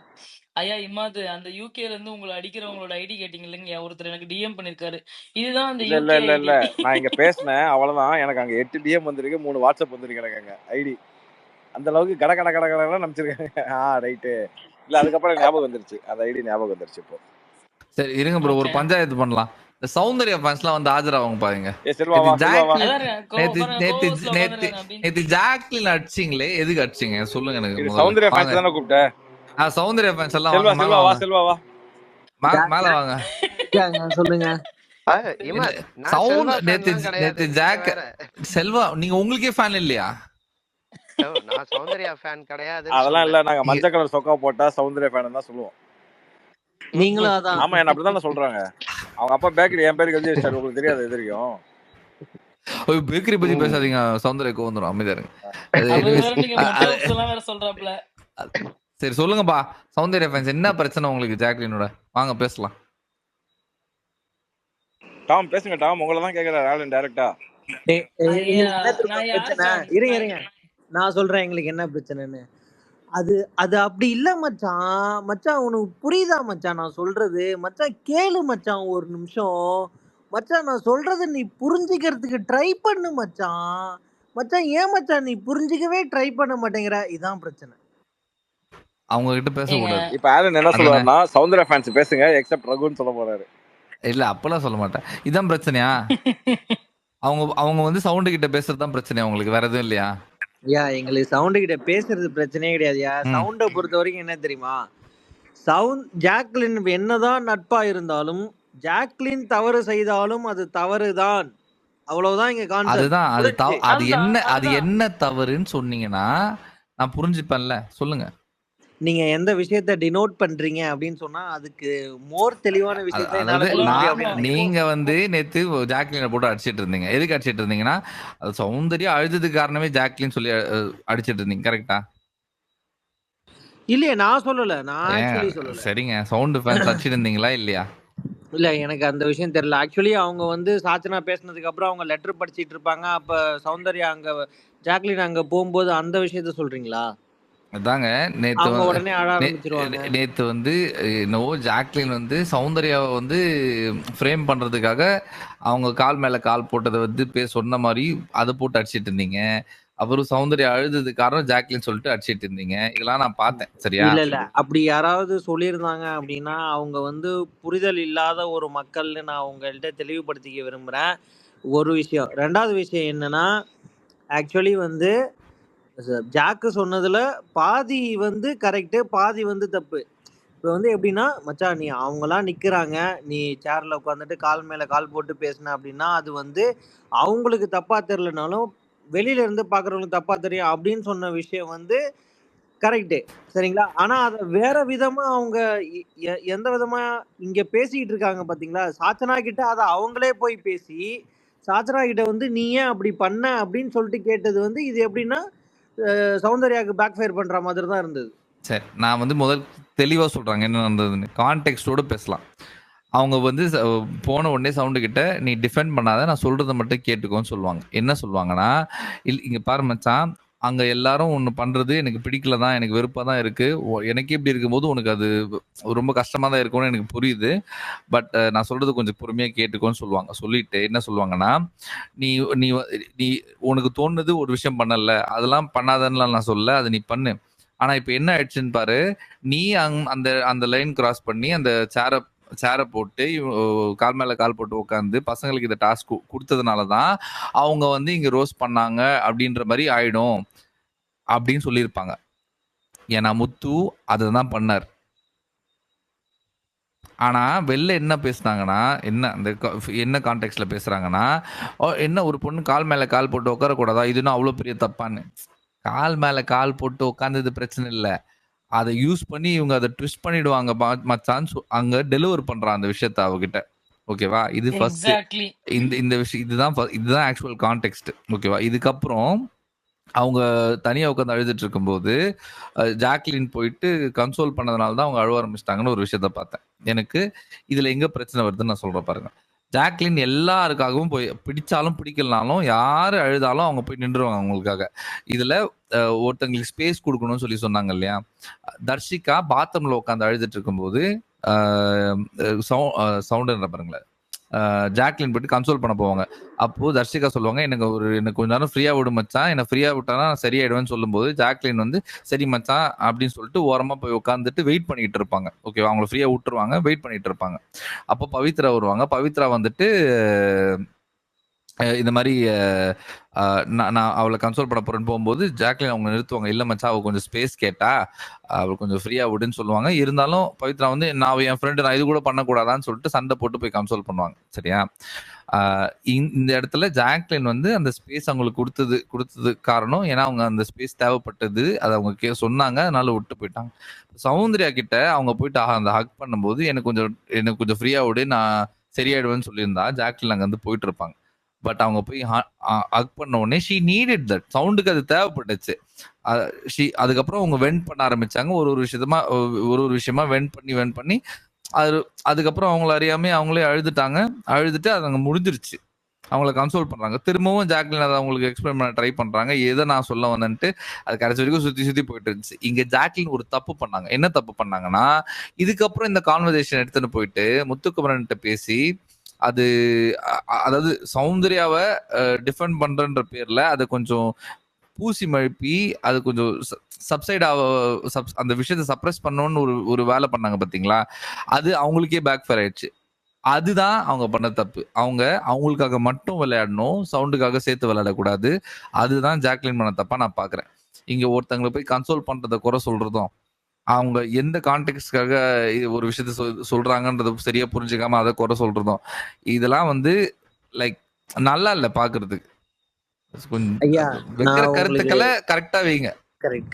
ஐயா இம்மாது அந்த யூகேல இருந்து உங்களை அடிக்கிறவங்களோட ஐடி கேட்டீங்க இல்லைங்க, ஒருத்தர் எனக்கு டிஎம் பண்ணிருக்காரு. இதுதான் அந்த இல்ல இல்ல யூகே இல்ல இல்ல ஐடி. நான் இங்க பேசினேன் அவ்வளவுதான். எனக்கு அங்க 8 டிஎம் வந்திருக்கு, 3 வாட்ஸ்அப் வந்திருக்கு. எனக்கு அங்க ஐடி அந்த அளவுக்கு கட கட கட கடலாம் நம்பிச்சிருக்காங்க. ரைட்டு. இல்ல அதுக்கப்புறம் ஞாபகம் வந்துருச்சு, அந்த ஐடி ஞாபகம் வந்துருச்சு இப்போ. சரி இருங்க ப்ரோ, ஒரு பஞ்சாயத்து பண்ணலாம். இந்த சௌந்தர்யா ஃபேன்ஸ்லாம் வந்து ஆஜராவாங்க பாருங்க. செல்வாவா செல்வாவா நேத்து ஜாக்லின் அடிச்சிங்களே, எதுக்கு அடிச்சிங்க சொல்லுங்க எனக்கு. இது சௌந்தர்யா ஃபேன்ஸ் தானே கூப்பிட்டேன். சௌந்தர்யா ஃபேன்ஸ் எல்லாம் செல்வா வாங்க, செல்வாவா செல்வாவா மேல வாங்க. சொல்லுங்க. நேத்து ஜாக் செல்வா நீங்க உங்களுக்கே ஃபேன் இல்லையா? நான் சௌந்தர்யா ஃபேன் கிடையாது. அதெல்லாம் இல்ல, நாங்க மஞ்சள் கலர் சொக்கா போட்டா சௌந்தர்யா ஃபேன் தான் சொல்லுவோம். நீங்களும் அதான். ஆமா என்ன அப்படிதானே சொல்றாங்க. அவங்க அப்பா பேக்கரி என் பேருக்கு எழுதி வச்சாரு, உங்களுக்கு தெரியாது இது வரைக்கும். பேக்கரி பத்தி பேசாதீங்க, சௌந்தர்யாக்கு வந்துடும். அமைதியா இருங்க. சரி சொல்லுங்கப்பா, சௌந்தர்யா ஃபேன்ஸ் என்ன பிரச்சனை உங்களுக்கு ஜாக்லினோட? வாங்க பேசலாம். டாம் பேசுங்க டாம், உங்களை தான் கேக்குறாரு ஆலன் டைரக்டா. இருங்க நான் சொல்றேன் எங்களுக்கு என்ன பிரச்சனைன்னு. அது அது அப்படி இல்ல மச்சான். மச்சான் உனக்கு புரியுதா மச்சான் நான் சொல்றது? மச்சான் கேளு மச்சான் ஒரு நிமிஷம். மச்சான் நான் சொல்றது நீ புரிஞ்சுக்கிறதுக்கு ட்ரை பண்ணு மச்சான். மச்சான் ஏன் மச்சான் நீ புரிஞ்சுக்கவே ட்ரை பண்ண மாட்டேங்கிற? இதான் பிரச்சனை. அவங்க கிட்ட பேசக்கூடாது. இப்ப ஆலன் என்ன சொல்லுவாருன்னா, சௌந்தர்யா ஃபேன்ஸ் பேசுங்க எக்ஸப்ட் ரகுன்னு சொல்ல போறாரு. இல்ல அப்பெல்லாம் சொல்ல மாட்டேன். இதான் பிரச்சனையா? அவங்க வந்து சவுண்ட் கிட்ட பேசுறது தான் பிரச்சனையா உங்களுக்கு, வேற எதுவும் இல்லையா? எங்களுக்கு சவுண்ட் கிட்ட பேசுறது பிரச்சனையே கிடையாதுயா. சவுண்டை பொறுத்த வரைக்கும் என்ன தெரியுமா, ஜாக்லின் என்னதான் நட்பா இருந்தாலும், ஜாக்லின் தவறு செய்தாலும் அது தவறுதான். அவ்வளவுதான் இங்க கான்செப்ட். அதுதான் அது என்ன தவறுன்னு சொன்னீங்கன்னா நான் புரிஞ்சுப்பேன்ல. சொல்லுங்க. நீங்க எந்த விஷயத்த டினோட் பண்றீங்க அப்படின்னு சொன்னா அதுக்கு மோர் தெளிவான விஷயத்த நீங்க வந்து நேத்து ஜாக்லினை போட்டு அடிச்சிட்டு இருந்தீங்க. எதுக்கு அடிச்சிட்டு இருந்தீங்கன்னா, அது சௌந்தர்யா அழுதுக்கு காரணமே ஜாக்லின் சொல்லி அடிச்சிட்டு இருந்தீங்க. கரெக்டா? இல்லையா? நான் சொல்லல, நான் ஆக்சுவலி சொல்லல. சரிங்க, சவுண்ட் ஃபேன்ஸ் அடிச்சிட்டு இருந்தீங்களா இல்லையா? இல்ல எனக்கு அந்த விஷயம் தெரியல. ஆக்சுவலி அவங்க வந்து சாச்சனா பேசினதுக்கு அப்புறம் அவங்க லெட்டர் படிச்சிட்டு இருப்பாங்க. அப்ப சௌந்தர்யா அங்க ஜாக்லின் அங்க போகும்போது அந்த விஷயத்த சொல்றீங்களா? அதாங்க நேத்து வந்து என்னவோ ஜாக்லின் வந்து சௌந்தர்யாவை வந்து ஃப்ரேம் பண்றதுக்காக அவங்க கால் மேல கால் போட்டதை வந்து சொன்ன மாதிரி அதை போட்டு அடிச்சிட்டு இருந்தீங்க. அப்புறம் சௌந்தர்யா அழுது காரணம் ஜாக்லின் சொல்லிட்டு அடிச்சிட்டு இருந்தீங்க. இதெல்லாம் நான் பார்த்தேன். சரியா? இல்ல அப்படி யாராவது சொல்லியிருந்தாங்க அப்படின்னா அவங்க வந்து புரிதல் இல்லாத ஒரு மக்கள்னு நான் உங்கள்கிட்ட தெளிவுபடுத்திக்க விரும்புறேன். ஒரு விஷயம். ரெண்டாவது விஷயம் என்னன்னா, ஆக்சுவலி வந்து ஜாக்கு சொன்னதுல பாதி வந்து கரெக்டு, பாதி வந்து தப்பு. இப்போ வந்து எப்படின்னா, மச்சான் நீ அவங்களாம் நிற்கிறாங்க, நீ சேரில் உட்காந்துட்டு கால் மேலே கால் போட்டு பேசின அப்படின்னா அது வந்து அவங்களுக்கு தப்பாக தெரிலனாலும் வெளியில இருந்து பார்க்குறவங்களுக்கு தப்பாக தெரியும் அப்படின்னு சொன்ன விஷயம் வந்து கரெக்டு, சரிங்களா? ஆனால் அதை வேற விதமாக அவங்க எந்த விதமாக இங்கே பேசிக்கிட்டு இருக்காங்க பார்த்தீங்களா? சாச்சனா கிட்ட அதை அவங்களே போய் பேசி சாச்சனா கிட்ட வந்து நீ ஏன் அப்படி பண்ண அப்படின்னு சொல்லிட்டு கேட்டது வந்து இது எப்படின்னா சௌந்தர்யாவுக்கு பேக் ஃபயர் பண்ற மாதிரி தான் இருந்தது. சரி, நான் வந்து முதல் தெளிவா சொல்றாங்க என்ன நடந்ததுன்னு. கான்டெக்ஸ்ட்டோட பேசலாம். அவங்க வந்து போன உடனே சவுண்டு கிட்ட, "நீ டிஃபெண்ட் பண்ணாத, நான் சொல்றத மட்டும் கேட்டுக்கோன்னு" சொல்லுவாங்க. என்ன சொல்லுவாங்கன்னா, இங்க பாரு மச்சான், அங்க எல்லாரும் ஒண்ணு பண்றது எனக்கு பிடிக்கல தான், எனக்கு வெறுப்பா தான் இருக்கு. எனக்கே இப்படி இருக்கும்போது உனக்கு அது ரொம்ப கஷ்டமா தான் இருக்கும்னு எனக்கு புரியுது. பட் நான் சொல்றது கொஞ்சம் பொறுமையா கேட்டுக்கோன்னு சொல்லுவாங்க. சொல்லிட்டு என்ன சொல்லுவாங்கன்னா, "நீ நீ வ நீ உனக்கு தோணுது ஒரு விஷயம் பண்ணல. அதெல்லாம் பண்ணாதன்னுலாம் நான் சொல்லல. அத நீ பண்ணு. ஆனா இப்ப என்ன ஆயிடுச்சுன்னு பாரு, நீ அந்த அந்த லைன் கிராஸ் பண்ணி அந்த சேர போட்டு கால் மேல கால் போட்டு உட்காந்து பசங்களுக்கு இந்த டாஸ்க் குடுத்ததுனால தான் அவங்க வந்து இங்க ரோஸ்ட் பண்ணாங்க அப்படின்ற மாரி ஆயிடும் அப்படின்னு சொல்லியிருப்பாங்க. ஏன்னா முத்து அததான் பண்ணார். ஆனா வெளில என்ன பேசுனாங்கன்னா, என்ன கான்டெக்ஸ்ட்ல பேசுறாங்கன்னா, என்ன ஒரு பொண்ணு கால் மேல கால் போட்டு உட்காரக்கூடாதா? இது என்ன அவ்வளோ பெரிய தப்பான்னு? கால் மேல கால் போட்டு உட்கார்ந்தது பிரச்சனை இல்ல. அத யூஸ் பண்ணி இவங்க அத ட்விஸ்ட் பண்ணிடுவாங்க மச்சான். அங்க டெலிவர் பண்றான் அந்த விஷயத்த அவகிட்ட. ஓகேவா? இது ஃபர்ஸ்ட். எக்ஸாக்ட்லி. இந்த விஷயம் இதுதான் ஆக்சுவல் கான்டெக்ஸ்ட். ஓகேவா? இதுக்கப்புறம் அவங்க தனியா உட்காந்து அழுதுட்டு இருக்கும்போது, ஜாக்லின் போயிட்டு கன்சோல் பண்ணதுனால தான் அவங்க அழுவ ஆரம்பிச்சுட்டாங்கன்னு ஒரு விஷயத்த பார்த்தேன். எனக்கு இதுல எங்க பிரச்சனை வருதுன்னு நான் சொல்றேன் பாருங்க. ஜாக்லின் எல்லாருக்காகவும் போய் பிடிச்சாலும் பிடிக்கலனாலும் யாரு அழுதாலும் அவங்க போய் நின்றுவாங்க அவங்களுக்காக. இதுல ஒருத்தங்களுக்கு ஸ்பேஸ் குடுக்கணும்னு சொல்லி சொன்னாங்க இல்லையா? தர்ஷிகா பாத்ரூம்ல உட்காந்து அழுதுட்டு இருக்கும்போது, அ சவுண்டுன்ற பாருங்களேன். ஜாக்லின் போயிட்டு கன்சோல் பண்ண போவாங்க. அப்போ தர்ஷிகா சொல்லுவாங்க, எனக்கு கொஞ்ச நேரம் ஃப்ரீயா விடு மச்சான். என்ன ஃப்ரீயா விட்டானா நான் சரியாயிடுவேன்னு சொல்லும்போது, ஜாக்லின் வந்து சரி மச்சான் அப்படின்னு சொல்லிட்டு ஓரமா போய் உட்காந்துட்டு வெயிட் பண்ணிட்டு இருப்பாங்க. ஓகேவா? அவங்கள ஃப்ரீயா விட்டுருவாங்க. வெயிட் பண்ணிட்டு இருப்பாங்க. அப்போ பவித்ரா வருவாங்க. பவித்ரா வந்துட்டு இந்த மாரி நான் அவள கன்சோல் பண்ண போறேன்னு போகும்போது, ஜாக்லின் அவங்க நிறுத்துவாங்க. "இல்ல மச்சான், அவ கொஞ்சம் ஸ்பேஸ் கேட்டா. அவள கொஞ்சம் ஃப்ரீயா விடுன்னு" சொல்லுவாங்க. இருந்தாலும் பவித்ரா வந்து, "நான் என் ஃப்ரெண்ட் நான் இது கூட பண்ணக்கூடாதான்னு" சொல்லிட்டு சண்டை போட்டு போய் கன்சோல் பண்ணுவாங்க. சரியா? அ இந்த இடத்துல ஜாக்லின் வந்து அந்த ஸ்பேஸ் அவங்களுக்கு குடுத்தது காரணம். ஏன்னா, அவங்க அந்த ஸ்பேஸ் தேவைப்பட்டது. அத அவங்க சொன்னாங்க. அதனால விட்டு போயிட்டாங்க. சௌந்தர்யா கிட்ட அவங்க போயிட்டு அந்த ஹக் பண்ணும்போது, எனக்கு கொஞ்சம் ஃப்ரீயா விடு. நான் சரியாயிடுவேன்னு சொல்லியிருந்தா, ஜாக்லின் அங்கருந்து போயிட்டு இருப்பாங்க. பட் அவங்க போய் ஹக் பண்ண உடனே ஷி நீடட் தட். சவுண்டுக்கு அது தேவைப்பட்டுச்சு. அ அதுக்கப்புறம் அவங்க வென்ட் பண்ண ஆரம்பிச்சாங்க. ஒரு ஒரு விஷயமா வென்ட் பண்ணி அதுக்கப்புறம் அவங்கள அறியாமயே அவங்களே அழுதுட்டாங்க. அழுதுட்டு அது அங்க முடிஞ்சிருச்சு. அவங்கள கன்சோல் பண்றாங்க. திரும்பவும் ஜாக்லின் அத அவங்களுக்கு எக்ஸ்பிளைன் பண்ண ட்ரை பண்றாங்க. எத நான் சொல்ல வந்தேன்ட்டு அது கடைசி வரைக்கும் சுத்தி போயிட்டு இருந்துச்சு. இங்க ஜாக்லின் ஒரு தப்பு பண்ணாங்க. என்ன தப்பு பண்ணாங்கன்னா, இதுக்கப்புறம் இந்த கான்வர்சேஷன் எடுத்துட்டு போயிட்டு முத்துக்குமரன்ட்ட பேசி அது அதாவது சௌந்தர்யாவ டிஃபெண்ட் பண்றன்ற பேர்ல அத கொஞ்சம் பூசி மழுப்பி அது கொஞ்சம் சப்சைட் அந்த விஷயத்த சப்ரஸ் பண்ணணும்னு ஒரு வேலை பண்ணாங்க பாத்தீங்களா? அது அவங்களுக்கே பேக் ஃபயர் ஆயிடுச்சு. அதுதான் அவங்க பண்ண தப்பு. அவங்களுக்காக மட்டும் விளையாடணும். சவுண்டுக்காக சேர்த்து விளையாடக்கூடாது. அதுதான் ஜாக்லின் பண்ண தப்பா நான் பாக்குறேன். இங்க ஒருத்தங்கள போய் கன்சோல் பண்றத குறை சொல்றதும், அவங்க எந்த கான்டெக்ஸ்ட்காக ஒரு விஷயத்த சொல்றாங்கன்றத சரியா புரிஞ்சுக்காம அத குறை சொல்றதும், இதெல்லாம் வந்து லைக் நல்லா இல்ல பாக்குறதுக்கு. கொஞ்சம் ஐயா, வைக்கிற நான் உங்களுக்கு கருத்துக்களை கரெக்டா வைங்க.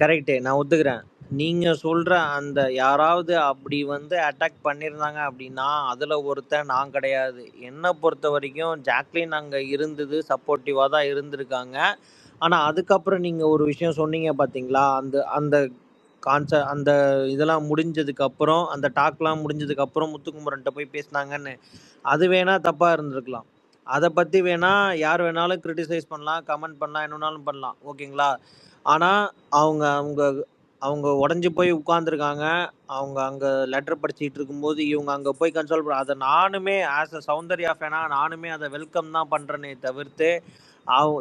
கரெக்ட் நான் ஒத்துக்கிறேன். நீங்க சொல்ற அந்த யாராவது அப்படி வந்து அட்டாக் பண்ணியிருந்தாங்க அப்படின்னா அதுல ஒருத்தன் நான் கிடையாது. என்னை பொறுத்த வரைக்கும் ஜாக்லின் அங்க இருந்தது சப்போர்ட்டிவா தான் இருந்திருக்காங்க. ஆனா அதுக்கப்புறம் நீங்க ஒரு விஷயம் சொன்னீங்க பாத்தீங்களா, அந்த அந்த அந்த இதெல்லாம் முடிஞ்சதுக்கு அப்புறம், அந்த டாக்லாம் முடிஞ்சதுக்கு அப்புறம் முத்துக்குமரன்ட்ட போய் பேசினாங்கன்னு, அது வேணா தப்பா இருந்திருக்கலாம். அதை பத்தி வேணா யார் வேணாலும் கிரிட்டிசைஸ் பண்ணலாம், கமெண்ட் பண்ணலாம், என்ன வேணாலும் பண்ணலாம். ஓகேங்களா? ஆனா அவங்க அவங்க அவங்க உடஞ்சு போய் உட்கார்ந்துருக்காங்க. அவங்க அங்க லெட்டர் படிச்சுட்டு இருக்கும்போது இவங்க அங்க போய் கன்சோல் பண்ண அதை நானுமே ஆஸ் அ சௌந்தர்யா ஃபேனா நானுமே அதை வெல்கம் தான் பண்றேனே தவிர்த்து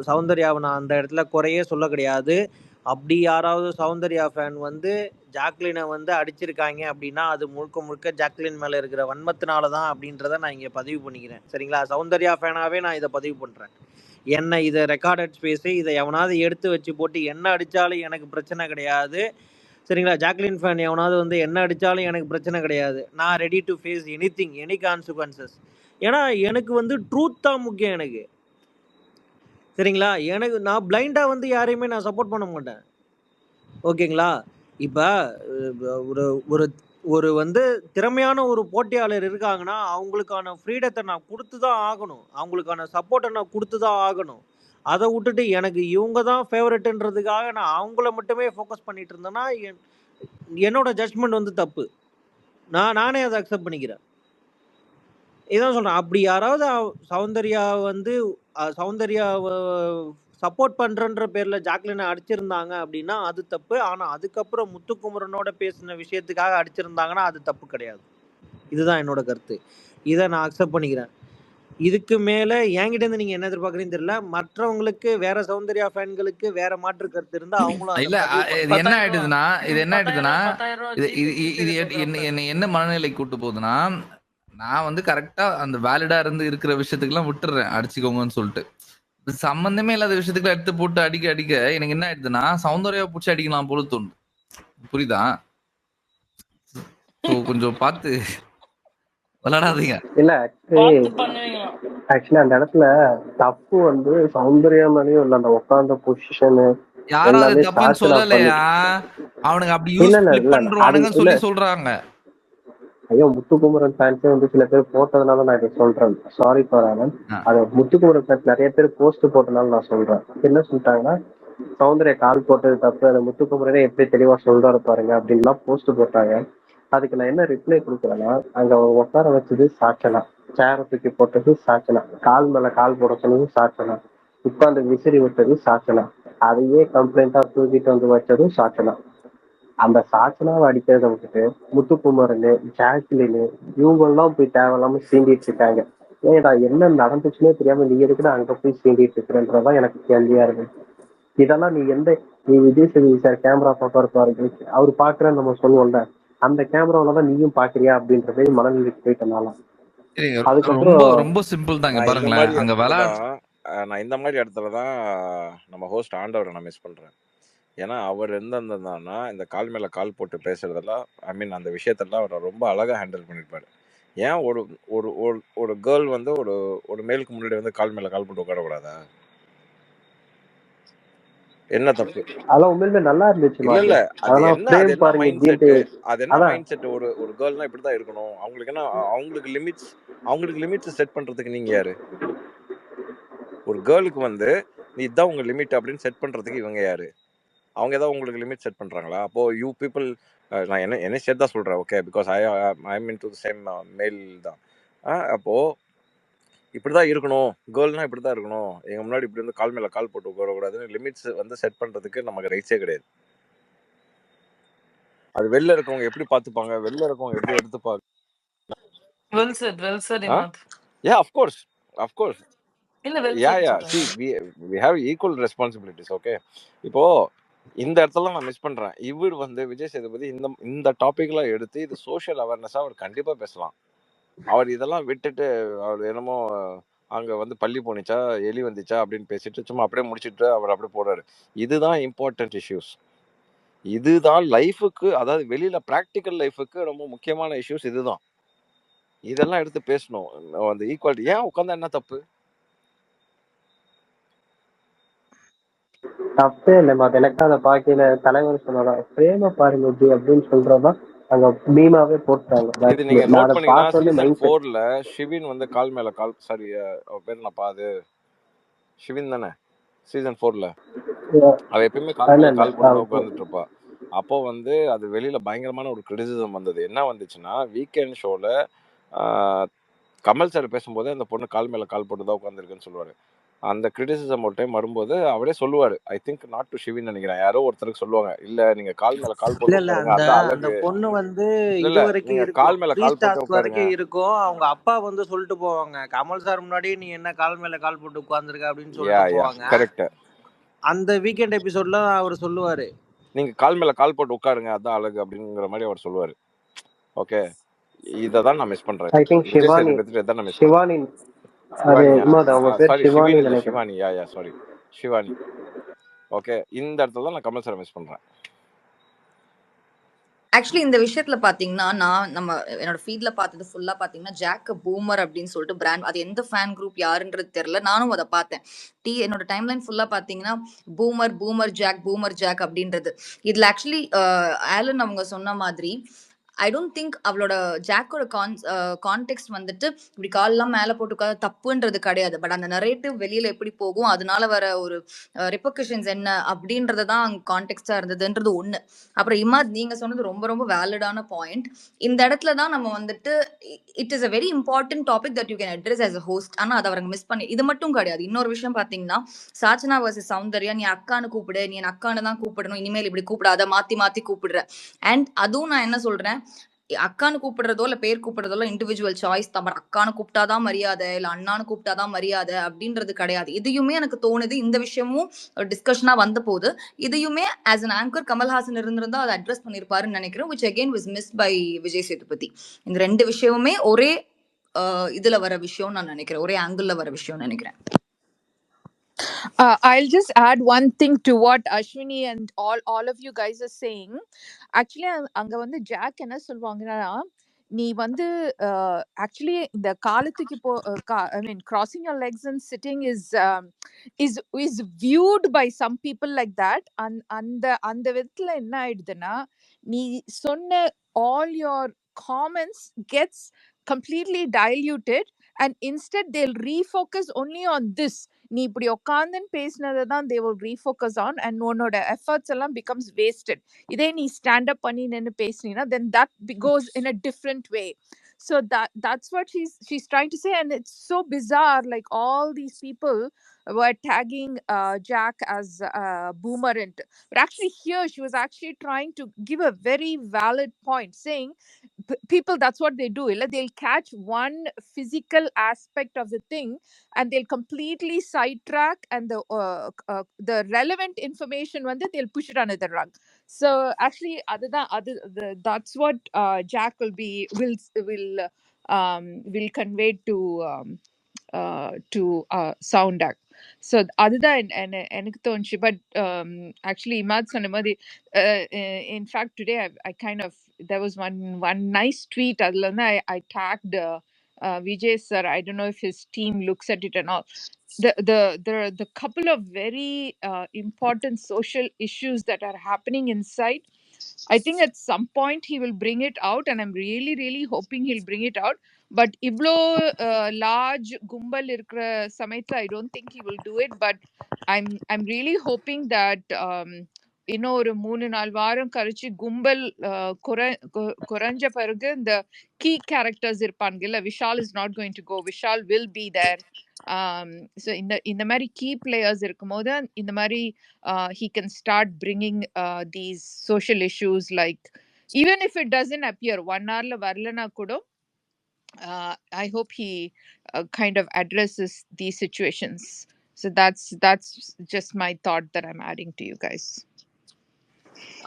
சௌந்தர்யாவை நான் அந்த இடத்துல குறையே சொல்ல கிடையாது. அப்படி யாராவது சௌந்தர்யா ஃபேன் வந்து ஜாக்லினை வந்து அடிச்சிருக்காங்க அப்படின்னா அது முழுக்க முழுக்க ஜாக்லின் மேல இருக்கிற வன்மத்தினால தான் அப்படின்றத நான் இங்க பதிவு பண்ணிக்கிறேன். சரிங்களா? சௌந்தர்யா ஃபேனாவே நான் இதை பதிவு பண்றேன். என்ன இதை ரெக்கார்டட் ஸ்பேஸு இதை எவனாவது எடுத்து வச்சு போட்டு என்ன அடித்தாலும் எனக்கு பிரச்சனை கிடையாது. சரிங்களா? ஜாக்லின் ஃபேன் எவனாவது வந்து என்ன அடித்தாலும் எனக்கு பிரச்சனை கிடையாது. நான் ready to face any consequences. ஏன்னா எனக்கு வந்து ட்ரூத் தான் முக்கியம் எனக்கு. சரிங்களா? நான் பிளைண்டாக வந்து யாரையுமே நான் சப்போர்ட் பண்ண மாட்டேன். ஓகேங்களா? இப்போ ஒரு ஒரு ஒரு வந்து திறமையான ஒரு போட்டியாளர் இருக்காங்கன்னா அவங்களுக்கான ஃப்ரீடத்தை நான் கொடுத்து தான் ஆகணும். அவங்களுக்கான சப்போர்ட்டை நான் கொடுத்து தான் ஆகணும். அதை விட்டுட்டு எனக்கு இவங்க தான் ஃபேவரட்டுன்றதுக்காக நான் அவங்கள மட்டுமே ஃபோக்கஸ் பண்ணிட்டு இருந்தேன்னா என்னோட ஜட்ஜ்மெண்ட் வந்து தப்பு. நானே அதை அக்செப்ட் பண்ணிக்கிறேன். இதான் சொல்றேன். அப்படி யாராவது சௌந்தர்யா வந்து சௌந்தர்யாவை சப்போர்ட் பண்றன்ற பேர்ல ஜாக்லினை அடிச்சிருந்தாங்க அப்படின்னா அது தப்பு. ஆனா அதுக்கப்புறம் முத்துக்குமரனோட பேசின விஷயத்துக்காக அடிச்சிருந்தாங்கன்னா அது தப்பு கிடையாது. இதுதான் என்னோட கருத்து. இதை நான் அக்செப்ட் பண்ணிக்கிறேன். இதுக்கு மேல என்கிட்ட இருந்து நீங்க என்ன எதிர்பார்க்குறீங்கன்னு தெரியல. மற்றவங்களுக்கு வேற சௌந்தர்யா ஃபேன்களுக்கு வேற மாற்று கருத்து இருந்தா அவங்களும் அதை இல்ல பதிவு இது என்ன 10,000 ரூபா ஆயிடுதுன்னா இது என்ன 10,000 ஆயிடுதுன்னா ரூபா 10,000 ரூபா இது இது ஜிபே இது கொடுத்து என்ன சொல்றாப்ல. என்ன என்ன மனநிலை கூட்டு போகுதுன்னா, நான் வந்து கரெக்டா அந்த வேலிடா இருந்து இருக்கிற விஷயத்துக்குலாம் விட்டுறேன் அடிச்சுக்கோங்கன்னு சொல்லிட்டு. இது சம்பந்தமே இல்லாத விஷயத்துக்குலாம் எடுத்து போட்டு அடிக்க அடிக்க எனக்கு என்ன ஆயிடுதுன்னா சௌந்தர்யா பிடிச்சி அடிக்கலாம் போல தோணுது. புரியுதா? ஸோ கொஞ்சம் பார்த்து விளையாடாதீங்க. இல்ல பார்த்து பண்ணுவீங்களா? ஆக்சுவலி அந்த இடத்துல தப்பு வந்து சௌந்தர்யா மேலேயும் இல்ல, அந்த உட்கார்ந்த பொசிஷனு யாரும் அது எல்லாமே தப்புன்னு சாச்சனா பண்ணி. சொல்லலையா? அவனுங்க அப்படி இல்ல யூஸ் இல்ல ஃபிளிப் இல்ல அது பண்றானுங்கன்னு இல்ல. சொல்லி சொல்றாங்க. ஐயோ, முத்துக்குமரன் ஃபேன்ஸே வந்து சில பேர் போட்டதுனால நான் இதை சொல்றேன். Sorry for Anand. ஆ. அது முத்துக்குமரன் ஃபேன்ஸ் நிறைய பேர் போஸ்ட் போட்டதுனால நான் சொல்றேன். என்ன சொல்லிட்டாங்கன்னா, சௌந்தர்யா கால் போட்டது தப்பு, அதை முத்துக்குமரனே எப்படி தெளிவா சொல்றாரு பாருங்க அப்படின்லாம் போஸ்ட் போட்டாங்க. அதுக்கு நான் என்ன ரிப்ளை கொடுக்குறேன்னா, அங்க அவங்க உட்கார வச்சது சாச்சனா, சேரை தூக்கி போட்டது சாச்சனா, கால் மேல கால் போட சொன்னது சாச்சனா, உட்கார்ந்து விசிறி விட்டது சாச்சனா, அதையே கம்ப்ளைண்டா தூக்கிட்டு வந்து வச்சதும் சாச்சனா. அந்த சாச்சனாவை அடிக்கிறத விட்டுட்டு முத்துக்குமரனு, ஜாக்லின் இவங்க எல்லாம் போய் தேவையில்லாம சீண்டிட்டு இருக்காங்க. ஏடா என்ன நடந்துச்சுன்னே தெரியாம நீ எதுக்குடா அங்க போய் சீண்டிட்டு இருக்கிறன்றதான் எனக்கு கேள்வியா இருக்கு. இதெல்லாம் நீ விஜய் சேதுபதி சார் கேமரா பாப்பாரு பாருங்க, அவர் பாக்குறேன்னு நம்ம சொல்லுவோம்ல, அந்த கேமராவிலதான் நீயும் பாக்குறியா அப்படின்ற மாதிரி மனநிலைக்கு போயிட்டனால சரிங்க. அதுக்கப்புறம் ரொம்ப ரொம்ப சிம்பிள் தாங்க. நான் இந்த பாருங்களேன், மாதிரி அங்க இடத்துல தான் நம்ம ஹோஸ்ட் ஆண்டவரை நான் மிஸ் பண்றேன். ஏன்னா அவர் இருந்திருந்தாருன்னா இந்த கால் மேல கால் போட்டு பேசுறதெல்லாம் அந்த விஷயத்தெல்லாம் அவர் ரொம்ப அழகா ஹேண்டில் பண்ணிருப்பாரு. ஏன் ஒரு ஒரு ஒரு ஒரு கேர்ள் வந்து ஒரு ஒரு மேலுக்கு முன்னாடி வந்து கால் மேல கால் போட்டு உட்காரக்கூடாதா? என்ன தப்பு? அதெல்லாம் உண்மையிலுமே நல்லா இருந்துச்சு. இல்ல இல்ல அது அதெல்லாம் என்ன ஃப்ரேம் பாருங்க மைண்ட் எப்படின்ட்டு. செட், அது என்ன அதான் மைண்ட் செட்? ஒரு ஒரு கேர்ள்னா இப்படிதான் இருக்கணும், அவங்களுக்கு என்ன, அவங்களுக்கு லிமிட்ஸ் செட் பண்றதுக்கு நீங்க யாரு? ஒரு கேர்ளுக்கு வந்து நீ இதான் உங்க லிமிட் அப்படின்னு செட் பண்றதுக்கு இவங்க யாரு? அவங்க ஏதாவது உங்களுக்கு லிமிட் செட் பண்றாங்களா? அப்போ யூ பீப்புள், நான் என்ன சேர்த்து தான் சொல்றேன், okay, because I mean to same மேல் தான். அப்போ இப்படிதான் இருக்கணும், கேர்ள்னா இப்படிதான் இருக்கணும், எங்க முன்னாடி இப்படி வந்து கால் மேல கால் போட்டு உட்காரக்கூடாதுன்னு லிமிட்ஸ் வந்து செட் பண்றதுக்கு நமக்கு ரைட்ஸே கிடையாது. அது வெளில இருக்கவங்க எப்படி பார்த்துப்பாங்க, வெளில இருக்கவங்க எப்படி எடுத்துப்பாங்க. Well set Imad. Yeah, of course. இல்ல வெல் Yeah, செட் see, சொல்றேன். we have equal responsibilities, okay? இப்போ இந்த இடத்துல நான் மிஸ் பண்றேன். இவர் வந்து விஜய் சேதுபதி இந்த டாபிக்லாம் எடுத்து இது சோஷியல் அவேர்னஸா அவர் கண்டிப்பா பேசலாம். அவர் இதெல்லாம் விட்டுட்டு அவர் என்னமோ அங்க வந்து பள்ளி போனிச்சா எலி வந்துச்சா அப்படின்னு பேசிட்டு சும்மா அப்படியே முடிச்சிட்டு அவர் அப்படியே போறாரு. இதுதான் இம்பார்ட்டன்ட் இஷ்யூஸ். இதுதான் லைஃபுக்கு, அதாவது வெளியில பிராக்டிக்கல் லைஃபுக்கு ரொம்ப முக்கியமான இஷ்யூஸ் இதுதான். இதெல்லாம் எடுத்து பேசணும். அந்த ஈக்குவாலிட்டி ஏன் உட்கார்ந்தா என்ன தப்பு? தப்பே இல்லை. எனக்கு அதை பார்க்கல, தலைவர் சொன்னதான் பிரேம பாருங்க ஜி அப்படின்னு சொல்றதான் அங்க மீமாவே போட்டாங்க. இது நீங்க நான் நோட் அதை பண்ணீங்கன்னா பார்த்தோன்னே சீசன் மைண்ட் செட் 4ல ஷிவின் வந்து கால் மேல கால், சாரி அவர் பேர் என்னப்பா, அது ஷிவின் தானே சீசன் 4ல. அவ எப்பயுமே கால் மேல கால் போட்டு தான் உட்கார்ந்துட்டு இருப்பா. அப்போ வந்து அது வெளியில பயங்கரமான ஒரு கிரிட்டிசிசம் வந்தது. என்ன வந்துச்சுன்னா, வீக்கெண்ட் ஷோல கமல் சார் பேசும்போது அந்த பொண்ணு கால் மேல கால் போட்டு தான் உட்காந்துருக்குன்னு சொல்லுவாரு. அந்த கிரிட்டிசிசம் ஒரு டைம் வரும்போது அவரே சொல்லுவாரு, I think not to Shivin நினைக்கிறேன், யாரோ ஒருத்தருக்கு சொல்லுவாங்க, இல்ல நீங்க கால் மேல கால் போட்டு இல்ல உட்காருங்க, அந்த அதான் அந்த அழகு. பொண்ணு வந்து இல்ல இது வரைக்கும் நீங்க இருக்கும், கால் மேல 3 கால் போட்டு ஸ்டார்ஸ் உட்காருங்க. வரைக்கும் இருக்கும். அவங்க அப்பா வந்து சொல்லிட்டு போவாங்க, கமல் சார் முன்னாடி நீ என்ன கால் மேல கால் போட்டு உட்கார்ந்துருக்க அப்படின்னு சொல்லிட்டு போவாங்க. கரெக்ட். அந்த வீக்கெண்ட் எபிசோட்ல அவர் சொல்லுவாரு, நீங்க கால் மேல கால் போட்டு உட்காருங்க, அதான் அழகு அப்படிங்கிற மாதிரி அவர் சொல்லுவாரு. ஓகே, இததான் நான் மிஸ் பண்றேன். ஐ திங்க் விஜய் ஷிவானி சேதுபதி இதான் நான் மிஸ் ஷிவானி அது அவங்க பேர் சாரி ஷிவானி ஷிவின் இல்ல, நினைக்கிறேன். ஷிவானி. சாரி ஷிவானி. ஓகே, இந்த இடத்துல தான் நான் கமல் சார் மிஸ் பண்றேன். ஆக்சுவலி இந்த விஷயத்துல பாத்தீங்கன்னா நம்ம என்னோட ஃபீட்ல பார்த்தது ஃபுல்லா பாத்தீங்கன்னா ஜாக் பூமர் அப்படின்னு சொல்லிட்டு பிராண்ட், அது எந்த ஃபேன் குரூப் யாருன்றது தெரியல, நானும் அதை பார்த்தேன். என்னோட டைம்லைன் ஃபுல்லா பாத்தீங்கன்னா பூமர் ஜாக் அப்படின்றது. இதுல ஆக்சுவலி ஆலன் அவங்க சொன்ன மாதிரி ஐ டோன்ட் திங்க் அவளோட ஜாக்கோட கான்டெக்ட் வந்துட்டு இப்படி கால்லாம் மேலே போட்டு உட்காந்து தப்புன்றது கிடையாது. பட் அந்த நரேட்டிவ் வெளியில எப்படி போகும், அதனால வர ஒரு ரெப்பர்கஷன்ஸ் என்ன அப்படின்றத தான் கான்டெக்ஸ்டா இருந்ததுன்றது ஒண்ணு. அப்புறம் இமாத் நீங்க சொன்னது ரொம்ப ரொம்ப வேலிடான பாயிண்ட். இந்த இடத்துல தான் நம்ம வந்துட்டு it is a very important topic that you can address as a host. ஆனா அதை அவங்க மிஸ் பண்ணி இது மட்டும் கிடையாது. இன்னொரு விஷயம் பாத்தீங்கன்னா, சாச்சனா வர்சஸ் சௌந்தர்யா, நீ அக்கான்னு கூப்பிடு, நீ என் அக்கான்னு தான் கூப்பிடணும், இனிமேல் இப்படி கூப்பிடாத, மாத்தி மாத்தி கூப்பிடுற. அண்ட் அதுவும் நான் என்ன சொல்றேன், அக்கான்னு கூப்பிடுறதோ இல்ல பேர் கூப்பிடுறதோ இண்டிவிஜுவல் சாய்ஸ் தான். பட் அக்கான்னு கூப்பிட்டாதான் மரியாதை, இல்ல அண்ணான்னு கூப்பிட்டாதான் மரியாதை அப்படின்றது கிடையாது. இதையுமே எனக்கு தோணுது, இந்த விஷயமும் டிஸ்கஷனா வந்த போது இதையுமே ஆஸ் அன் ஆங்கர் கமல்ஹாசன் இருந்திருந்தா அதை அட்ரஸ் பண்ணிருப்பாருன்னு நினைக்கிறேன், which again was missed by Vijay Sethupathi. இந்த ரெண்டு விஷயமுமே ஒரே இதுல வர விஷயம் நான் நினைக்கிறேன், ஒரே ஆங்கிள் வர விஷயம் நினைக்கிறேன். I'll just add one thing to what Ashwini and all of you guys are saying. Actually, அங்க வந்து ஜாக் என்ன சொல்லுவாங்கன்னா, நீ வந்து actually இந்த காலத்துக்கு இப்போ I mean crossing your legs and sitting is viewed by some people like that. அந்த விதத்துல என்ன ஆயிடுதுன்னா, நீ சொன்ன all your comments gets completely diluted and instead they'll refocus only on this. நீ இப்படி உட்காந்துன்னு பேசினதை தான் they will refocus on and உன்னோட efforts எல்லாம் becomes wasted. இதே நீ stand up பண்ணி நின்னு பேசினீன்னா then that goes in a different way. So that's what she's trying to say, and it's so bizarre, like all these people were tagging Jack as boomer, but actually here she was actually trying to give a very valid point, saying people, that's what they do, they'll catch one physical aspect of the thing and they'll completely sidetrack, and the relevant information வந்து they'll push it under the rug. So actually that's what Jack will convey to Soundak. So அதுதான் எனக்கு தோணுச்சு. But actually இமாத் சொன்ன மாதிரி in fact today I kind of, there was one nice tweet, அதுல வந்து I tagged Vijay sir. I don't know if his team looks at it and all. The couple of very important social issues that are happening inside, I think at some point he will bring it out, and I'm really really hoping he'll bring it out. But ivlo large gumbal irukra samayatla I don't think he will do it. But I'm really hoping that இன்னும் ஒரு 3-4 வாரம் கழிச்சு கும்பல் குறைஞ்ச பிறகு இந்த கீ கேரக்டர்ஸ் இருப்பாங்கல்ல, Vishal is not going to go, Vishal will be there. So இந்த மாதிரி கீ பிளேயர்ஸ் இருக்கும்போது இந்த மாதிரி he can start bringing these social issues, like even if it doesn't appear 1 hourல வரலனா கூட I hope he kind of addresses these situations. So that's just my thought that I'm adding to you guys.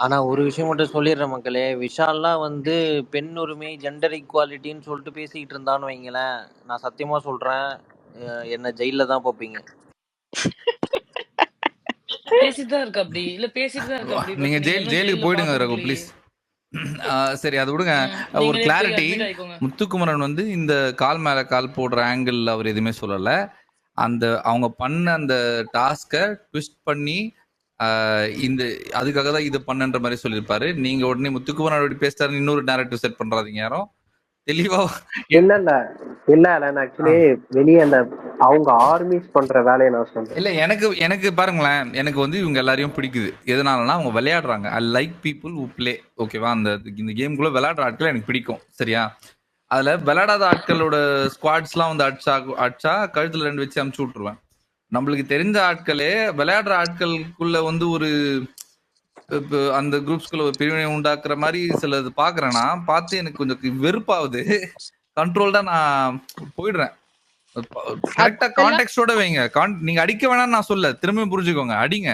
ஆனா ஒரு விஷயம் மட்டும் சொல்லிடுறேன் மக்களே, விஷால்லாம் வந்து பெண் உரிமை ஜெண்டர் ஈக்குவாலிட்டின்னு சொல்லிட்டு பேசிக்கிட்டு இருந்தான்னு வைங்களேன், நான் சத்தியமா சொல்றேன் என்ன ஜெயில தான் போப்பீங்க. பேசிட்டு தான் இருக்கு அப்படி இல்ல, பேசிட்டு தான் இருக்கு அப்படி. நீங்க ஜெயிலுக்கு போயிடுங்க ரகு ப்ளீஸ். சரி அது விடுங்க. ஒரு கிளாரிட்டி, முத்துக்குமரன் வந்து இந்த கால் மேல கால் போடுற ஆங்கிள் அவர் எதுவுமே சொல்லல. அந்த அவங்க பண்ண அந்த டாஸ்கை ட்விஸ்ட் பண்ணி இந்த அதுக்காக தான் இது பண்ணுன்ற மாதிரி சொல்லியிருப்பாரு. நீங்க உடனே முத்துக்குமரன் பேசுறாரு இன்னொரு நேரட்டிவ் செட் பண்றாதீங்க யாரும் தெளிவா. இல்ல நான் ஆக்சுவலி வெளியே அந்த அவங்க ஆர்மிஸ் பண்ற வேலையை நான் சொல்றேன். இல்ல எனக்கு பாருங்களேன், எனக்கு வந்து இவங்க எல்லாரையும் பிடிக்குது. எதனாலனா அவங்க விளையாடுறாங்க. I like people who play. ஓகேவா, இந்த கேம்குள்ள விளையாடுற ஆட்கள் எனக்கு பிடிக்கும். சரியா, அதுல விளையாடாத ஆட்களோட ஸ்குவாட்ஸ்லாம் வந்து அடிச்சா கழுத்துல 2 வச்சு அமுச்சு விட்டுருவேன். நம்மளுக்கு தெரிஞ்ச ஆட்களே விளையாடுற ஆட்களுக்குள்ள வந்து ஒரு அந்த குரூப்ஸ்குள்ள ஒரு பிரிவினை உண்டாக்குற மாதிரி சிலது பாக்குறேன்னா பார்த்து எனக்கு கொஞ்சம் வெறுப்பாகுது. கண்ட்ரோல்டா நான் போயிடுறேன். கரெக்டா கான்டெக்ஸ்டோட வைங்க. நீங்க அடிக்க வேணாம்னு நான் சொல்ல, திரும்ப புரிஞ்சுக்கோங்க. அடிங்க,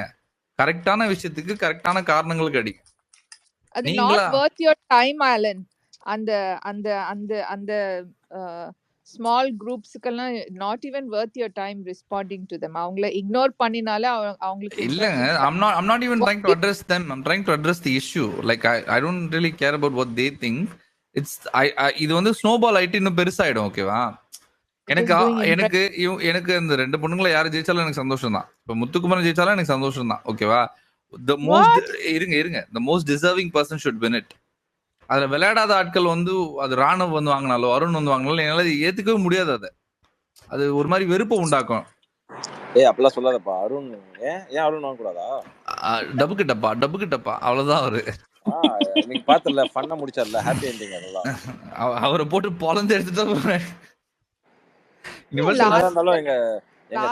கரெக்டான விஷயத்துக்கு கரெக்டான காரணங்களுக்கு அடி. அது not worth your time Alan. அந்த அந்த அந்த அந்த ஸ்மால் குரூப்ஸ்க்கெல்லாம் not even worth your time responding to them. அவங்கள இக்னோர் பண்ணினாலே அவங்களுக்கு இல்லங்க. I'm not even trying to address them. I'm trying to address the issue. Like I don't really care about what they think. It's இது வந்து ஸ்னோபால் ஆயிட்டு இன்னும் பெருசாயிடும். ஓகேவா, எனக்கு இந்த 2 பொண்ணுங்களை யாரு ஜெயிச்சாலும் எனக்கு சந்தோஷம் தான். இப்ப முத்துக்குமரன் ஜெயிச்சாலும் எனக்கு சந்தோஷம் தான். ஓகேவா, the most இருங்க the most deserving person should win it. அதுல விளையாடாத ஆட்கள் வந்து அது ராணுவ வந்து வாங்கினாலோ அருண் வந்து வாங்கினாலும் என்னால ஏத்துக்கவே முடியாது. அது ஒரு மாதிரி வெறுப்பை உண்டாக்கும். அப்பெல்லாம் சொல்லாதப்பா அருண். ஏன் அருண் வாங்க கூடாதா? டபுக்கு டப்பா அவ்வளவுதான். அவரு நீங்க பாத்தல ஃபன்னா முடிச்சார்ல, ஹாப்பி எண்டிங். அதெல்லாம் அவரை போட்டு பொலந்து எடுத்துட்டு இருந்தாலும் எங்க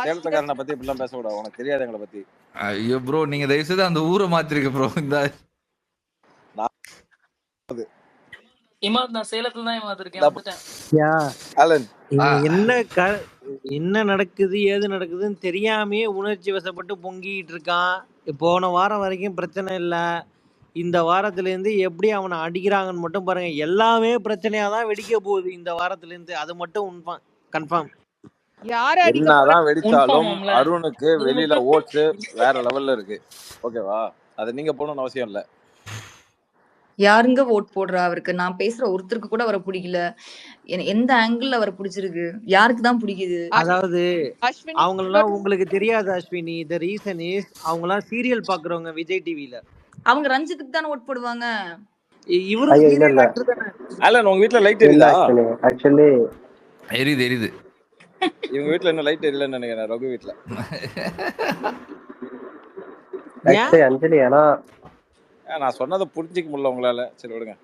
சேலத்துக்காரனை பத்தி இப்படிலாம் பேசக்கூடாது. உனக்கு தெரியாது எங்களை பத்தி. ஐயோ ப்ரோ, நீங்க தயவு செய்து அந்த ஊரை மாத்திருக்க ப்ரோ. இந்த நான் சேலத்துல தான் வந்துட்டேன். என்ன நடக்குது ஏது நடக்குதுன்னு தெரியாமே உணர்ச்சி வசப்பட்டு பொங்கிட்டு இருக்கான். போன வாரம் வரைக்கும் பிரச்சனை இல்ல, இந்த வாரத்துல இருந்து எப்படி அவனை அடிக்கிறாங்கன்னு மட்டும் பாருங்க. எல்லாமே பிரச்சனையாதான் வெடிக்க போகுது இந்த வாரத்துல இருந்து. அது மட்டும் கன்ஃபார்ம். என்னதான் வெடிச்சாலும் அருணுக்கு வெளியில ஓட்ஸ் வேற லெவல்ல இருக்கு. ஓகேவா? அது நீங்க போடணும்னு அவசியம் இல்ல. யாருங்க ஓட் போடுறா அவருக்கு? நான் பேசுற ஒருத்தருக்கு கூட அவரை பிடிக்கல. எந்த ஆங்கிள் அவரை பிடிச்சிருக்கு? யாருக்கு தான் பிடிக்குது? அதாவது அவங்கெல்லாம் உங்களுக்கு தெரியாது அஸ்வினி. த ரீசன் இஸ் அவங்கெல்லாம் சீரியல் பாக்குறவங்க விஜய் டிவில. அவங்க ரஞ்சித்துக்கு தானே ஓட் போடுவாங்க. இவரும் சீரியல் ஆக்டர் தானே. ஆலன் உங்க வீட்ல லைட் எரியுதா? ஆக்சுவலி எரியுது. இவங்க வீட்ல என்ன லைட் எரியலன்னு நினைக்கிறேன். ரகு வீட்ல. அஞ்சலி ஆனா நான் சொன்னதை புரிஞ்சிக்க முடியல உங்களால. சரி விடுங்க.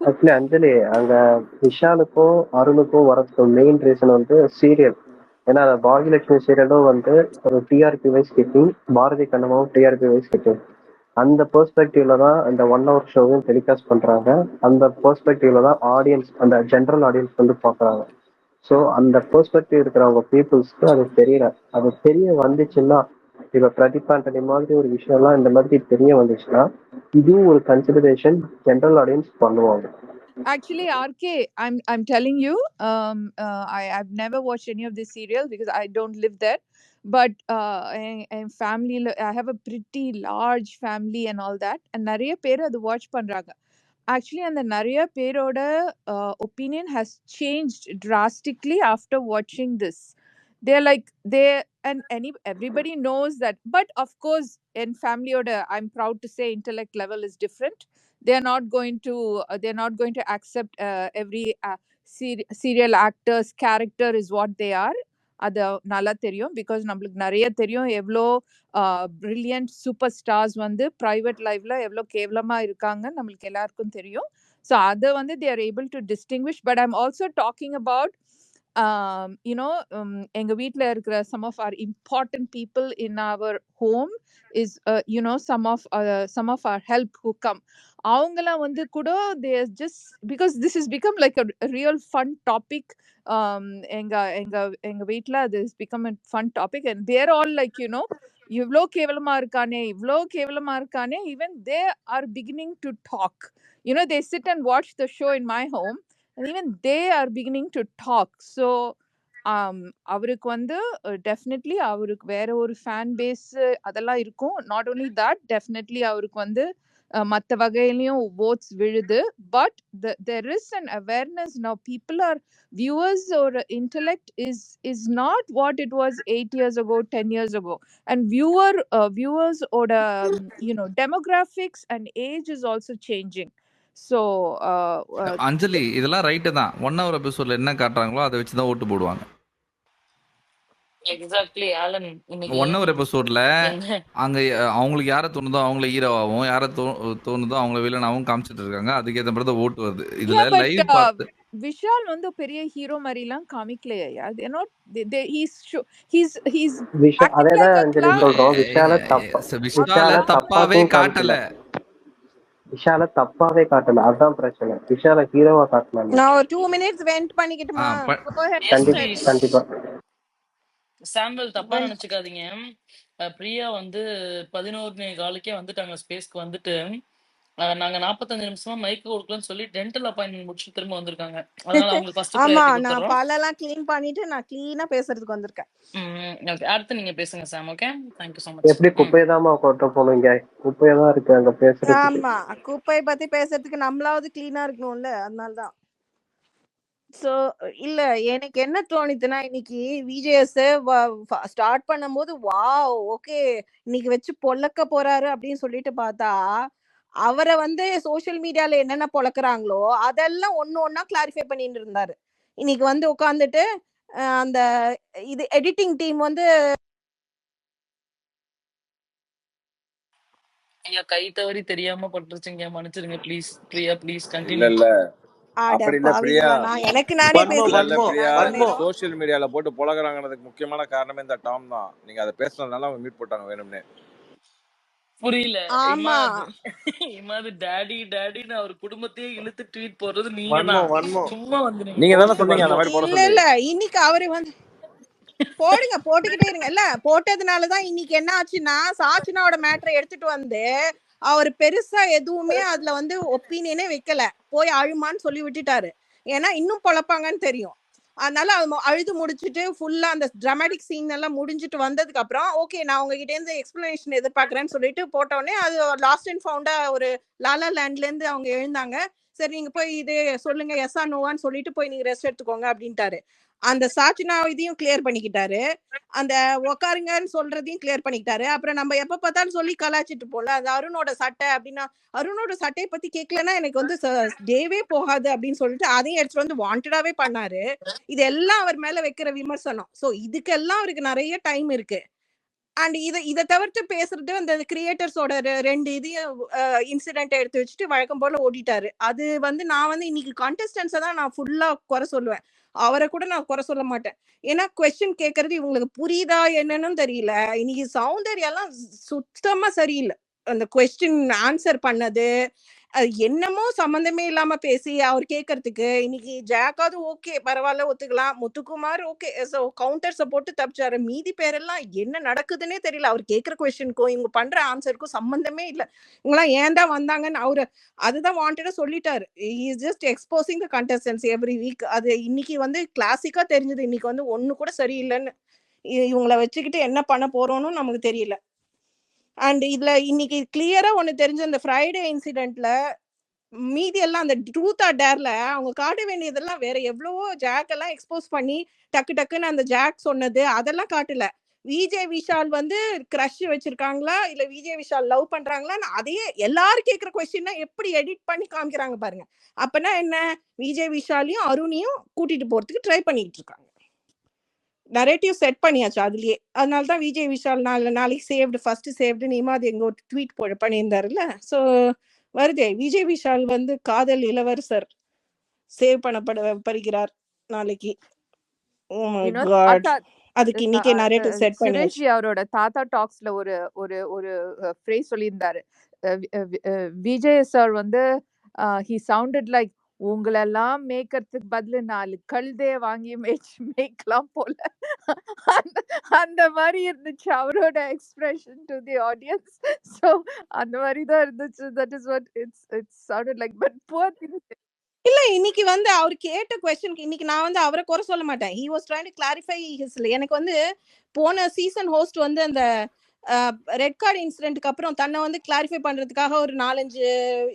ஆக்சுவலி அஞ்சலி, அங்க விஷாலுக்கும் அருணுக்கும் வரதுக்கு மெயின் ரீசன் வந்து சீரியல். ஏன்னா பாகியலட்சுமி சீரியலும் வந்து ஒரு டிஆர்பி வைஸ் கிட்டிங், பாரதி கண்ணமாவும் டிஆர்பி வைஸ் கிட்டிங். அந்த பெர்ஸ்பெக்டிவ்ல தான் அந்த 1 hour ஷோவையும் டெலிகாஸ்ட் பண்றாங்க. அந்த பெர்ஸ்பெக்டிவ்ல தான் ஆடியன்ஸ், அந்த ஜென்ரல் ஆடியன்ஸ் வந்து பாக்குறாங்க. ஸோ அந்த பெர்ஸ்பெக்டிவ் இருக்கிறவங்க பீப்புள்ஸ்க்கு அது தெரியல. அது தெரிய வந்துச்சுன்னா, இப்ப பிரதீப் ஆண்டனி மாதிரி ஒரு விஷயம்லாம் இந்த மாதிரி தெரிய வந்துச்சுன்னா, இதுவும் ஒரு கன்சிடரேஷன் ஜென்ரல் ஆடியன்ஸ் பண்ணுவாங்க. Actually, RK, I'm telling you, I've never watched any of this serial because I don't live there. But family, I have a pretty large family and all that. And நிறைய பேர் அது வாட்ச் பண்றாங்க. Actually, and the நிறைய பேரோட opinion has changed drastically after watching this. They're like everybody knows that, but of course in family order, I'm proud to say intellect level is different. They're not going to accept every serial actor's character is what they are. அது நல்லா தெரியும். பிகாஸ் நம்மளுக்கு நிறைய தெரியும் எவ்வளோ பிரில்லியன்ட் சூப்பர் ஸ்டார்ஸ் வந்து ப்ரைவேட் லைஃப்ல எவ்வளோ கேவலமா இருக்காங்க நம்மளுக்கு எல்லாருக்கும் தெரியும். ஸோ அதை வந்து they are able to distinguish. But I'm also talking about எங்க வீட்ல இருக்கிற some of our important people in our home is some of our help who come. அவங்கலாம் வந்து கூட they are just because this has become like a real fun topic. எங்க வீட்ல this has become a fun topic and they're all like இவ்ளோ கேவலமா இருக்கானே even they are beginning to talk. They sit and watch the show in my home and even they are beginning to talk. So அவருக்கு வந்து டெஃபினெட்லி அவருக்கு வேற ஒரு ஃபேன் பேஸ் அதெல்லாம் இருக்கும். நாட் ஓன்லி தட், டெஃபினெட்லி அவருக்கு வந்து மற்ற வகையிலையும் ஓட்ஸ் விழுது. But there is an awareness now. People are viewers or intellect is not what it was 8 years ago, 10 years ago. And viewers or demographics and age is also changing. So அஞ்சலி, இதெல்லாம் ரைட்டு தான். 1 hour எபிசோட்ல என்ன காட்டுறாங்களோ அதை வச்சுதான் ஓட்டு போடுவாங்க. Exactly Alan. 1 hour எபிசோட்ல அங்க அவங்களுக்கு யார தோணுதோ அவங்கள ஹீரோவாவும், யார தோணுதோ அவங்கள வில்லனாவும் காமிச்சிட்டு இருக்காங்க. அதுக்கேற்ற மாதிரி தான் ஓட்டு வருது. இதுல லைவ் பார்த்து விஷால் வந்து பெரிய ஹீரோ மாதிரி எல்லாம் காமிக்கலையா? அதேதான் அஞ்சலி சொல்றோம். விஷால தப்பாவே காட்டல. விஷால தப்பாவே காட்டல, அதான் பிரச்சனை. விஷால ஹீரோவா காட்டலாம். நான் ஒரு 2 minutes வெயிட் பண்ணிக்கிட்டுமா? கண்டிப்பா. சாம்பல் தப்பா நினைச்சுக்காதீங்க. பிரியா வந்து 11:15 வந்துட்டாங்க ஸ்பேஸ்க்கு. வந்துட்டு நாங்க 45 நிமிஷமா மைக் கொடுக்கலன்னு சொல்லி டென்டல் அப்பாயின்மெண்ட் முடிச்சு திரும்ப வந்திருக்காங்க. அதனால அவங்க ஃபர்ஸ்ட் ஆமா, நான் பல்லெல்லாம் க்ளீன் பண்ணிட்டு நான் க்ளீனா பேசுறதுக்கு வந்திருக்கேன். ஓகே, அடுத்து நீங்க பேசுங்க Sam. Okay, thank you so much. எப்படி குப்பையதாமா கொட்ட போறீங்க? குப்பையதான் இருக்கு அங்க பேசுறது. ஆமா, குப்பையை பத்தி பேசுறதுக்கு நம்மளாவது க்ளீனா இருக்கணும்ல, அதனால தான். சோ இல்ல, எனக்கு என்ன தோணுதுன்னா, இன்னைக்கு விஜேஎஸ் ஸ்டார்ட் பண்ணும்போது வாவ் ஓகே இன்னைக்கு வச்சு பொல்லக்க போறாரு அப்படின்னு சொல்லிட்டு பார்த்தா, அவரை வந்து சோஷியல் மீடியால என்னென்ன பொழக்கிறாங்களோ அதெல்லாம் ஒண்ணா கிளாரிஃபை பண்ணிட்டு இருந்தாரு. இன்னைக்கு வந்து உட்காந்துட்டு அந்த இது எடிட்டிங் டீம் வந்து ஐயா கை தவறி தெரியாம பட்டுருச்சுங்க, மன்னிச்சிருங்க ப்ளீஸ். பிரியா ப்ளீஸ் இல்ல கண்டினியூ. இல்ல ஆட அப்படி இல்ல பிரியா. பாவீங்களா, நான் எனக்கு நானே வன்மம் இல்ல இல்ல பேசிக்கிட்டு வன்மம் பிரியா, இருக்கேன் இவ்வளவு வன்மம் நேரம். சோசியல் மீடியால போட்டு புலகுறாங்கிறதுக்கு முக்கியமான காரணமே இந்த டாம் தான். நீங்க அதை பேசுனதுனால அவங்க மீட் போட்டாங்க வேணும்னே. புரியல ஆமா இமாது டேடி டேடின்னு அவர் குடும்பத்தையே இழுத்து ட்வீட் போடுறது நீங்க தான். வன்மம் வன்மம் சும்மா வந்து நீங்க நீங்க தானே போட்டுட்டு சொன்னீங்க அந்த வன்மம். மாதிரி போட இல்ல சொல்லி. இல்ல இன்னைக்கு அவரு வந்து போடுங்க, போட்டுக்கிட்டே இருங்க. இல்ல போட்டதுனாலதான் இன்னைக்கு என்ன ஆச்சுன்னா சாச்சனாவோட மேட்டரை எடுத்துட்டு வந்து அவர் பெருசா எதுவுமே அதுல வந்து ஒப்பீனியனே வைக்கல, போய் அழுமான்னு சொல்லி விட்டுட்டாரு. ஏன்னா இன்னும் பொழப்பாங்கன்னு தெரியும். அதனால அழுது முடிச்சுட்டு ஃபுல்லா அந்த டிராமாட்டிக் சீன் எல்லாம் முடிஞ்சிட்டு வந்ததுக்கு அப்புறம் ஓகே நான் உங்ககிட்ட இருந்து எக்ஸ்பிளனேஷன் எதிர்பார்க்கறேன்னு சொல்லிட்டு போட்டோடனே அது லாஸ்ட் அண்ட் ஃபவுண்டா ஒரு லாலா லேண்ட்ல இருந்து அவங்க எழுந்தாங்க. சரி நீங்க போய் இது சொல்லுங்க எஸ்ஆ நோவான்னு சொல்லிட்டு போய் நீங்க ரெஸ்ட் எடுத்துக்கோங்க அப்படின்ட்டாரு. அந்த சாச்சினா இதையும் கிளியர் பண்ணிக்கிட்டாரு, அந்த உக்காருங்கன்னு சொல்றதையும் கிளியர் பண்ணிக்கிட்டாரு. அப்புறம் நம்ம எப்ப பார்த்தாலும் சொல்லி கலாச்சிட்டு போல அந்த அருணோட சட்டை அப்படின்னா அருணோட சட்டையை பத்தி கேட்கலன்னா எனக்கு வந்து டேவே போகாது அப்படின்னு சொல்லிட்டு அதையும் எடுத்துட்டு வந்து வாண்டடாவே பண்ணாரு. இதெல்லாம் அவர் மேல வைக்கிற விமர்சனம். சோ இதுக்கெல்லாம் அவருக்கு நிறைய டைம் இருக்கு. அண்ட் இதை தவிர்த்து பேசுறது அந்த கிரியேட்டர்ஸோட ரெண்டு இதையும் இன்சிடென்ட் எடுத்து வச்சுட்டு வழக்கம் போல ஓடிட்டாரு. அது வந்து நான் வந்து இன்னைக்கு கான்டெஸ்டன்ஸை தான் நான் ஃபுல்லா குறை சொல்லுவேன், அவரை கூட நான் குறை சொல்ல மாட்டேன். ஏன்னா கொஸ்டின் கேட்கறது இவங்களுக்கு புரியுதா என்னன்னு தெரியல. இன்னைக்கு சௌந்தர்யாலாம் சுத்தமா சரியில்லை. அந்த கொஸ்டின் ஆன்சர் பண்ணது அது என்னமோ சம்பந்தமே இல்லாம பேசி அவர் கேட்கறதுக்கு. இன்னைக்கு ஜாக்காவது ஓகே பரவாயில்ல ஒத்துக்கலாம், முத்துக்குமார் ஓகே கவுண்டர்ஸை போட்டு தப்பிச்சாரு. மீதி பேரெல்லாம் என்ன நடக்குதுன்னே தெரியல. அவர் கேட்கிற கொஸ்டினுக்கும் இவங்க பண்ற ஆன்சருக்கும் சம்பந்தமே இல்லை. இவங்கெல்லாம் ஏன் தான் வந்தாங்கன்னு அவரு அதுதான் வாண்டடா சொல்லிட்டாரு. Is just exposing the contestants every week. அது இன்னைக்கு வந்து கிளாசிக்கா தெரிஞ்சது. இன்னைக்கு வந்து ஒண்ணு கூட சரியில்லைன்னு. இவங்களை வச்சுக்கிட்டு என்ன பண்ண போறோம்னு நமக்கு தெரியல. அண்ட் இதுல இன்னைக்கு கிளியரா ஒண்ணு தெரிஞ்ச இந்த ஃப்ரைடே இன்சிடென்ட்ல மீதி எல்லாம் அந்த ட்ரூத் ஆர் டேர்ல அவங்க காட்ட வேண்டியதெல்லாம் வேற எவ்வளவோ ஜாக் எல்லாம் எக்ஸ்போஸ் பண்ணி டக்கு டக்குன்னு அந்த ஜாக் சொன்னது அதெல்லாம் காட்டல. விஜய் விஷால் வந்து கிரஷ் வச்சிருக்காங்களா இல்ல விஜய் விஷால் லவ் பண்றாங்களான்னு அதையே எல்லாரும் கேட்கிற கொஸ்டின் எப்படி எடிட் பண்ணி காமிக்கிறாங்க பாருங்க. அப்பனா என்ன, விஜய் விஷாலையும் அருணையும் கூட்டிட்டு போறதுக்கு ட்ரை பண்ணிட்டு இருக்காங்க. நரேட்டிவ் செட் பண்ணியாச்சு அதுலயே. அதனாலதான் விஜய் விஷால் நாளைக்கு சேவ்டு ஃபர்ஸ்ட் சேவ்டுன்னு இமாது எங்க ஒரு ட்வீட் பண்ணியிருந்தாருல்ல. ஸோ வருதே விஜய் விஷால் வந்து காதல் இளவரசர் சேவ் பண்ணப்படுகிறார் நாளைக்கு. ஓ மை காட், அதுக்கு இன்னைக்கே நரேட்டிவ் செட் சுரேஷ் பண்ணியாச்சு. அவரோட தாத்தா டாக்ஸ்ல ஒரு ஒரு ஒரு ஃப்ரேஸ் சொல்லியிருந்தாரு. விஜய் சார் வந்து ஹி சவுண்டட் லைக் உங்களெல்லாம் மேய்க்கிறதுக்கு பதில் 4 கழுதைய வாங்கி மேய்க்கலாம் போல. அந்த மாதிரி இருந்துச்சு அவரோட expression to the audience. So அந்த மாதிரி தான் இருந்துச்சு. That is what it's sounded like. But poor thing. இல்ல இன்னைக்கு வந்து அவர் கேட்ட கொஸ்டினுக்கு இன்னைக்கு நான் வந்து அவரை குறை சொல்ல மாட்டேன். He was trying to clarify his. எனக்கு வந்து போன சீசன் ஹோஸ்ட் வந்து அந்த ரெட் கார்டு இன்சிடென்ட்க்கு அப்புறம் தன்னை வந்து கிளாரிஃபை பண்றதுக்காக ஒரு 4-5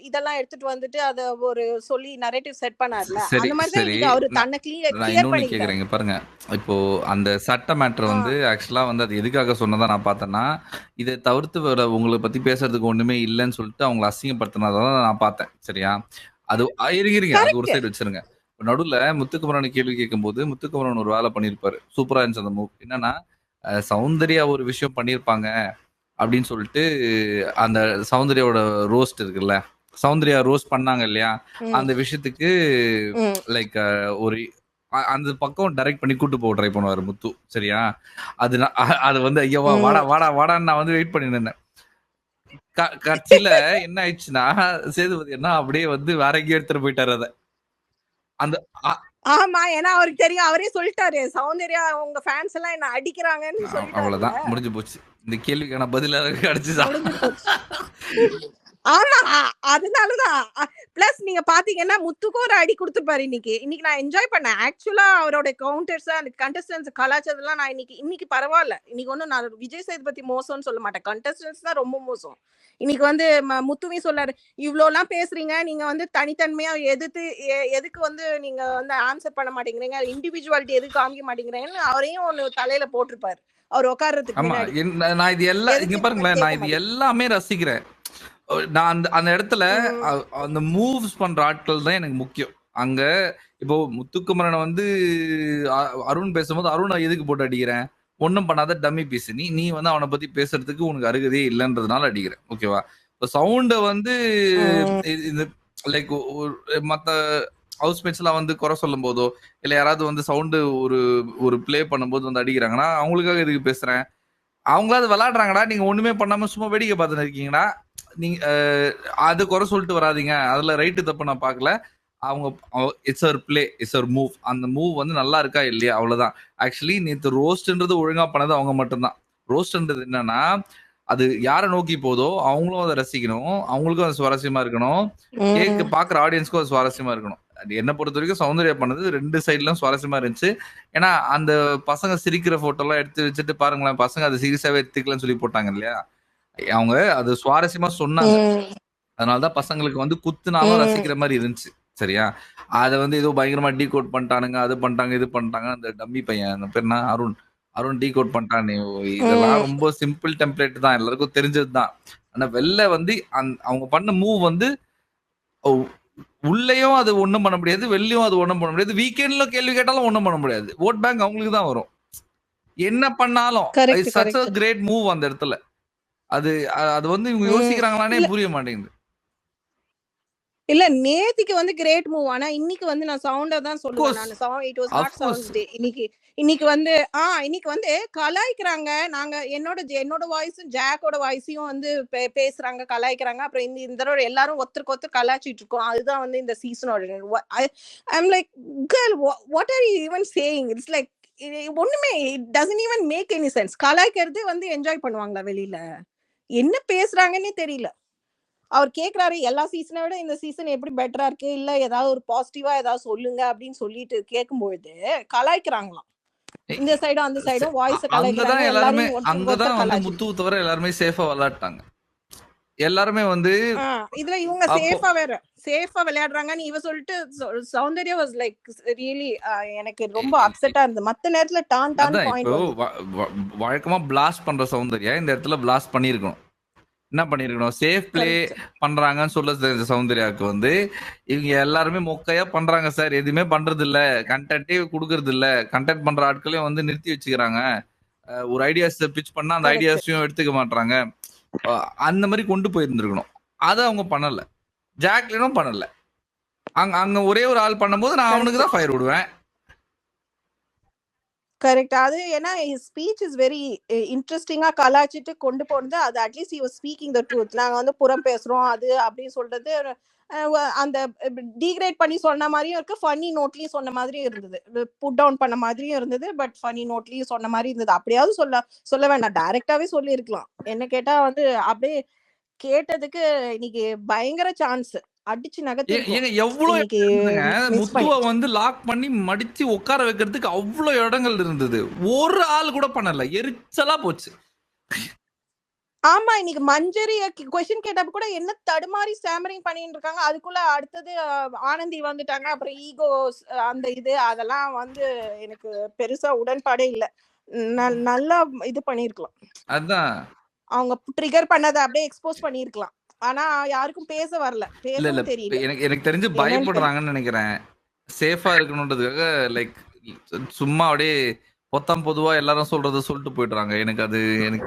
இதெல்லாம் எடுத்துட்டு வந்துட்டு அத ஒரு சொல்லி நரேட்டிவ் செட் பண்ணார்ல, சரி அந்த மாதிரி தான் சரி இன்னைக்கு அவரு நான் தன்னை நான் கிளியர் இன்னொன்னு பண்ணிக்கிட்டாரு. கேக்குறேன். இங்க பாருங்க, இப்போ அந்த சட்ட மேட்டர் வந்து ஆக்சுவலா வந்து அது எதுக்காக சொன்னதா நான் பார்த்தேன்னா, இதை தவிர்த்து வேற உங்களை பத்தி பேசுறதுக்கு ஒண்ணுமே இல்லைன்னு சொல்லிட்டு அவங்களை அசிங்கப்படுத்தினதான் நான் பார்த்தேன். சரியா? அது இருங்க அது ஒரு கரெக்ட். சைடு வச்சிருங்க. நடுவுல முத்துக்குமரன் கேள்வி கேட்கும்போது முத்துக்குமரன் ஒரு வேலை பண்ணியிருப்பாரு, சூப்பரா இருந்துச்சு அந்த மூவ். என்னன்னா சௌந்தர்யா ஒரு விஷயம் பண்ணியிருப்பாங்க அப்படின்னு சொல்லிட்டு அந்த சௌந்தர்யாவோட ரோஸ்ட் இருக்குல்ல, சௌந்தர்யா ரோஸ்ட் பண்ணாங்க இல்லையா, அந்த விஷயத்துக்கு லைக் ஒரு அந்த பக்கம் டைரக்ட் பண்ணி கூட்டு போக ட்ரை பண்ணுவாரு முத்து. சரியா? அது அது வந்து ஐயோ வாடா வாடா வாடான்னு நான் வந்து வெயிட் பண்ணி நின்னேன். கட்சியில என்ன ஆயிடுச்சுன்னா சேதுபதி என்ன அப்படியே வந்து வேற எங்கேயும் எடுத்துட்டு போயிட்டாரு அத. அந்த ஆமா, ஏன்னா அவருக்கு தெரியும், அவரே சொல்லிட்டாரு சௌந்தர்யா உங்க ஃபேன்ஸ் எல்லாம் என்ன அடிக்கிறாங்கன்னு சொல்லிட்டாரு. அவ்வளவுதான் முடிஞ்சு போச்சு. இந்த கேள்விக்கான பதில கிடைச்சுதான். முடிஞ்சு போச்சு. ஆமா, அதனாலதான் பிளஸ் நீங்க பாத்தீங்கன்னா முத்துக்கும் ஒரு அடி கொடுத்துருப்பாரு இன்னைக்கு. நான் என்ஜாய் பண்ணேன் ஆக்சுவலா அவரோட கவுண்டர்ஸ் அந்த கண்டஸ்டன்ஸ் கலாச்சாரம்லாம். நான் இன்னைக்கு பரவாயில்ல. இன்னைக்கு ஒன்னும் நான் விஜய் சேதுபதி மோசம்னு சொல்ல மாட்டேன், கண்டஸ்டன்ஸ் தான் ரொம்ப மோசம். இன்னைக்கு வந்து முத்துவையும் சொல்லாரு, இவ்வளோ எல்லாம் பேசுறீங்க, நீங்க வந்து தனித்தன்மையா எதுக்கு வந்து நீங்க வந்து ஆன்சர் பண்ண மாட்டேங்கிறீங்க, இண்டிவிஜுவாலிட்டி எதுக்கு காமிக்க மாட்டேங்கிறீங்கன்னு அவரையும் ஒண்ணு தலையில போட்டிருப்பாரு அவர் உட்கார்றதுக்கு முன்னாடி. நான் இது எல்லாம் இங்க பாருங்களேன், நான் இது எல்லாமே ரசிக்கிறேன். நான் அந்த இடத்துல அந்த மூவ்ஸ் பண்ற ஆட்கள் தான் எனக்கு முக்கியம். அங்க இப்போ முத்துக்குமரனை வந்து அருண் பேசும்போது அருணை எதுக்கு போட்டு அடிக்கிறேன்? ஒன்றும் பண்ணாத டம்மி பீஸ். நீ வந்து அவனை பத்தி பேசுறதுக்கு உனக்கு அருகதையே இல்லைன்றதுனால அடிக்கிறேன். ஓகேவா? இப்போ சவுண்டை வந்து இந்த லைக் மற்ற ஹவுஸ்மேட்ஸ் எல்லாம் வந்து குறை சொல்லும் போதோ இல்லை யாராவது வந்து சவுண்டு ஒரு பிளே பண்ணும்போது வந்து அடிக்கிறாங்கன்னா அவங்களுக்காக எதுக்கு பேசுறேன்? அவங்களாவது விளையாடுறாங்கடா, நீங்க ஒண்ணுமே பண்ணாம சும்மா வேடிக்கை பார்த்துட்டு இருக்கீங்கடா. நீங்க அது குறை சொல்லிட்டு வராதிங்க. அதுல ரைட்டு தப்பு நான் பார்க்கல. அவங்க இட்ஸ் ஒரு பிளே, இட்ஸ் ஒரு மூவ். அந்த மூவ் வந்து நல்லா இருக்கா இல்லையா அவ்வளவுதான். ஆக்சுவலி நேற்று ரோஸ்ட்ன்றது ஒழுங்கா பண்ணது அவங்க மட்டும்தான். ரோஸ்ட்ன்றது என்னன்னா அது யாரை நோக்கி போதோ அவங்களும் அதை ரசிக்கணும், அவங்களுக்கும் அது சுவாரஸ்யமா இருக்கணும், பாக்குற ஆடியன்ஸ்க்கும் அது சுவாரஸ்யமா இருக்கணும். அது என்ன பொறுத்த வரைக்கும் சௌந்தர்யா பண்ணது 2 சைட்லயும் சுவாரஸ்யமா இருந்துச்சு. ஏன்னா அந்த பசங்க சிரிக்கிற போட்டோ எல்லாம் எடுத்து வச்சுட்டு பாருங்களேன், பசங்க அதை சீரியஸாவே எடுத்துக்கலன்னு சொல்லி போட்டாங்க இல்லையா? அவங்க அது சுவாரஸ்யமா சொன்னாங்க. அதனாலதான் பசங்களுக்கு வந்து குத்துனாலும் ரசிக்கிற மாதிரி இருந்துச்சு. சரியா? அதை வந்து ஏதோ பயங்கரமா டீ கோட் பண்ணிட்டானுங்க, அது பண்ணிட்டாங்க இது பண்ணிட்டாங்க. அந்த டம்மி பையன் அந்த பேர் என்ன, அருண் டீ கோட் பண்ணிட்டான். இதெல்லாம் ரொம்ப சிம்பிள் டெம்ப்ளேட் தான், எல்லாருக்கும் தெரிஞ்சதுதான். ஆனா வெளில வந்து அவங்க பண்ண மூவ் வந்து உள்ளேயும் அது ஒண்ணும் பண்ண முடியாது, வெளியும் அது ஒண்ணும் பண்ண முடியாது. வீக்கெண்ட்ல கேள்வி கேட்டாலும் ஒண்ணும் பண்ண முடியாது. ஓட் பேங்க் அவங்களுக்கு தான் வரும். என்ன பண்ணாலும் சச் a great மூவ் அந்த இடத்துல. அது வந்து இவங்க யோசிக்கிறாங்களானே புரிய மாட்டேங்குது. இல்ல நேத்திக்கு வந்து கிரேட் மூவ். ஆனா இன்னைக்கு வந்து நான் சவுண்டா தான் சொல்லுவேன். நான் இட் வாஸ் நாட் சவுண்ட் டே. இன்னைக்கு வந்து கலாய்க்கிறாங்க. நாங்க என்னோட வாய்ஸும் ஜாக்கோட வாய்ஸையும் வந்து பேசுறாங்க, கலாய்க்கிறாங்க. அப்புறம் இந்த தடவை எல்லாரும் ஒருத்தருக்கு ஒருத்தர் கலாய்ச்சிட்டு இருக்கோம். அதுதான் வந்து இந்த சீசனோட. I'm like girl, what are you even saying? It's like ஒண்ணுமே it doesn't even make any sense. கலாய்க்கிறது வந்து என்ஜாய் பண்ணுவாங்களா வெளியில? என்ன பேசுறாங்கன்னே தெரியல. அவர் கேக்குறாரு எல்லா சீசனை விட இந்த சீசன் எப்படி பெட்டரா இருக்கு, இல்ல ஏதாவது ஒரு பாசிட்டிவா ஏதாவது சொல்லுங்க அப்படின்னு சொல்லிட்டு கேட்கும்பொழுது கலாய்க்கிறாங்களாம். இந்த சைடும் அந்த சைடும் வாய்ஸ் கலாய்க்கிறாங்க. எல்லாரும் அங்கதான் வந்து முத்து தவிர எல்லாருமே சேஃபா விளையாட்டாங்க. எல்லாருமே வந்து இதுல இவங்க சேஃபா விளையாடுறாங்கன்னு இவ சொல்லிட்டு சௌந்தர்யா வாஸ் லைக் ரியலி எனக்கு ரொம்ப அப்செட்டா இருந்தது. மத்த நேரத்துல டான் பாயிண்ட் வழக்கமா பிளாஸ்ட் பண்ற சௌந்தர்யா இந்த இடத்துல பிளாஸ்ட் பண்ணிருக்கணும். என்ன பண்ணிருக்கணும்? சேஃப் பிளே பண்றாங்கன்னு சொல்ல சௌந்தர்யாவுக்கு வந்து இவங்க எல்லாருமே மொக்கையா பண்றாங்க சார், எதுவுமே பண்றது இல்ல, கண்டென்ட்டே கொடுக்கறது இல்ல, கண்டென்ட் பண்ற ஆட்களையும் வந்து நிறுத்தி வச்சுக்கிறாங்க, ஒரு ஐடியாஸ் பிச் பண்ணா அந்த ஐடியாஸையும் எடுத்துக்க மாட்டாங்க, அந்த மாதிரி கொண்டு போயிருந்திருக்கணும். அதை அவங்க பண்ணல. ஜாக்லினும் பண்ணல. அங்க ஒரே ஒரு ஆள் பண்ணும்போது நான் அவனுக்கு தான் ஃபயர் விடுவேன். கரெக்ட். அது ஏன்னா ஸ்பீச் இஸ் வெரி இன்ட்ரெஸ்டிங்கா கலாச்சிட்டு கொண்டு போனது. அது at least he was speaking the truth. நாங்க வந்து புறம் பேசுறோம் அது அப்படின்னு சொல்றது அந்த டீக்ரேட் பண்ணி சொன்ன மாதிரியும் இருக்கு, ஃபன்னி நோட்லயும் சொன்ன மாதிரியும் இருந்தது, புட் டவுன் பண்ண மாதிரியும் இருந்தது, பட் ஃபன்னி நோட்லயும் சொன்ன மாதிரி இருந்தது. அப்படியாவது சொல்ல வேண்டாம், டைரக்டாவே சொல்லி இருக்கலாம். என்ன கேட்டா வந்து அப்படியே கேட்டதுக்கு இன்னைக்கு பயங்கர சான்ஸ் அடிச்சு நகர்த்தி. முத்துவ வந்து லாக் பண்ணி மடிச்சு உட்கார வைக்கிறதுக்கு அவ்வளவு இடங்கள் இருந்தது, ஒரு ஆள் கூட பண்ணல, எரிச்சலா போச்சு. ஆமா, இன்னைக்கு மஞ்சரி கொஸ்டின் கேட்டப்ப கூட என்ன தடுமாறி ஸ்டாமரிங் பண்ணிட்டு இருக்காங்க. அதுக்குள்ள அடுத்தது ஆனந்தி வந்துட்டாங்க. அப்புறம் ஈகோ அந்த அதெல்லாம் வந்து எனக்கு பெருசா உடன்பாடே இல்ல. நல்லா இது பண்ணிருக்கலாம். அதான் அவங்க ட்ரிகர் பண்ணதை அப்படியே எக்ஸ்போஸ் பண்ணிருக்கலாம். ஆனா யாருக்கும் பேச வரல, பேசவும் தெரியல. எனக்கு தெரிஞ்சு பயப்படுறாங்கன்னு நினைக்கிறேன், சேஃபா இருக்கணும்ன்றதுக்காக. லைக் சும்மா அப்படியே பொத்தாம் பொதுவா எல்லாரும் சொல்றத சொல்லிட்டு போயிடுறாங்க. எனக்கு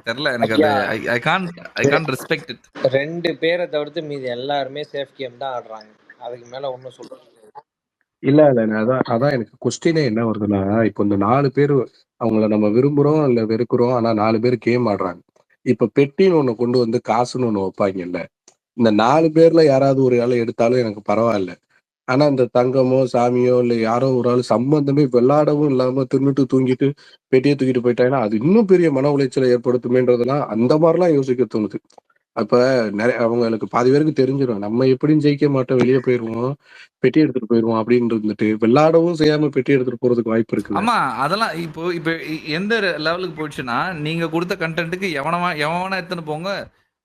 தெரியல, எனக்கு அது ஐ கான்ட் ரெஸ்பெக்ட் இட். 2 பேரை தவிர்த்து மீதி எல்லாருமே சேஃப் கேம் தான் ஆடுறாங்க. அதுக்கு மேல ஒன்னும் சொல்ல இல்ல அதான் எனக்கு கொஸ்டினே என்ன வருதுன்னா, இப்போ இந்த 4 பேர் அவங்கள நம்ம விரும்புறோம் இல்ல வெறுக்கிறோம், ஆனா 4 பேர் கேம் ஆடுறாங்க. இப்ப பெட்டின்னு ஒண்ணு கொண்டு வந்து காசுன்னு ஒண்ணு வைப்பாங்கல்ல, இந்த 4 பேர்ல யாராவது ஒரு ஆளை எடுத்தாலும் எனக்கு பரவாயில்ல. ஆனா இந்த தங்கமோ சாமியோ இல்ல யாரோ ஒரு ஆள் சம்பந்தமே விளையாடவும் இல்லாம தின்னுட்டு தூங்கிட்டு பெட்டியை தூக்கிட்டு போயிட்டாங்கன்னா அது இன்னும் பெரிய மன உளைச்சலை ஏற்படுத்துமேன்றதெல்லாம் அந்த மாதிரிலாம் யோசிக்க தோணுது. அப்ப அவங்களுக்கு பாதி பேருக்கு தெரிஞ்சிடும், நம்ம எப்படியும் ஜெயிக்க மாட்டோம், வெளியே போயிருவோம், பெட்டி எடுத்துட்டு போயிருவோம் அப்படின்னு இருந்துட்டு விளையாடவும் செய்யாம பெட்டி எடுத்துட்டு போறதுக்கு வாய்ப்பு இருக்கு. ஆமா, அதெல்லாம் இப்போ எந்த லெவலுக்கு போயிடுச்சுன்னா, நீங்க கொடுத்த கண்டென்ட்டுக்கு எவனா எத்தனை போங்க,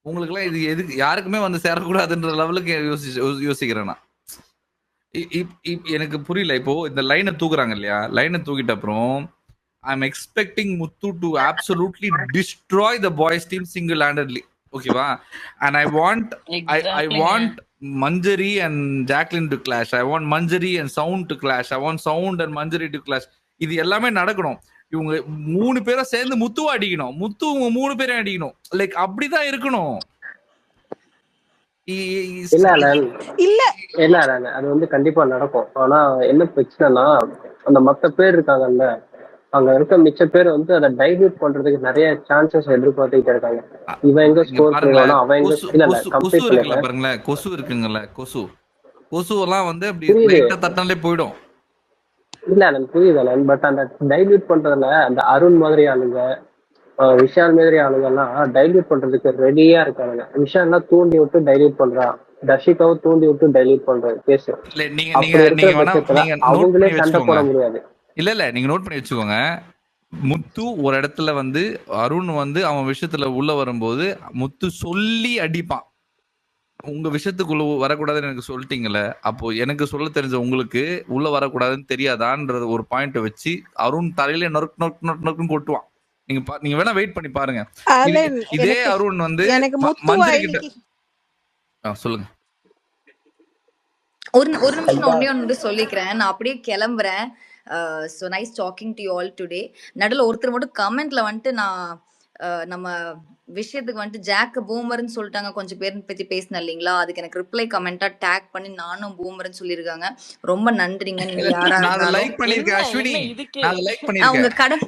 உங்களுக்கு எல்லாம் இது எதுக்கு யாருக்குமே வந்து சேரக்கூடாதுன்ற லெவலுக்கு யோசிக்கிறேன் நான். எனக்கு புரியல. இப்போ இந்த லைனை தூக்குறாங்க இல்லையா, லைனை தூக்கிட்ட அப்புறம் I am expecting Muthu to absolutely destroy the boys team single handedly. ஓகேவா? அண்ட் ஐ வாண்ட் எக்ஸாக்ட்லிங்க. Manjari and Jacqueline to clash. I want Manjari and Sound to clash. I want Sound and Manjari to clash. இது எல்லாமே நடக்கணும். இவங்க 3 பேரும் சேர்ந்து முத்துவை அடிக்கணும். முத்து இவங்க 3 பேரையும் அடிக்கணும். லைக் அப்படிதான் இருக்கணும். இல்ல இல்ல இல்ல இல்ல இல்ல அது வந்து கண்டிப்பா நடக்கும். ஆனா என்ன பிரச்சனைனா அந்த மத்த பேர் இருக்காங்கல்ல, அங்க இருக்க மிச்ச பேர் வந்து அதை டைல்யூட் பண்றதுக்கு நிறைய சான்சஸ் எதிர்பார்த்துக்கிட்டு இருக்காங்க. இவன் எங்க இங்க ஸ்கோர் பாருங்களேன், பண்ணுவானோ அவன் எங்க கொசு இல்ல இல்ல கொசு கொசு கம்ப்ளீட் இருக்குல்ல பண்ணிடுறேன். பாருங்களேன், கொசு இருக்குங்கல்ல, கொசுவெல்லாம் வந்து அப்படி புரியுது. லைட்டா தட்டினாலே போயிடும். இல்ல எனக்கு புரியுது அண்ணன். பட் அந்த டைல்யூட் பண்றதுல அந்த அருண் மாதிரி ஆளுங்க, விஷால் மாதிரி ஆளுங்க எல்லாம் டைல்யூட் பண்றதுக்கு ரெடியா இருக்கானுங்க. விஷால்லாம் தூண்டி விட்டு டைல்யூட் பண்றான், தர்ஷிகாவும் தூண்டி விட்டு டைல்யூட் பண்ற கேஸ். இல்ல நீங்க நீங்க அப்படி இருக்கிற நீங்க வேணா பட்சத்துல நீங்க நோட் அவங்களே பண்ணி சண்டை வச்சுக்கோங்க. போட முடியாது. இல்ல நீங்க நோட் பண்ணி வச்சுக்கோங்க. முத்து ஒரு இடத்துல வந்து அருண் வந்து அவன் விஷயத்துல உள்ள வரும்போது முத்து சொல்லி அடிப்பான். உங்க விஷயத்துக்குள்ள வரக்கூடாதுன்னு எனக்கு சொல்லிட்டீங்கல்ல, அப்போ எனக்கு சொல்ல தெரிஞ்ச உங்களுக்கு உள்ள வரக்கூடாதுன்னு தெரியாதான்றது ஒரு பாயிண்ட் வச்சு அருண் தலையில நொறுக்குன்னு கொட்டுவான். நீங்க வேணா வெயிட் பண்ணி பாருங்க. அலன், இதே அருண் வந்து எனக்கு முத்துவ மஞ்சரி கிட்ட இன்னைக்கு சொல்லுங்க. ஒரு நிமிஷம் நான் ஒன்னே ஒன்று சொல்லிக்கிறேன். நான் அப்படியே கிளம்புறேன். So nice talking to you all today. நடுவில் ஒருத்தர் மட்டும் கமெண்ட்ல வந்துட்டு நான் நம்ம விஷயத்துக்கு வந்துட்டு ஜாக் பூமர்னு சொல்லிட்டாங்க, கொஞ்சம் பேர் பத்தி பேசினேன் இல்லைங்களா, அதுக்கு எனக்கு ரிப்ளை கமெண்டா டேக் பண்ணி நானும் பூமர்னு சொல்லியிருக்காங்க. ரொம்ப நன்றிங்க. நீங்க யாரா நான் அதை இருந்தாலும் லைக் பண்ணிருக்கேன் என்ன அஸ்வினி, என்ன இதுக்கு? நான் அதை லைக் உங்க பண்ணிருக்கேன். கடை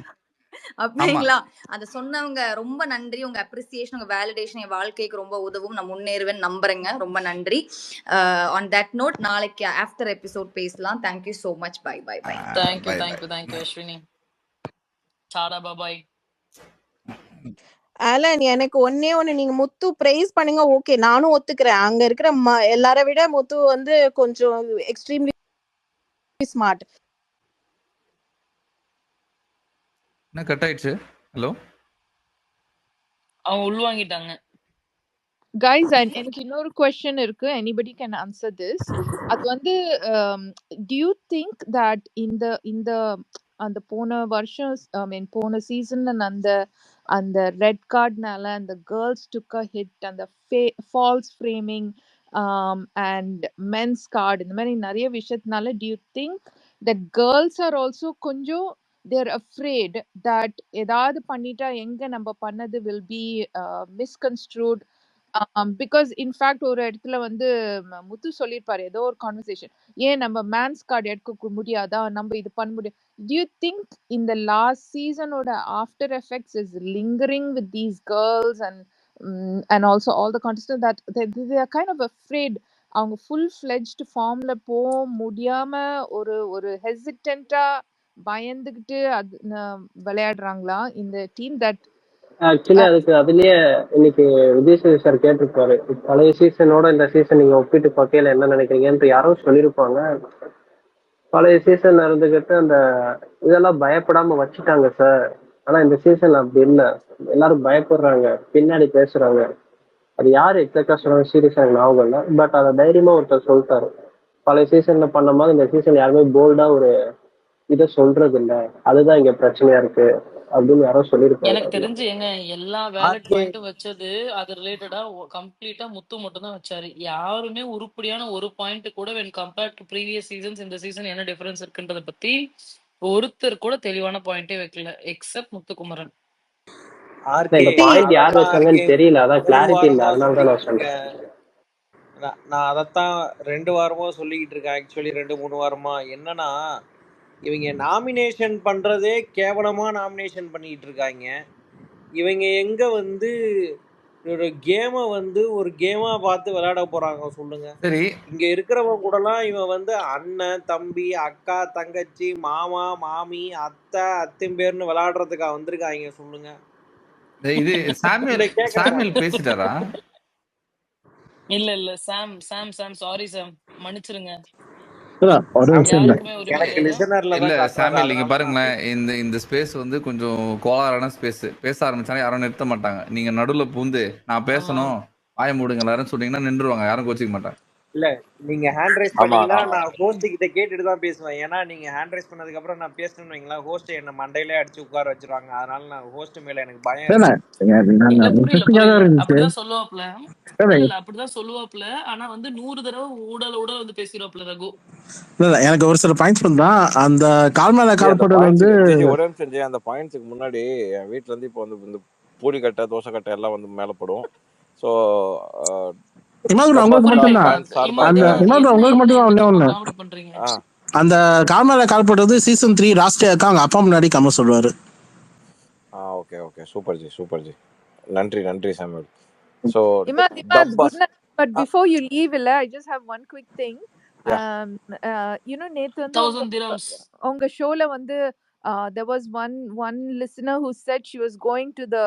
ஆமா அப்படிங்களா? அதை சொன்னவங்க ரொம்ப நன்றி. உங்க அப்ரிசியேஷன், உங்க வேலிடேஷன் என் வாழ்க்கைக்கு ரொம்ப உதவும். நான் முன்னேறுவேன் நம்புறேங்க. ரொம்ப நன்றி. ஆன் தட் நோட் நாளைக்கு ஆஃப்டர் எபிசோட் பேசலாம். Thank you so much. Bye bye bye. Thank you bye thank you thank you Ashwini. Tata bye. Alan, எனக்கு ஒன்னே ஒண்ணு, நீங்க முத்து பிரைஸ் பண்ணுங்க, ஓகே, நானும் ஒத்துக்கிறேன். அங்க இருக்கிற எல்லார விட முத்து வந்து கொஞ்சம் எக்ஸ்ட்ரீம்லி ஸ்மார்ட். என்ன கட் ஆயிடுச்சு? ஹலோ, அவங்க உள்வாங்கிட்டாங்க. Guys, எனக்கு இன்னொரு question இருக்கு. Anybody can answer this. அது வந்து do you think that இந்த அந்த போன வருஷம் போன சீசன் அந்த ரெட் கார்ட்னால அந்த கேர்ள்ஸ் டுக் அ ஹிட், அந்த false framing and men's card, இந்த மாதிரி நிறைய விஷயத்தினால do you think that girls are also கொஞ்சம் they're afraid that ஏதாவது பண்ணிட்டா எங்க நம்ம பண்ணது will be misconstrued? Because in fact ஒரு இடத்துல வந்து முத்து சொல்லியிருப்பாரு ஏதோ ஒரு கான்வர்சேஷன், ஏன் நம்ம மேன்ஸ் கார்டு எடுக்க முடியாதா, நம்ம இது பண்ண முடியாது. Do you think இந்த லாஸ்ட் சீசனோட after effects is lingering with these girls and also all the contestant that they are kind of afraid அவங்க ஃபுல் ஃபிளெஜ்ட் ஃபார்ம்ல போக முடியாம ஒரு ஹெசிடென்ட்டா பயந்துகிட்டு அது விளையாடுறாங்களா இந்த டீம்? தட் ஆக்சுவலி அதுலயே இன்னைக்கு விஜய் சேது சார் கேட்டிருப்பாரு, பழைய சீசனோட இந்த சீசன் நீங்க ஒப்பிட்டு பார்க்கையில என்ன நினைக்கிறீங்கன்னு யாரோ சொல்லியிருப்பாங்க. பழைய சீசன் இருந்துகிட்டு அந்த இதெல்லாம் பயப்படாம வச்சுட்டாங்க சார். ஆனா இந்த சீசன் அப்படி இல்லை, எல்லாரும் பயப்படுறாங்க, பின்னாடி பேசுறாங்க. அது யாரு எக்ஸாக்டா சொல்றாங்க சீரியஸா எனக்கு ஞாபகம் இல்லை. பட் அதை தைரியமா ஒருத்தர் சொல்லிட்டாரு, பழைய சீசன்ல பண்ண மாதிரி இந்த சீசன் யாருமே போல்டா ஒரு இதை சொல்றது இல்ல, அதுதான் இங்க பிரச்சனையா இருக்கு அப்படின்னு யாரோ சொல்லியிருப்பாங்க. எனக்கு தெரிஞ்சு எங்க எல்லா வேலட் பாயிண்ட்டும் வச்சது அது ரிலேட்டடா கம்ப்ளீட்டா முத்து மட்டும் தான் வச்சாரு. யாருமே உருப்படியான ஒரு பாயிண்ட் கூட when compared to previous seasons இந்த சீசன் என்ன டிஃபரன்ஸ் இருக்குன்றத பத்தி ஒருத்தர் கூட தெளிவான பாயிண்டே வைக்கல எக்ஸப்ட் முத்துக்குமரன். இந்த பாயிண்ட் யார் வச்சாங்கன்னு தெரியல, அதான் கிளாரிட்டி இல்லை, அதனால தான் நான் சொல்றேன். நான் அதைத்தான் 2 வாரமா சொல்லிக்கிட்டு இருக்கேன். ஆக்சுவலி 2-3 வாரமா என்னன்னா, இவங்க நாமினேஷன் பண்றதே கேவலமா நாமினேஷன் பண்ணிட்டு இருக்காங்க. இவங்க எங்க வந்து ஒரு கேமை வந்து ஒரு கேமா பார்த்து விளையாட போறாங்க சொல்லுங்க. சரி, இங்க இருக்கிறவங்க கூடலாம் இவன் வந்து அண்ணன், தம்பி, அக்கா, தங்கச்சி, மாமா, மாமி, அத்தை, அத்திம்பேர்னு விளையாடுறதுக்கா வந்திருக்காங்க சொல்லுங்க. இது சாமுவேல் பேசிட்டாரா? இல்ல சாம் சாம் சாம் சாரி சாம், மன்னிச்சிருங்க. எனக்கு லிசனர்ல இல்ல தான் சாமுவேல், நீங்க பாருங்களேன், இந்த ஸ்பேஸ் வந்து கொஞ்சம் கோளாறான ஸ்பேஸ். பேச ஆரம்பிச்சாலும் யாரும் நிறுத்த மாட்டாங்க. நீங்க நடுவுல பூந்து நான் பேசணும் வாய மூடுங்க எல்லாரும் சொன்னீங்கன்னா நின்றுவாங்க, யாரும் கோச்சிக்க மாட்டாங்க. இல்ல நீங்க ஹேண்ட் ரைஸ் ஆமா பண்ணீங்கன்னா நான் ஹோஸ்ட் கிட்ட கேட்டுட்டு தான் பேசுவேன். ஏன்னா நீங்க ஹேண்ட் ரைஸ் பண்ணதுக்கு அப்புறம் நான் பேசணும்னு வைங்களேன், ஹோஸ்ட் என்ன மண்டையிலே அடிச்சு உட்கார வச்சிருவாங்க. அதனால நான் ஹோஸ்ட் மேல எனக்கு பயம் இல்ல இருக்கு. புரியல அப்படிதான் சொல்லுவாப்ல. இல்ல அப்படிதான் சொல்லுவாப்ல. ஆனா வந்து 100 தடவை ஊடல் வந்து பேசிடுவாப்ல ரகு. எனக்கு ஒரு சில பாயிண்ட்ஸ் தான் அந்த கால் மேல ஜி கால் அந்த போட்டது வந்து பாயிண்ட்ஸுக்கு ஒரே நிமிஷம் ஜி, அந்த பாயிண்ட்ஸுக்கு முன்னாடி என் வீட்ல இருந்து இப்போ வந்து இந்த பூரி கட்டை தோசை கட்டை எல்லாம் வந்து மேல படும். ஸோ உங்களுக்கு மட்டும் தான் அந்த உங்களுக்கு மட்டும் தான் ஒண்ணு காமெடி பண்றீங்க. அந்த கால் மேல கால் போட்டது சீசன் 3 ராஸ்டியாக்கா அவங்க அப்பா முன்னாடி கம்ம சொல்லுவாரு. ஓகே ஓகே சூப்பர் ஜி நன்றி நன்றி Samuel. So Imad, good night. But before you leave, I just have one quick thing. You know, நேத்து வந்து 1000 dirhams உங்க ஷோல வந்து there was one listener who said she was going to the